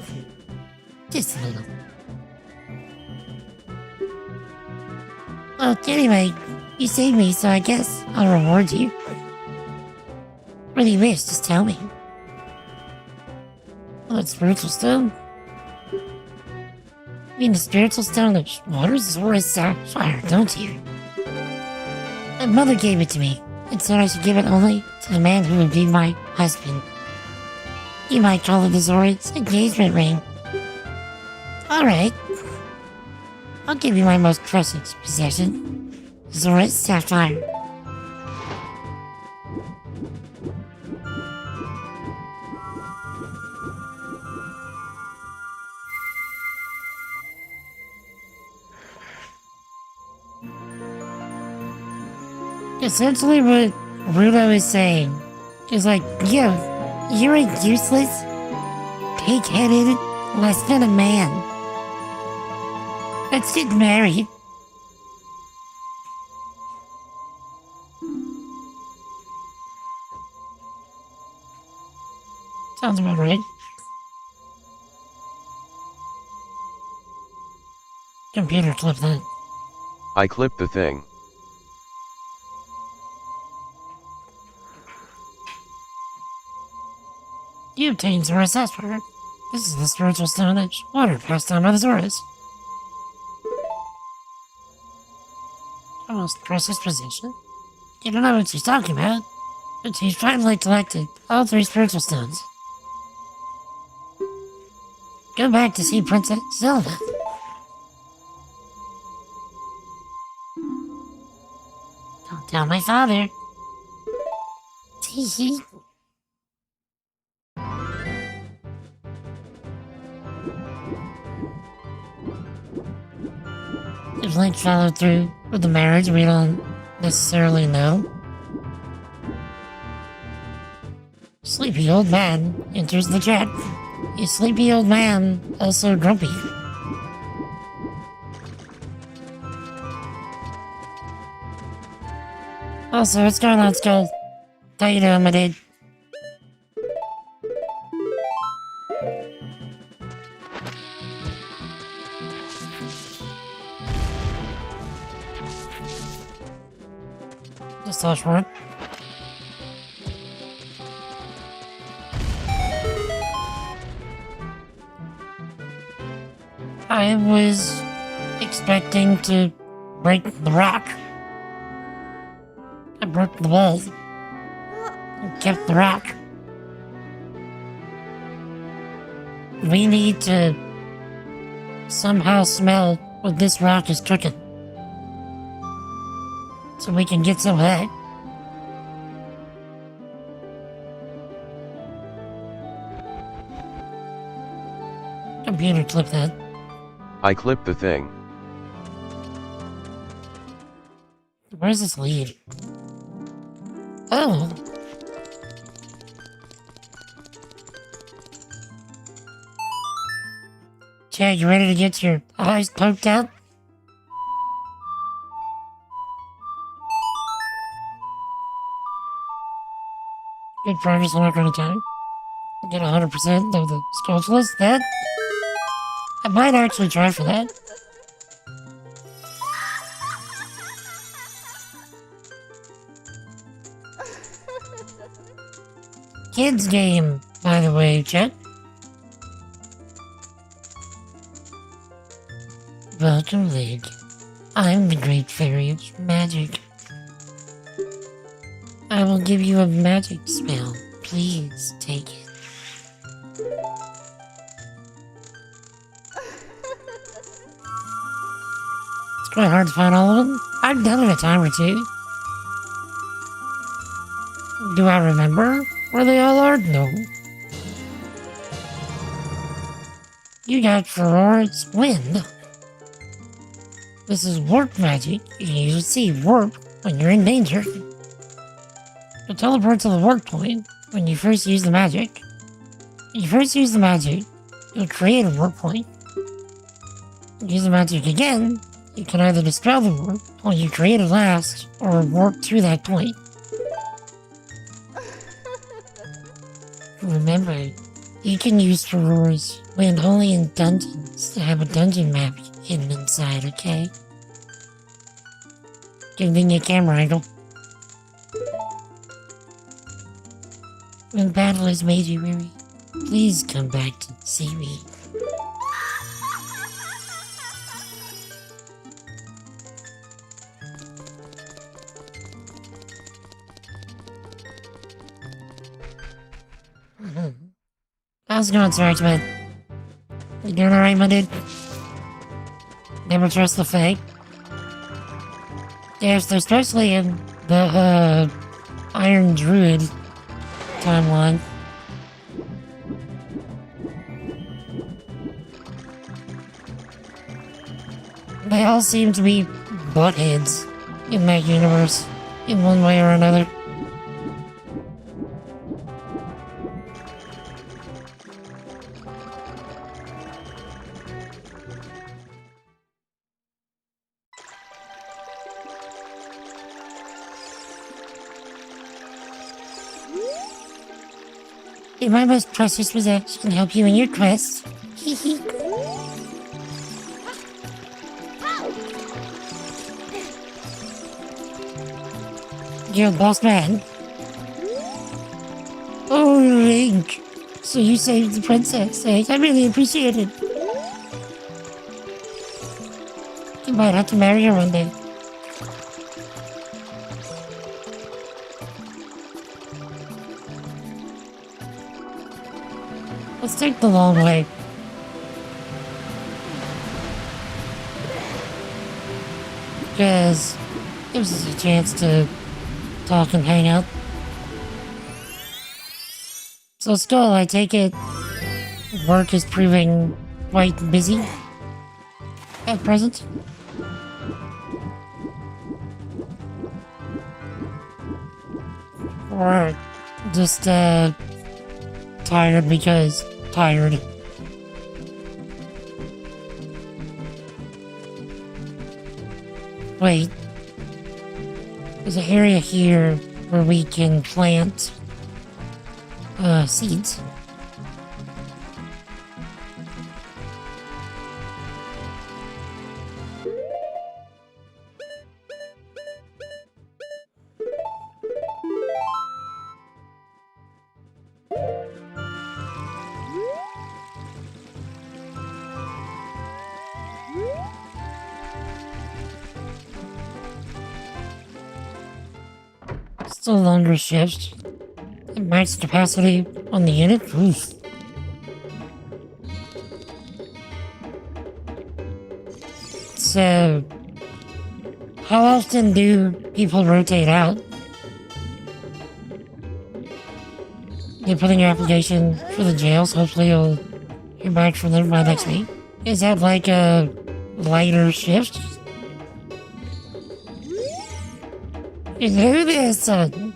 S1: Just a little. Well, anyway, you saved me, so I guess I'll reward you. What do you wish? Just tell me. Oh, it's spiritual stone? You mean the spiritual stone that waters or is fire, don't you? My mother gave it to me and said I should give it only to the man who would be my husband. You might call it the Zora's engagement ring. Alright. I'll give you my most precious possession, Zora's sapphire. Essentially what Rudo is saying is like, yo, you're a useless, pig-headed, less than a man. Let's get married. Sounds about right. Computer, clip that.
S2: I clipped the thing.
S1: You obtained Zora's sapphire. This is the spiritual stone that water passed down by the Zoras. Your most precious possession? You don't know what she's talking about, but she's finally collected all 3 spiritual stones. Go back to see Princess Zelda. Don't tell my father. Tee hee. If Link followed through with the marriage, we don't necessarily know. Sleepy old man enters the chat. Is sleepy old man also grumpy? Also, what's going on, Skull? How you doing, my dude? Just a short. I was expecting to break the rock. I broke the wall. And kept the rock. We need to somehow smell what this rock is cooking. So we can get some of that. Computer, clip that.
S2: I clipped the thing.
S1: Where's this lead? Oh. Chad, you ready to get your eyes poked out? Good progress on Ocarina of Time. Get 100% of the skills list. That I might actually try for that. Kids game, by the way, chat. Welcome, Link. I'm the Great Fairy of Magic. I will give you a magic spell. Please take it. It's quite hard to find all of them. I've done it a time or two. Do I remember where they all are? No. You got Ferora's Wind. This is warp magic. You can usually see warp when you're in danger. It teleports to the warp point when you first use the magic. When you first use the magic, you'll create a warp point. Use the magic again, you can either dispel the warp, or you create a last, or warp to that point. Remember, you can use Ferroras when only in dungeons that have a dungeon map hidden inside, okay? Giving you a camera angle. When battle has made you weary, please come back to see me. How's it going, Swordsman? You doing alright, my dude? Never trust the Fae? Yes, especially in the, Iron Druid timeline. They all seem to be buttheads in that universe, in one way or another. My most precious possession can help you in your quest. Hee. You're a boss man. Oh, Link. So you saved the princess, eh? I really appreciate it. You might have to marry her one day. Let's take the long way. Because it gives us a chance to talk and hang out. So Skull, I take it work is proving quite busy at present? Or just tired because tired. Wait. There's an area here where we can plant seeds. Still longer shifts. Max capacity on the unit? Oof. So, how often do people rotate out? You put in your application for the jails, hopefully you'll hear back from them by next week. Is that like a lighter shift? Hello there, son.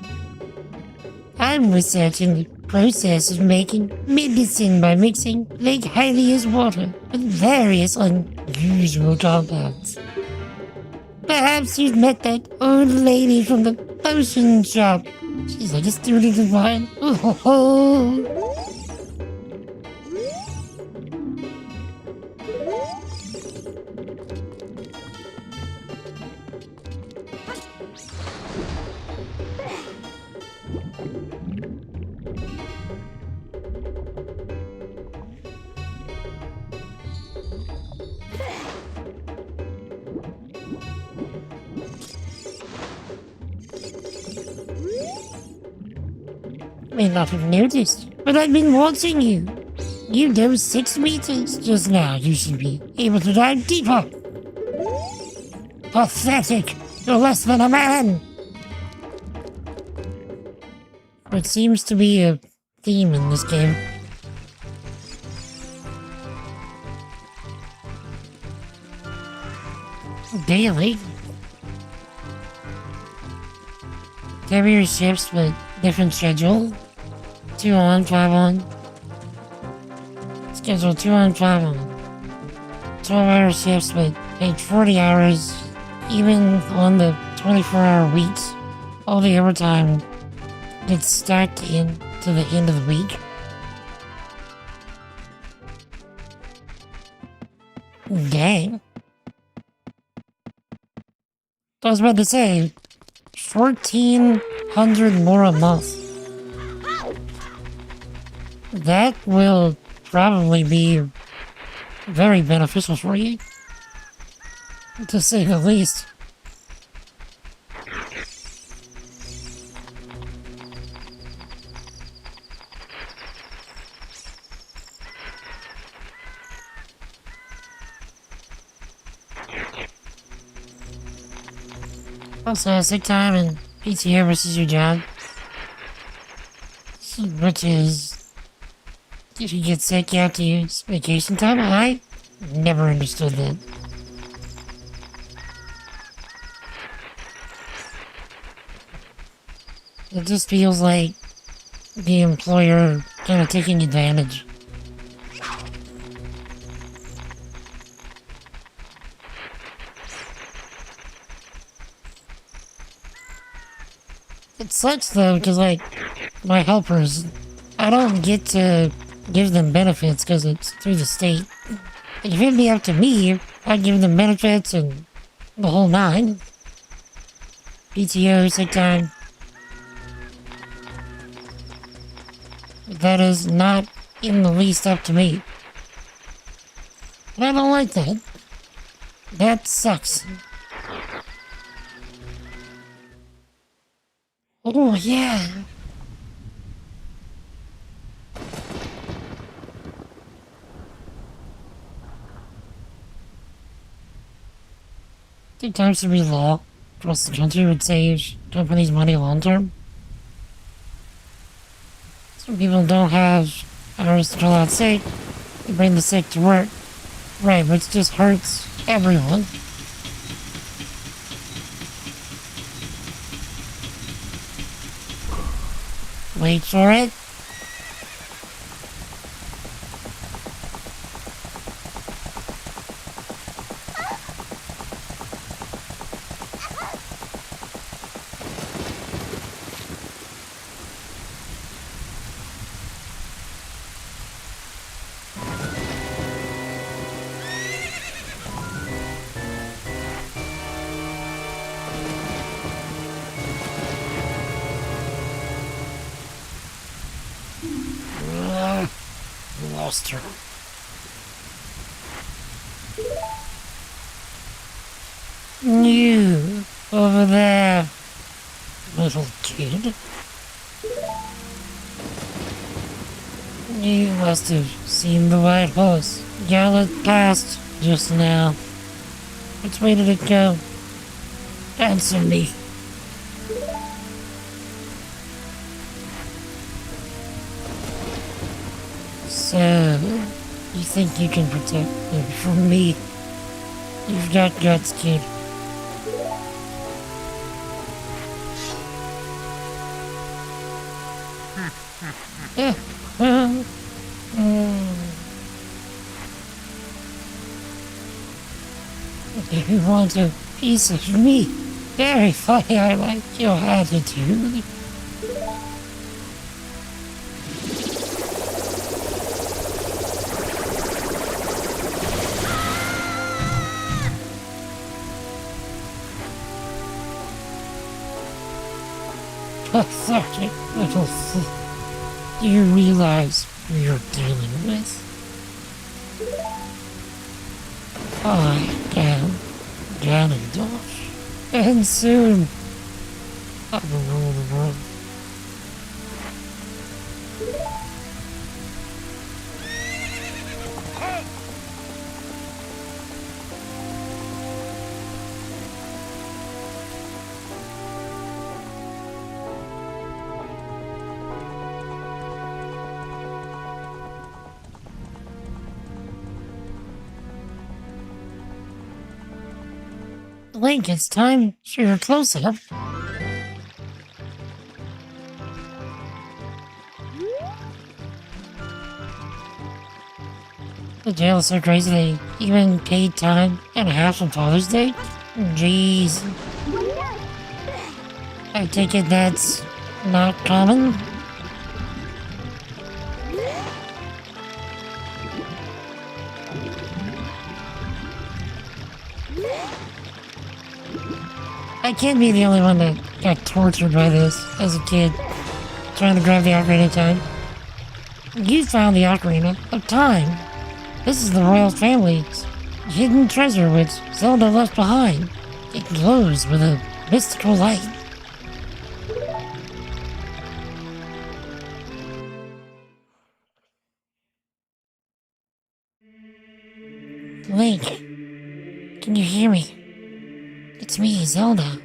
S1: I'm researching the process of making medicine by mixing Lake Hylia's water with various unusual compounds. Perhaps you've met that old lady from the potion shop. She's like a student of mine. Oh ho ho! May not have noticed, but I've been watching you. You dove 6 meters just now. You should be able to dive deeper. Pathetic! You're less than a man! What seems to be a theme in this game. Daily? Heavier shifts with different schedule. 2 on, 5 on. Schedule 2 on, 5 on. 12-hour shifts with paid 40 hours, even on the 24-hour weeks. All the overtime gets stacked in to the end of the week. Dang. I was about to say, 1,400 more a month. That will probably be very beneficial for you, to say the least. Also, sick time and PTO versus your job, which is, if you get sick, you have to use vacation time. I never understood that. It just feels like the employer kind of taking advantage. It sucks though, because like, my helpers, I don't get to give them benefits because it's through the state. If it'd be up to me, I'd give them benefits and the whole nine. PTO, sick time. But that is not in the least up to me. And I don't like that. That sucks. Oh, yeah. Think times to be law across the country would save companies money long term. Some people don't have hours to fill out sick. They bring the sick to work. Right, which just hurts everyone. Wait for it. Lost her. You over there, little kid. You must have seen the white horse gallop past just now. Which way did it go? Answer me. So, you think you can protect them from me? You've got guts, kid. You want a piece of me? Very funny, I like your attitude. Pathetic little Do you realize who you're dealing with? I am Ganondorf, and soon I will rule the world. Link, it's time for your close-up. The jail is so crazy they even paid time and a half on Father's Day? Jeez. I take it that's not common? can't be the only one that got tortured by this as a kid, trying to grab the Ocarina of Time. You found the Ocarina of Time. This is the royal family's hidden treasure which Zelda left behind. It glows with a mystical light. Link, can you hear me? It's me, Zelda.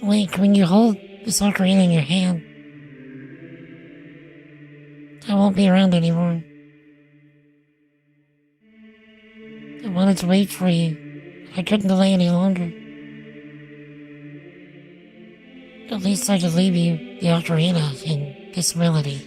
S1: Link, when you hold this ocarina in your hand, I won't be around anymore. I wanted to wait for you. I couldn't delay any longer. At least I could leave you the ocarina in this melody.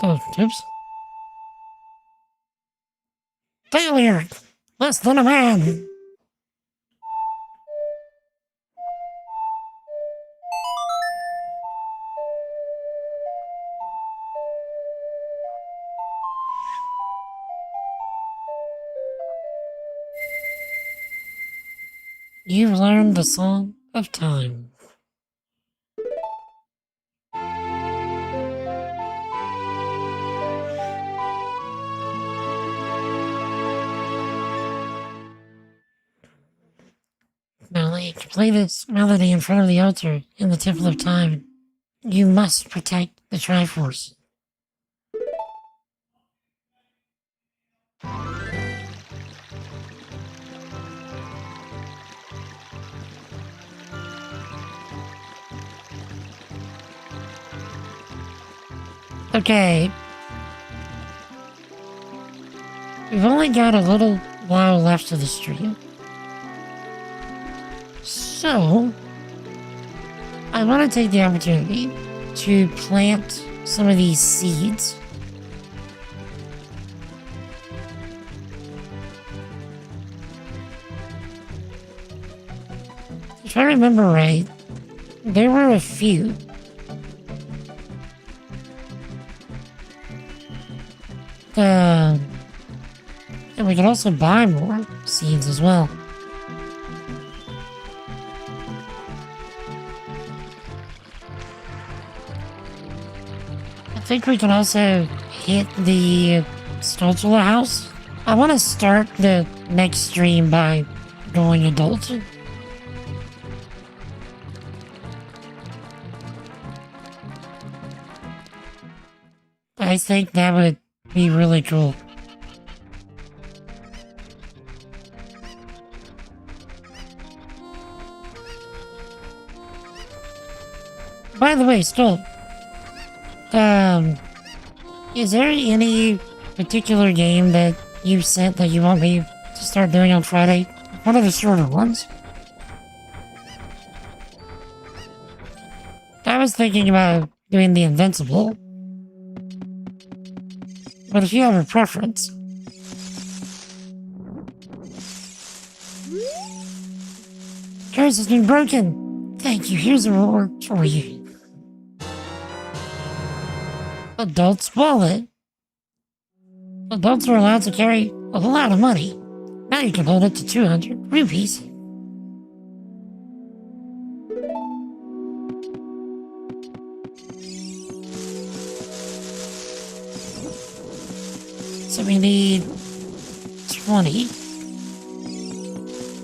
S1: Oh, oops. Failure! Less than a man! You've learned the Song of Time. Now, Link, play this melody in front of the altar in the Temple of Time. You must protect the Triforce. Okay. We've only got a little while left of the stream. So, I want to take the opportunity to plant some of these seeds. If I remember right, there were a few. And we can also buy more seeds as well. I think we can also hit the Stolzula house. I want to start the next stream by going adult. I think that would be really cool. By the way, Stolp, is there any particular game that you've sent that you want me to start doing on Friday? One of the shorter ones? I was thinking about doing the Invincible. But if you have a preference... Curse has been broken! Thank you, here's a reward for you. Adult's wallet. Adults are allowed to carry a lot of money. Now you can hold it to 200 rupees. So we need 20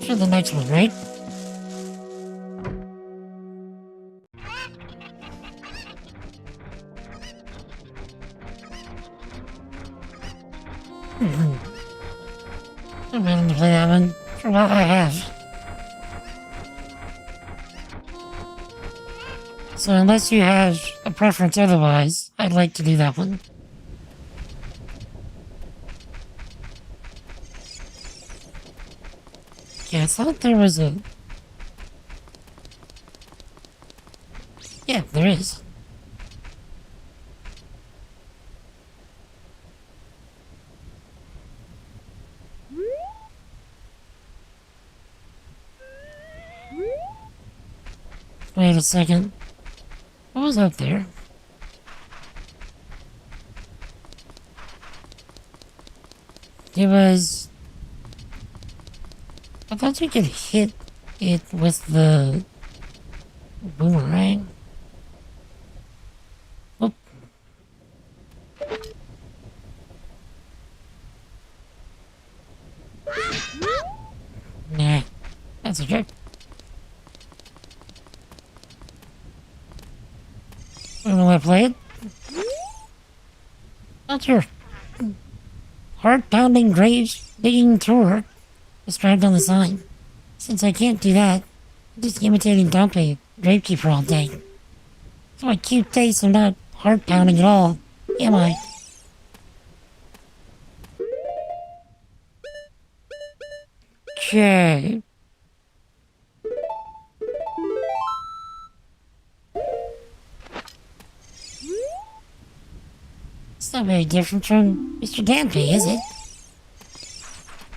S1: for the next one, right? I'm willing to play that one for what I have. So unless you have a preference otherwise, I'd like to do that one. Yeah, I thought there was a... Yeah, there is. Wait a second. What was up there? It was... I thought you could hit it with the boomerang. Oh. Nah, that's a joke. Wanna know how to play it? Not your heart-pounding graves digging tour described on the sign. Since I can't do that, I'm just imitating Dumpy, gravekeeper all day. So my cute tastes are not heart-pounding at all, am I? Okay. It's not very different from Mr. Dampy, is it?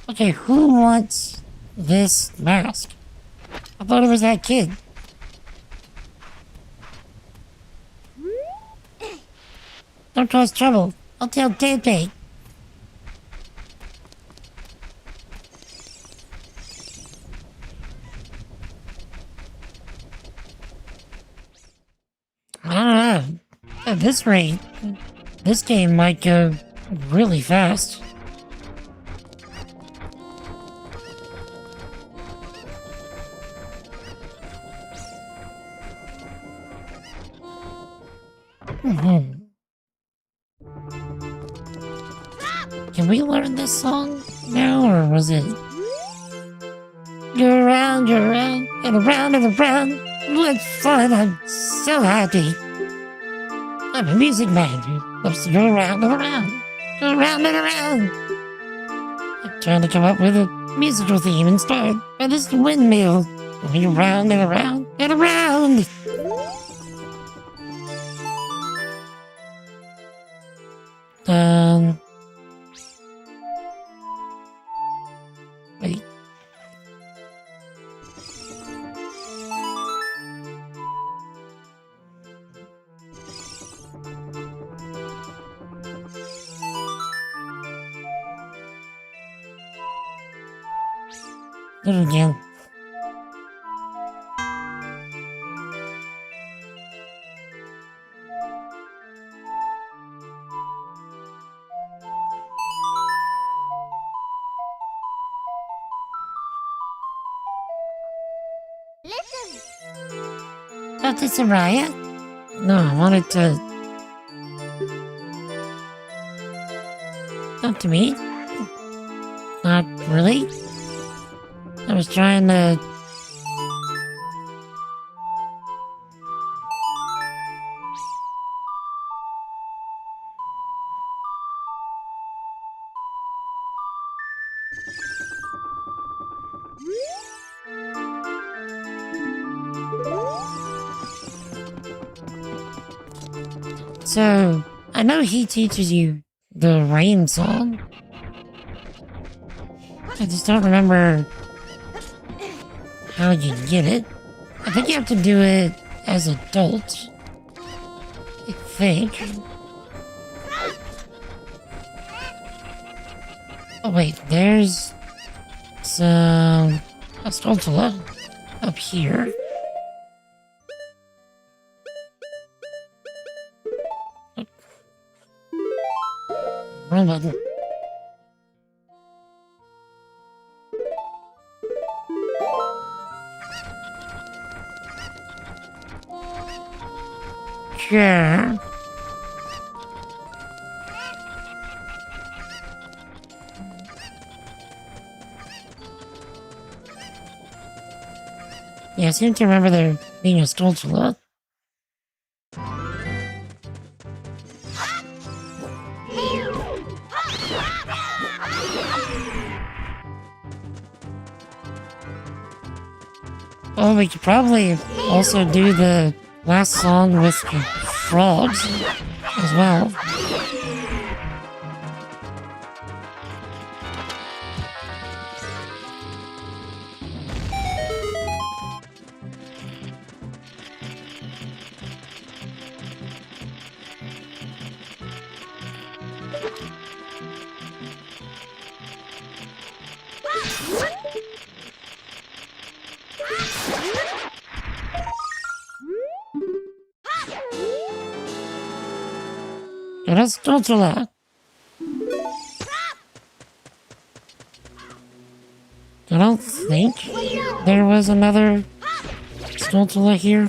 S1: Okay, who wants this mask? I thought it was that kid. Don't cause trouble. I'll tell Dampy. I don't know. At this rate, this game might go really fast. Can we learn this song now, or was it? You're around, and around and around. What fun! I'm so happy. I'm a music man who loves to go around and around. Go around and around. I'm trying to come up with a musical theme inspired by this windmill. Going around and around and around. Wait. Do it again.
S3: Listen.
S1: Oh, this a riot? No, I wanted to... Talk to me? Not really? I was trying to... So, I know he teaches you the rain song. I just don't remember how you get it. I think you have to do it as adults. I think. Oh wait, there's some a spatula up here. Wrong button. Sure. Yeah, I seem to remember there being a spatula. Oh, we could probably also do the last song with frogs as well. that's Totula. I don't think there was another Stoltula here.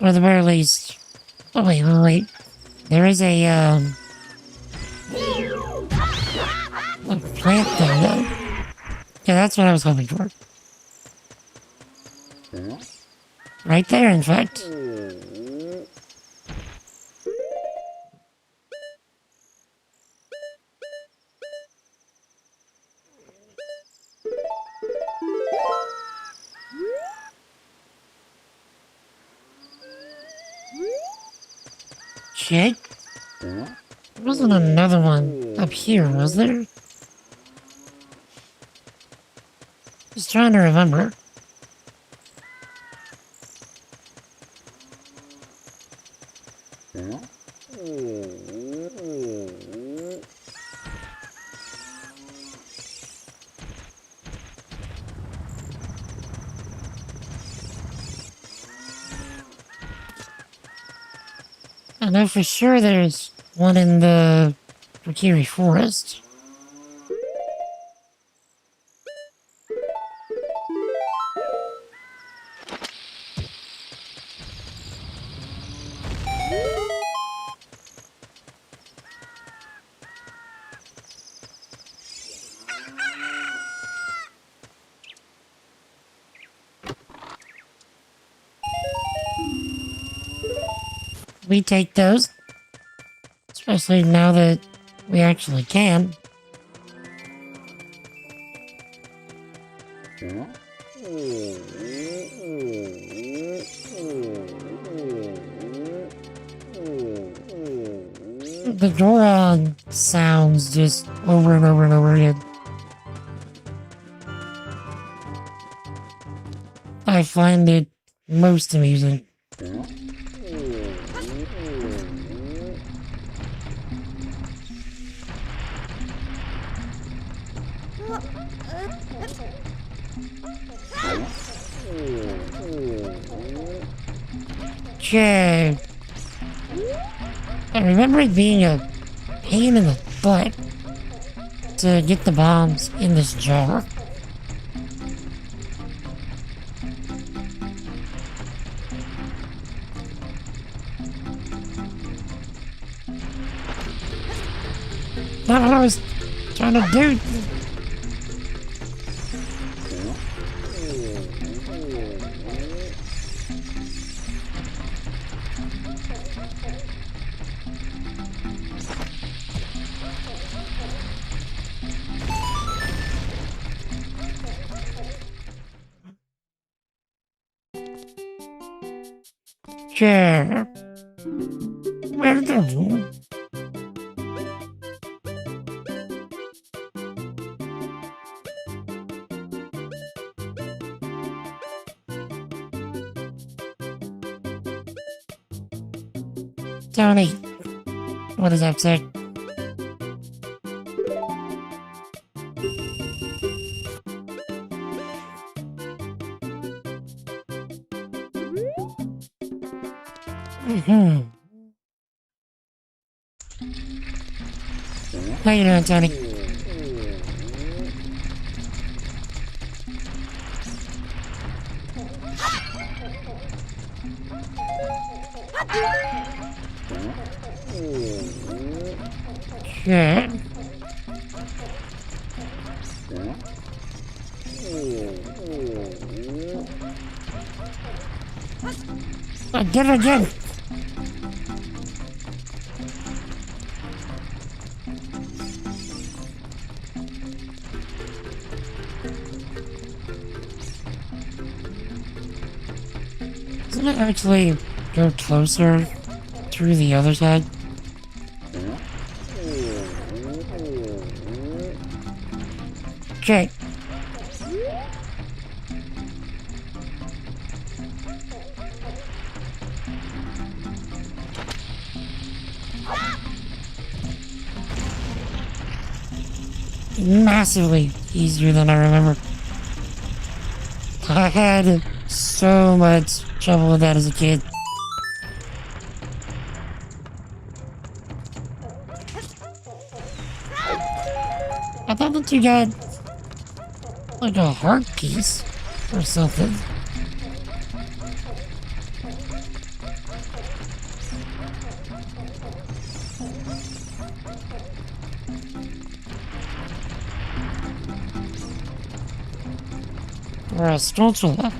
S1: Or at the very least... Oh, wait. There is a plant thing, though. Yeah, that's what I was hoping for. Right there, in fact. Shit. There wasn't another one up here, was there? Just trying to remember. I know for sure there's one in the Kokiri Forest. We take those, especially now that we actually can. The Goron sounds just over and over and over again. I find it most amusing. Okay. I remember it being a pain in the butt to get the bombs in this jar. Not what I was trying to do. Sure. Well done. Tony, what does that say? How you doing, Tony? Okay. I did it again. Doesn't it actually go closer through the other side? Okay. Massively easier than I remember. I had so much trouble with that as a kid. I thought that you got like a heart piece or something. Or a spatula.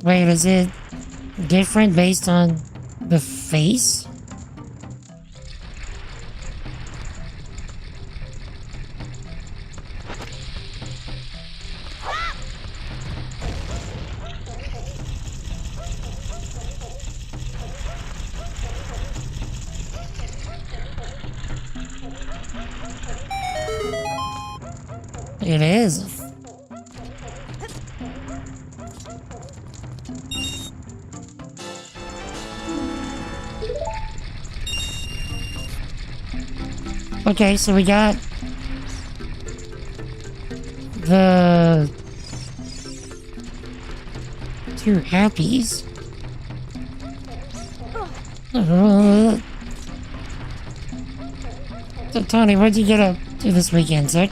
S1: Wait, is it different based on the face? It is. Okay, so we got the two happies. So Tony, what'd you get up to this weekend, sir?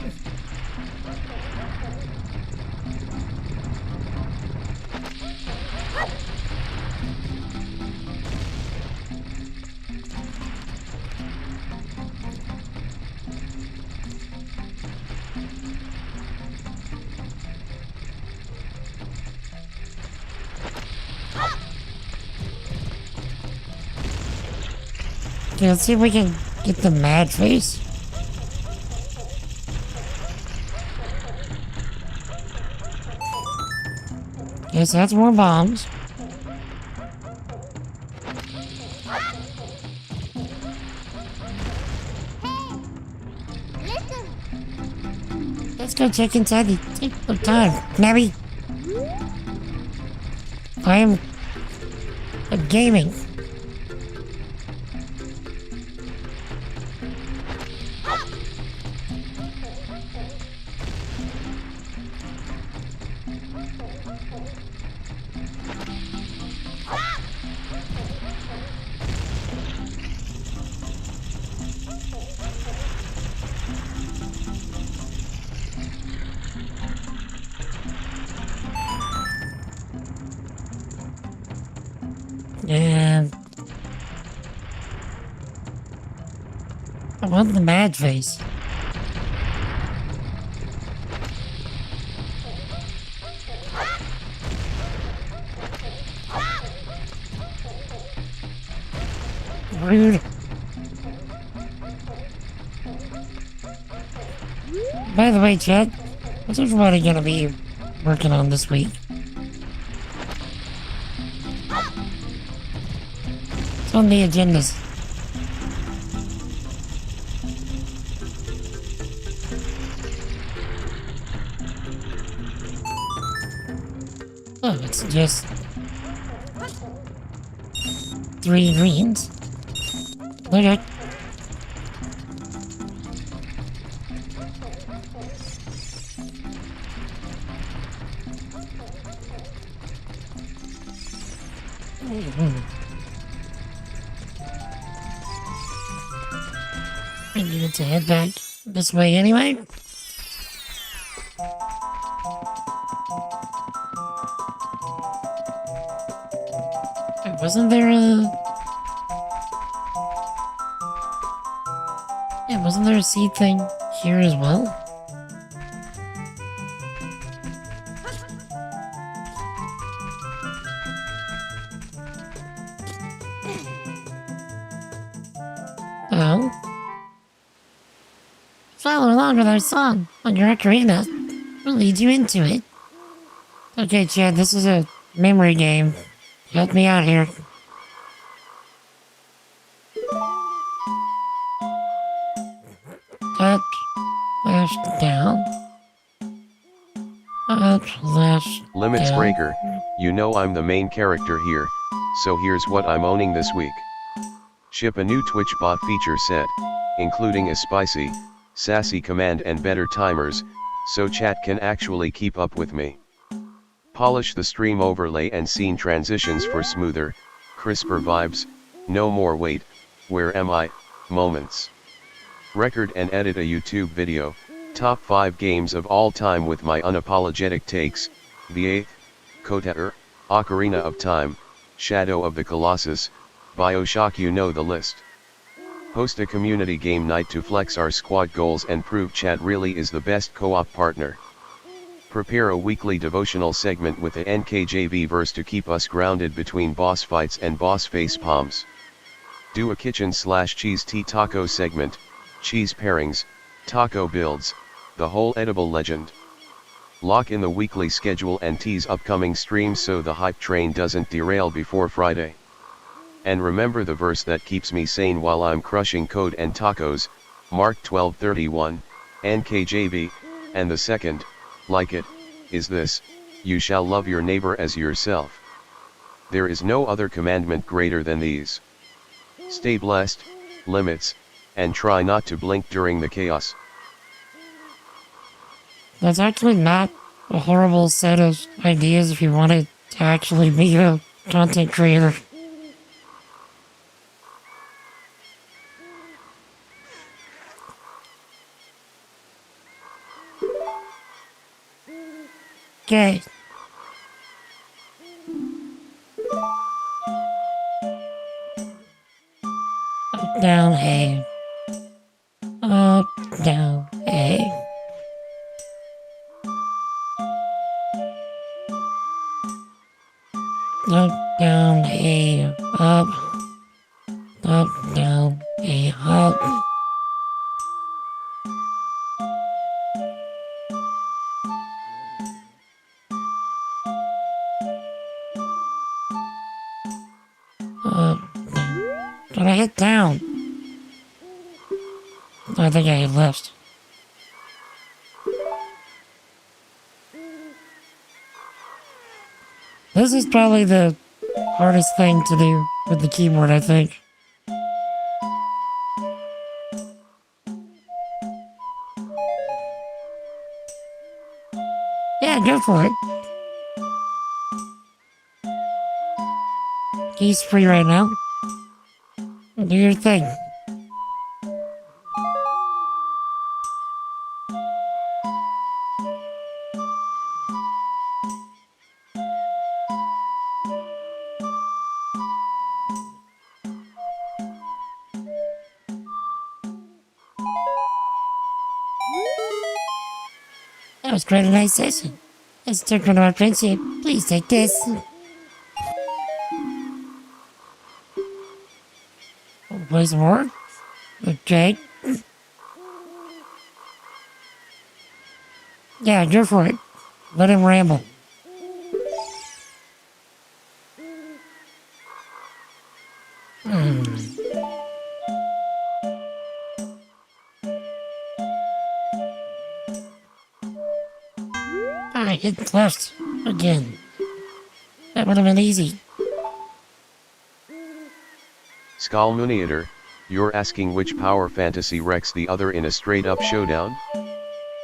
S1: Okay, let's see if we can get the mad face. Okay, so that's more bombs.
S3: Listen.
S1: Let's go check inside the take some time. Maybe I am gaming. And I want the mad face. Rude. By the way, Chad, what's everybody gonna be working on this week? It's on the agendas. Oh, it's just 3 greens. Okay. I needed to head back this way anyway. Wait, wasn't there a... Yeah, wasn't there a seed thing here as well? Oh? Follow along with our song on your ocarina. We'll lead you into it. Okay, Chad, this is a memory game. Help me out here. Up, left, down. Up, left,
S2: Limits
S1: down.
S2: Breaker, you know I'm the main character here, so here's what I'm owning this week. Ship a new Twitch bot feature set, including a spicy, sassy command and better timers, so chat can actually keep up with me. Polish the stream overlay and scene transitions for smoother, crisper vibes, no more wait, where am I, moments. Record and edit a YouTube video, top 5 games of all time with my unapologetic takes, The 8th, Kotater, Ocarina of Time, Shadow of the Colossus, BioShock, you know the list. Host a community game night to flex our squad goals and prove chat really is the best co-op partner. Prepare a weekly devotional segment with a NKJV verse to keep us grounded between boss fights and boss face palms. Do a kitchen/cheese tea taco segment, cheese pairings, taco builds, the whole edible legend. Lock in the weekly schedule and tease upcoming streams so the hype train doesn't derail before Friday. And remember the verse that keeps me sane while I'm crushing code and tacos, Mark 12:31, NKJV, and the second, like it, is this, you shall love your neighbor as yourself. There is no other commandment greater than these. Stay blessed, limits, and try not to blink during the chaos.
S1: That's actually not a horrible set of ideas if you wanted to actually be a content creator. Okay. Up, down, A. Up, down, A. Up, down, A. Up. Up, down, A. Up. Up, down. Did I hit down? I think I hit left. This is probably the hardest thing to do with the keyboard, I think. Yeah, go for it. He's free right now. Do your thing. That was quite a nice session. Let's take one of our friends here. Please take this. Play some more? Okay. Yeah, go for it. Let him ramble. I hit left again. That would have been easy.
S2: Skalmuniator, you're asking which power fantasy wrecks the other in a straight-up showdown?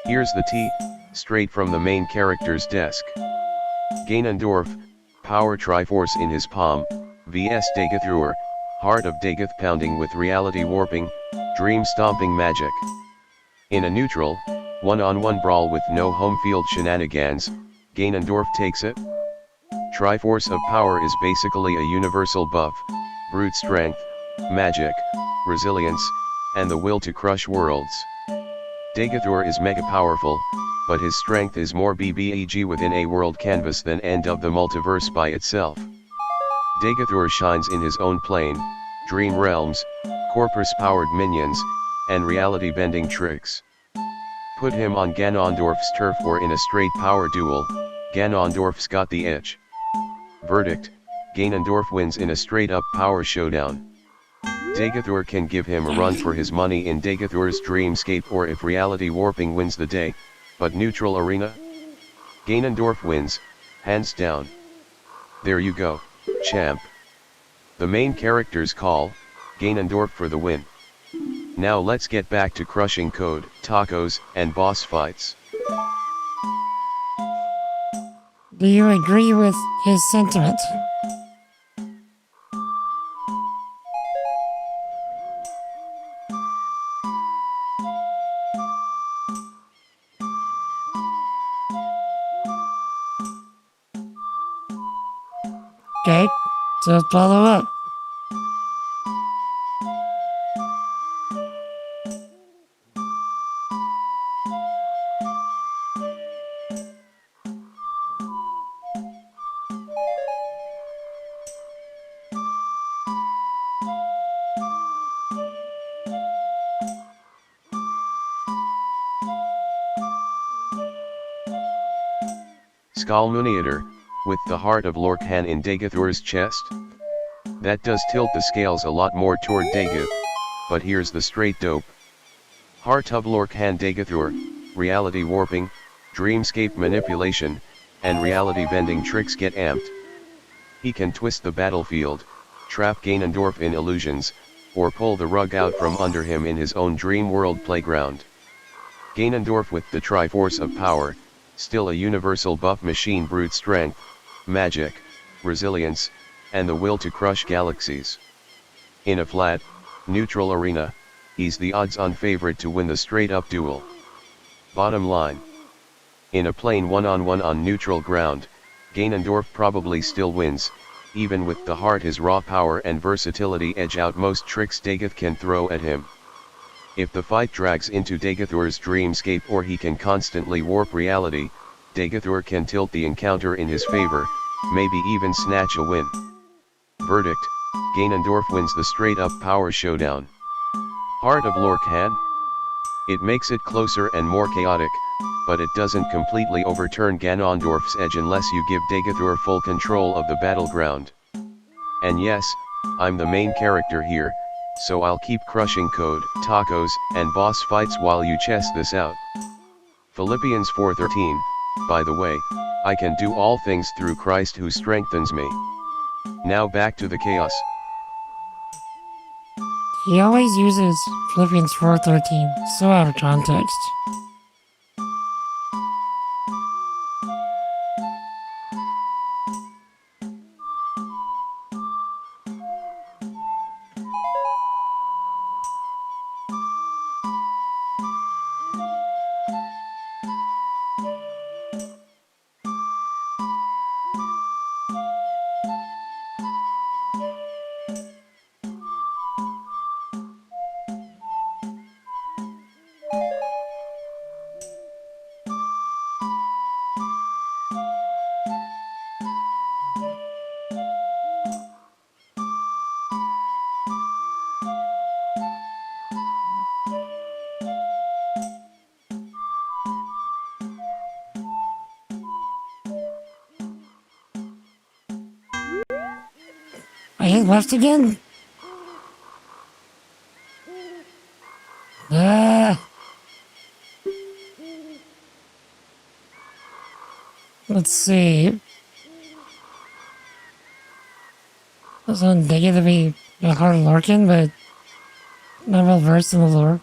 S2: Here's the tea, straight from the main character's desk. Ganondorf, power Triforce in his palm, vs Dagathur, heart of Dagath pounding with reality warping, dream stomping magic. In a neutral, one-on-one brawl with no home field shenanigans, Ganondorf takes it. Triforce of power is basically a universal buff, brute strength, magic, resilience, and the will to crush worlds. Dagathur is mega powerful, but his strength is more BBEG within a world canvas than end of the multiverse by itself. Dagathur shines in his own plane, dream realms, corpus-powered minions, and reality-bending tricks. Put him on Ganondorf's turf or in a straight power duel, Ganondorf's got the edge. Verdict, Ganondorf wins in a straight-up power showdown. Dagathor can give him a run for his money in Dagathor's dreamscape or if reality warping wins the day, but neutral arena? Ganondorf wins, hands down. There you go, champ. The main characters call, Ganondorf for the win. Now let's get back to crushing code, tacos, and boss fights.
S1: Do you agree with his sentiment? Okay, so follow up.
S2: Skalmuniator, with the heart of Lorkhan in Dagathor's chest? That does tilt the scales a lot more toward Dagath, but here's the straight dope. Heart of Lorkhan Dagathor, reality warping, dreamscape manipulation, and reality bending tricks get amped. He can twist the battlefield, trap Ganondorf in illusions, or pull the rug out from under him in his own dream world playground. Ganondorf with the Triforce of power, still a universal buff machine, brute strength, magic, resilience, and the will to crush galaxies. In a flat, neutral arena, he's the odds-on favorite to win the straight-up duel. Bottom line. In a plain one-on-one on neutral ground, Ganondorf probably still wins, even with the heart his raw power and versatility edge out most tricks Dagath can throw at him. If the fight drags into Dagathor's dreamscape or he can constantly warp reality, Dagathor can tilt the encounter in his favor, maybe even snatch a win. Verdict, Ganondorf wins the straight-up power showdown. Heart of Lorkhan? It makes it closer and more chaotic, but it doesn't completely overturn Ganondorf's edge unless you give Dagathor full control of the battleground. And yes, I'm the main character here, so I'll keep crushing code, tacos, and boss fights while you chest this out. Philippians 4:13, by the way, I can do all things through Christ who strengthens me. Now back to the chaos.
S1: He always uses Philippians 4:13 so out of context. I hit left again? Let's see. I was on Dega to be a hard Larkin, but not well versed in the lore.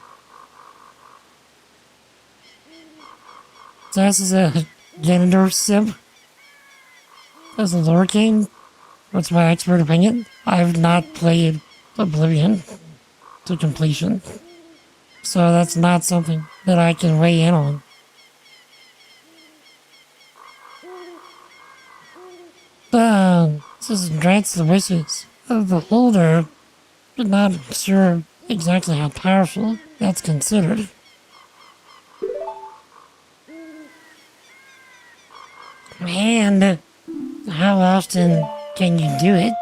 S1: So this is a Ganondorf simp. As a lore king, what's my expert opinion? I've not played Oblivion to completion, so that's not something that I can weigh in on. This grants the wishes of the holder, but not sure exactly how powerful that's considered. And how often can you do it?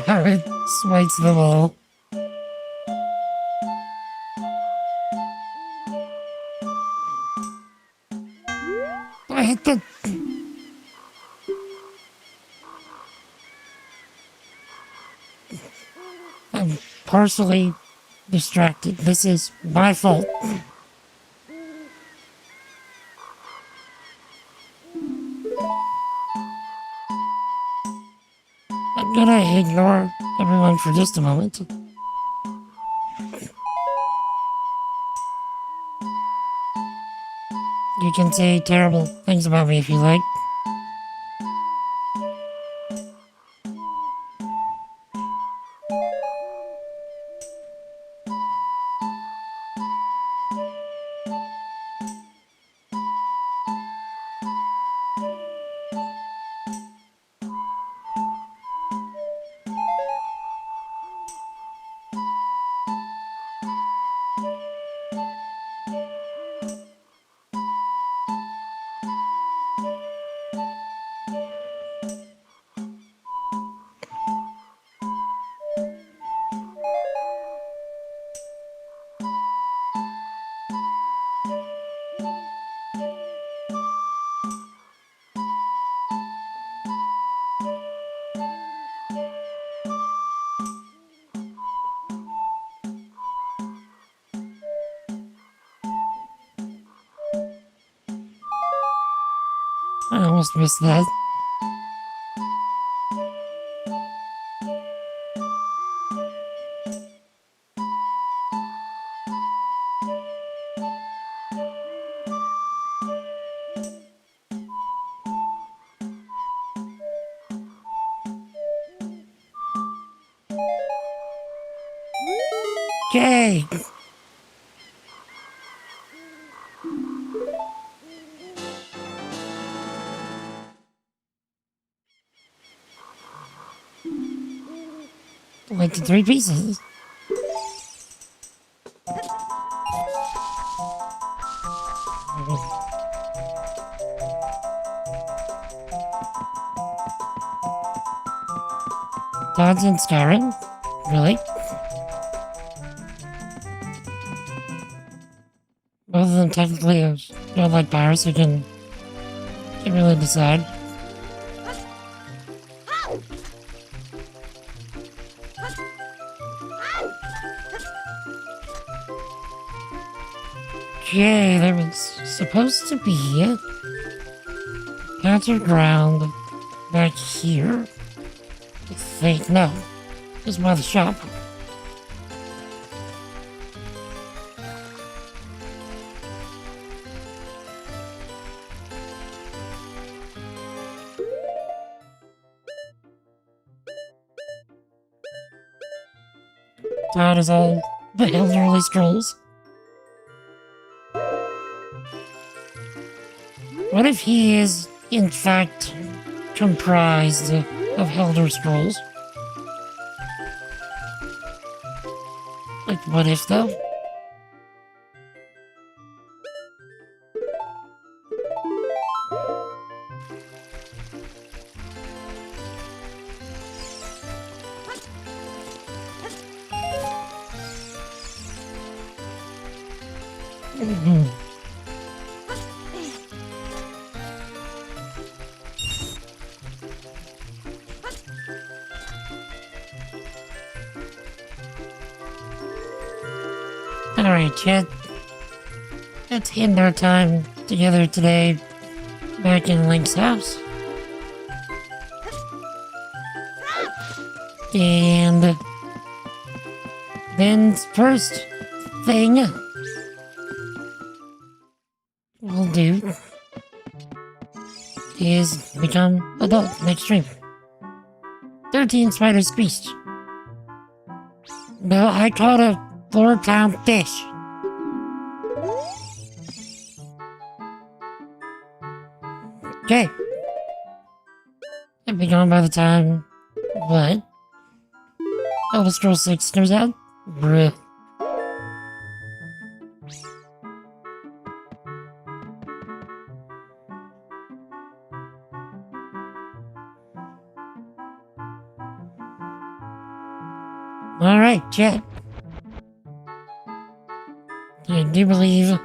S1: Alright, smites them all. I hit the... I'm partially distracted. This is my fault. I'm gonna ignore everyone for just a moment. You can say terrible things about me if you like. I almost missed that. Yay! Went to 3 pieces. Dodge and Skyrim? Really? Both of them technically are like powers, so you can really decide. Okay, there was supposed to be a counter ground back here. I think, no. This is by the shop. That is all the elderly scrolls. What if he is, in fact, comprised of Elder Scrolls? Like, what if, though? Alright, chat. Let's end our time together today back in Link's house. And then first thing we'll do is become adult next stream. 13 spiders squeezed. No, I caught a 4-pound fish. Okay. I'll be gone by the time... What? Elder Scrolls 6 comes out? Bruh. Alright, chat. I do believe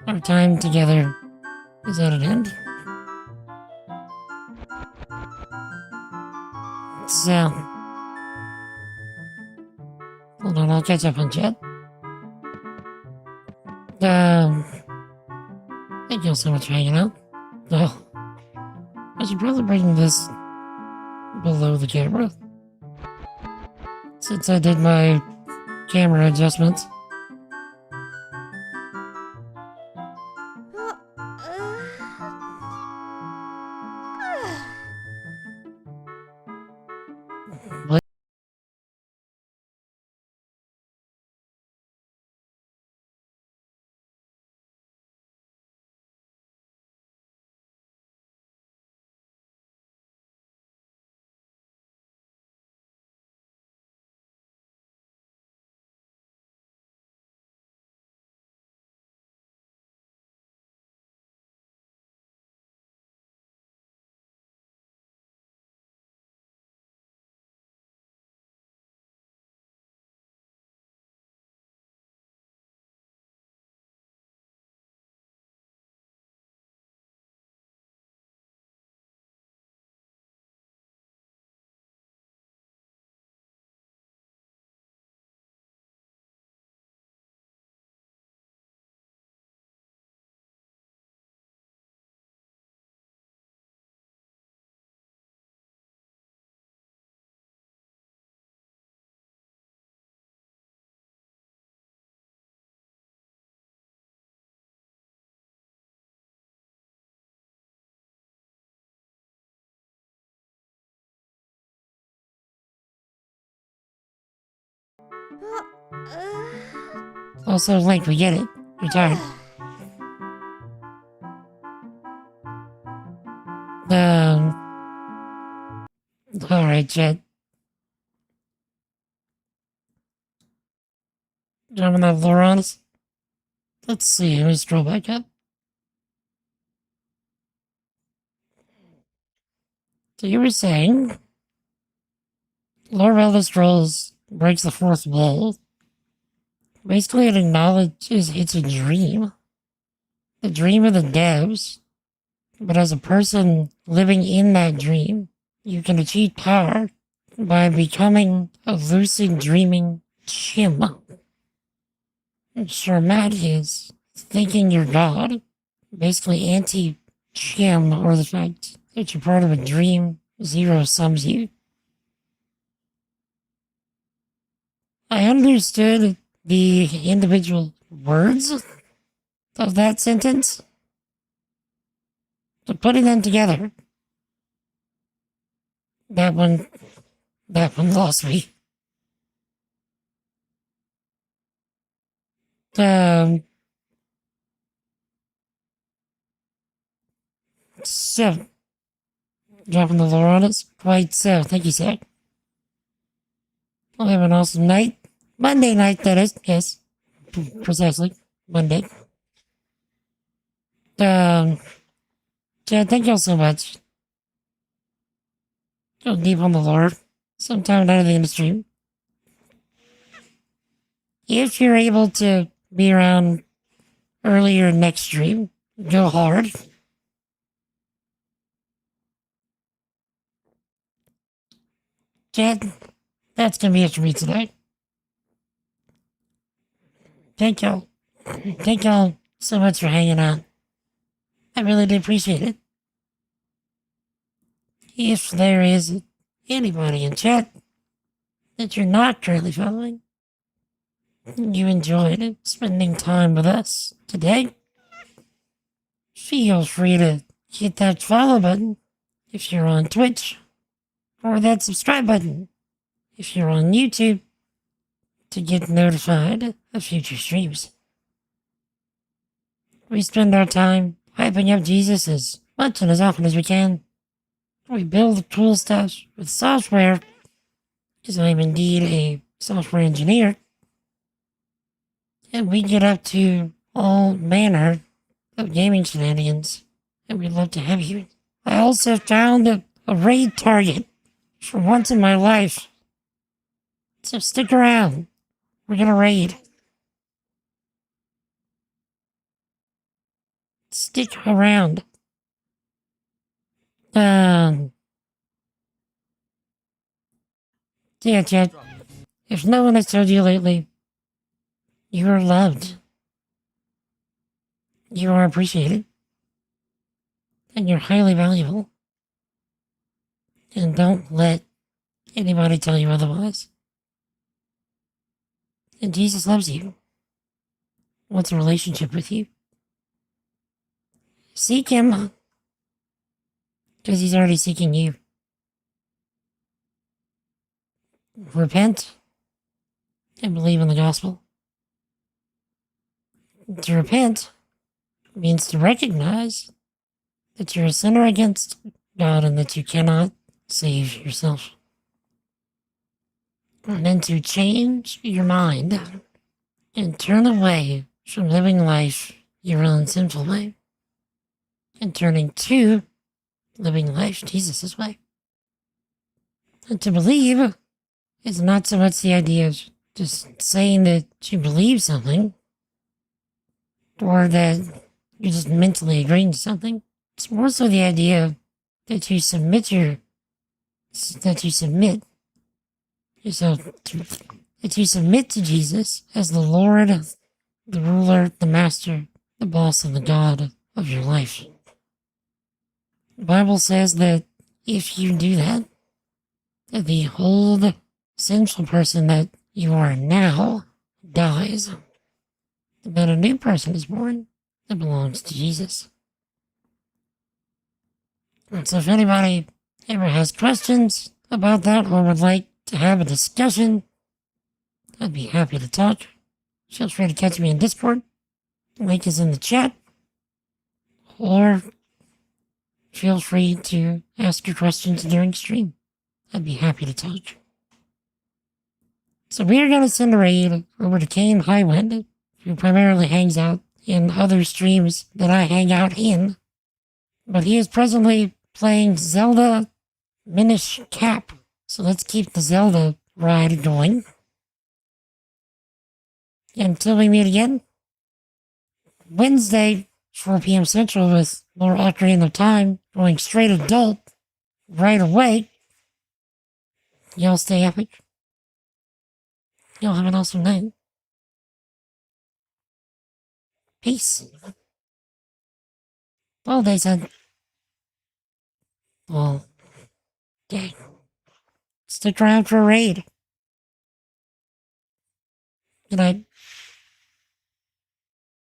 S1: our time together is at an end. So, hold on, I'll catch up on chat. Thank you all so much for hanging out. Oh, I should probably bring this below the camera, since I did my camera adjustments. Also, Link, we get it. You're tired. Alright, chat. Jumping that lore on us. Let's see, let me scroll back up. So you were saying, Lore of Elder Scrolls breaks the fourth wall. Basically, it acknowledges it's a dream. The dream of the devs. But as a person living in that dream, you can achieve power by becoming a lucid dreaming chim. Shermat is thinking you're God. Basically anti-chim, or the fact that you're part of a dream, zero sums you. I understood the individual words of that sentence, but putting them together, that one lost me. So, dropping the lore on us. Quite so. Thank you, Zach. I'll have an awesome night. Monday night, that is. Yes. Precisely. Monday. Chad, thank you all so much. Go deep on the lore. Sometime down at the end of the stream. If you're able to be around earlier next stream, go hard. Chad, that's gonna be it for me tonight. Thank y'all. Thank y'all so much for hanging out. I really do appreciate it. If there is anybody in chat that you're not currently following, you enjoyed spending time with us today, feel free to hit that follow button if you're on Twitch, or that subscribe button if you're on YouTube, to get notified of future streams. We spend our time hyping up Jesus as much and as often as we can. We build cool stuff with software, because I'm indeed a software engineer. And we get up to all manner of gaming shenanigans, and we'd love to have you. I also found a raid target for once in my life So stick around. We're gonna raid. Stick around. Yeah, Chad. If no one has told you lately, you are loved. You are appreciated. And you're highly valuable. And don't let anybody tell you otherwise. And Jesus loves you. Wants a relationship with you. Seek him. Because he's already seeking you. Repent and believe in the gospel. To repent means to recognize that you're a sinner against God and that you cannot save yourself. And then to change your mind and turn away from living life your own sinful way and turning to living life Jesus' way. And to believe is not so much the idea of just saying that you believe something or that you're just mentally agreeing to something. It's more so the idea that you submit yourself that you submit to Jesus as the Lord, the ruler, the master, the boss, and the God of your life. The Bible says that if you do that, that the old sinful person that you are now dies, and that a new person is born that belongs to Jesus. And so if anybody ever has questions about that or would like to have a discussion, I'd be happy to talk. Feel free to catch me in Discord. Link is in the chat. Or feel free to ask your questions during stream. I'd be happy to talk. So we are going to send a raid over to Kane Highwind, who primarily hangs out in other streams that I hang out in. But he is presently playing Zelda Minish Cap. So let's keep the Zelda ride going. Until we meet again, Wednesday, 4 p.m. Central with more Ocarina of Time, going straight adult right away. Y'all stay epic. Y'all have an awesome night. Peace. Well, they said, well, dang. Stick around for a raid. Good night.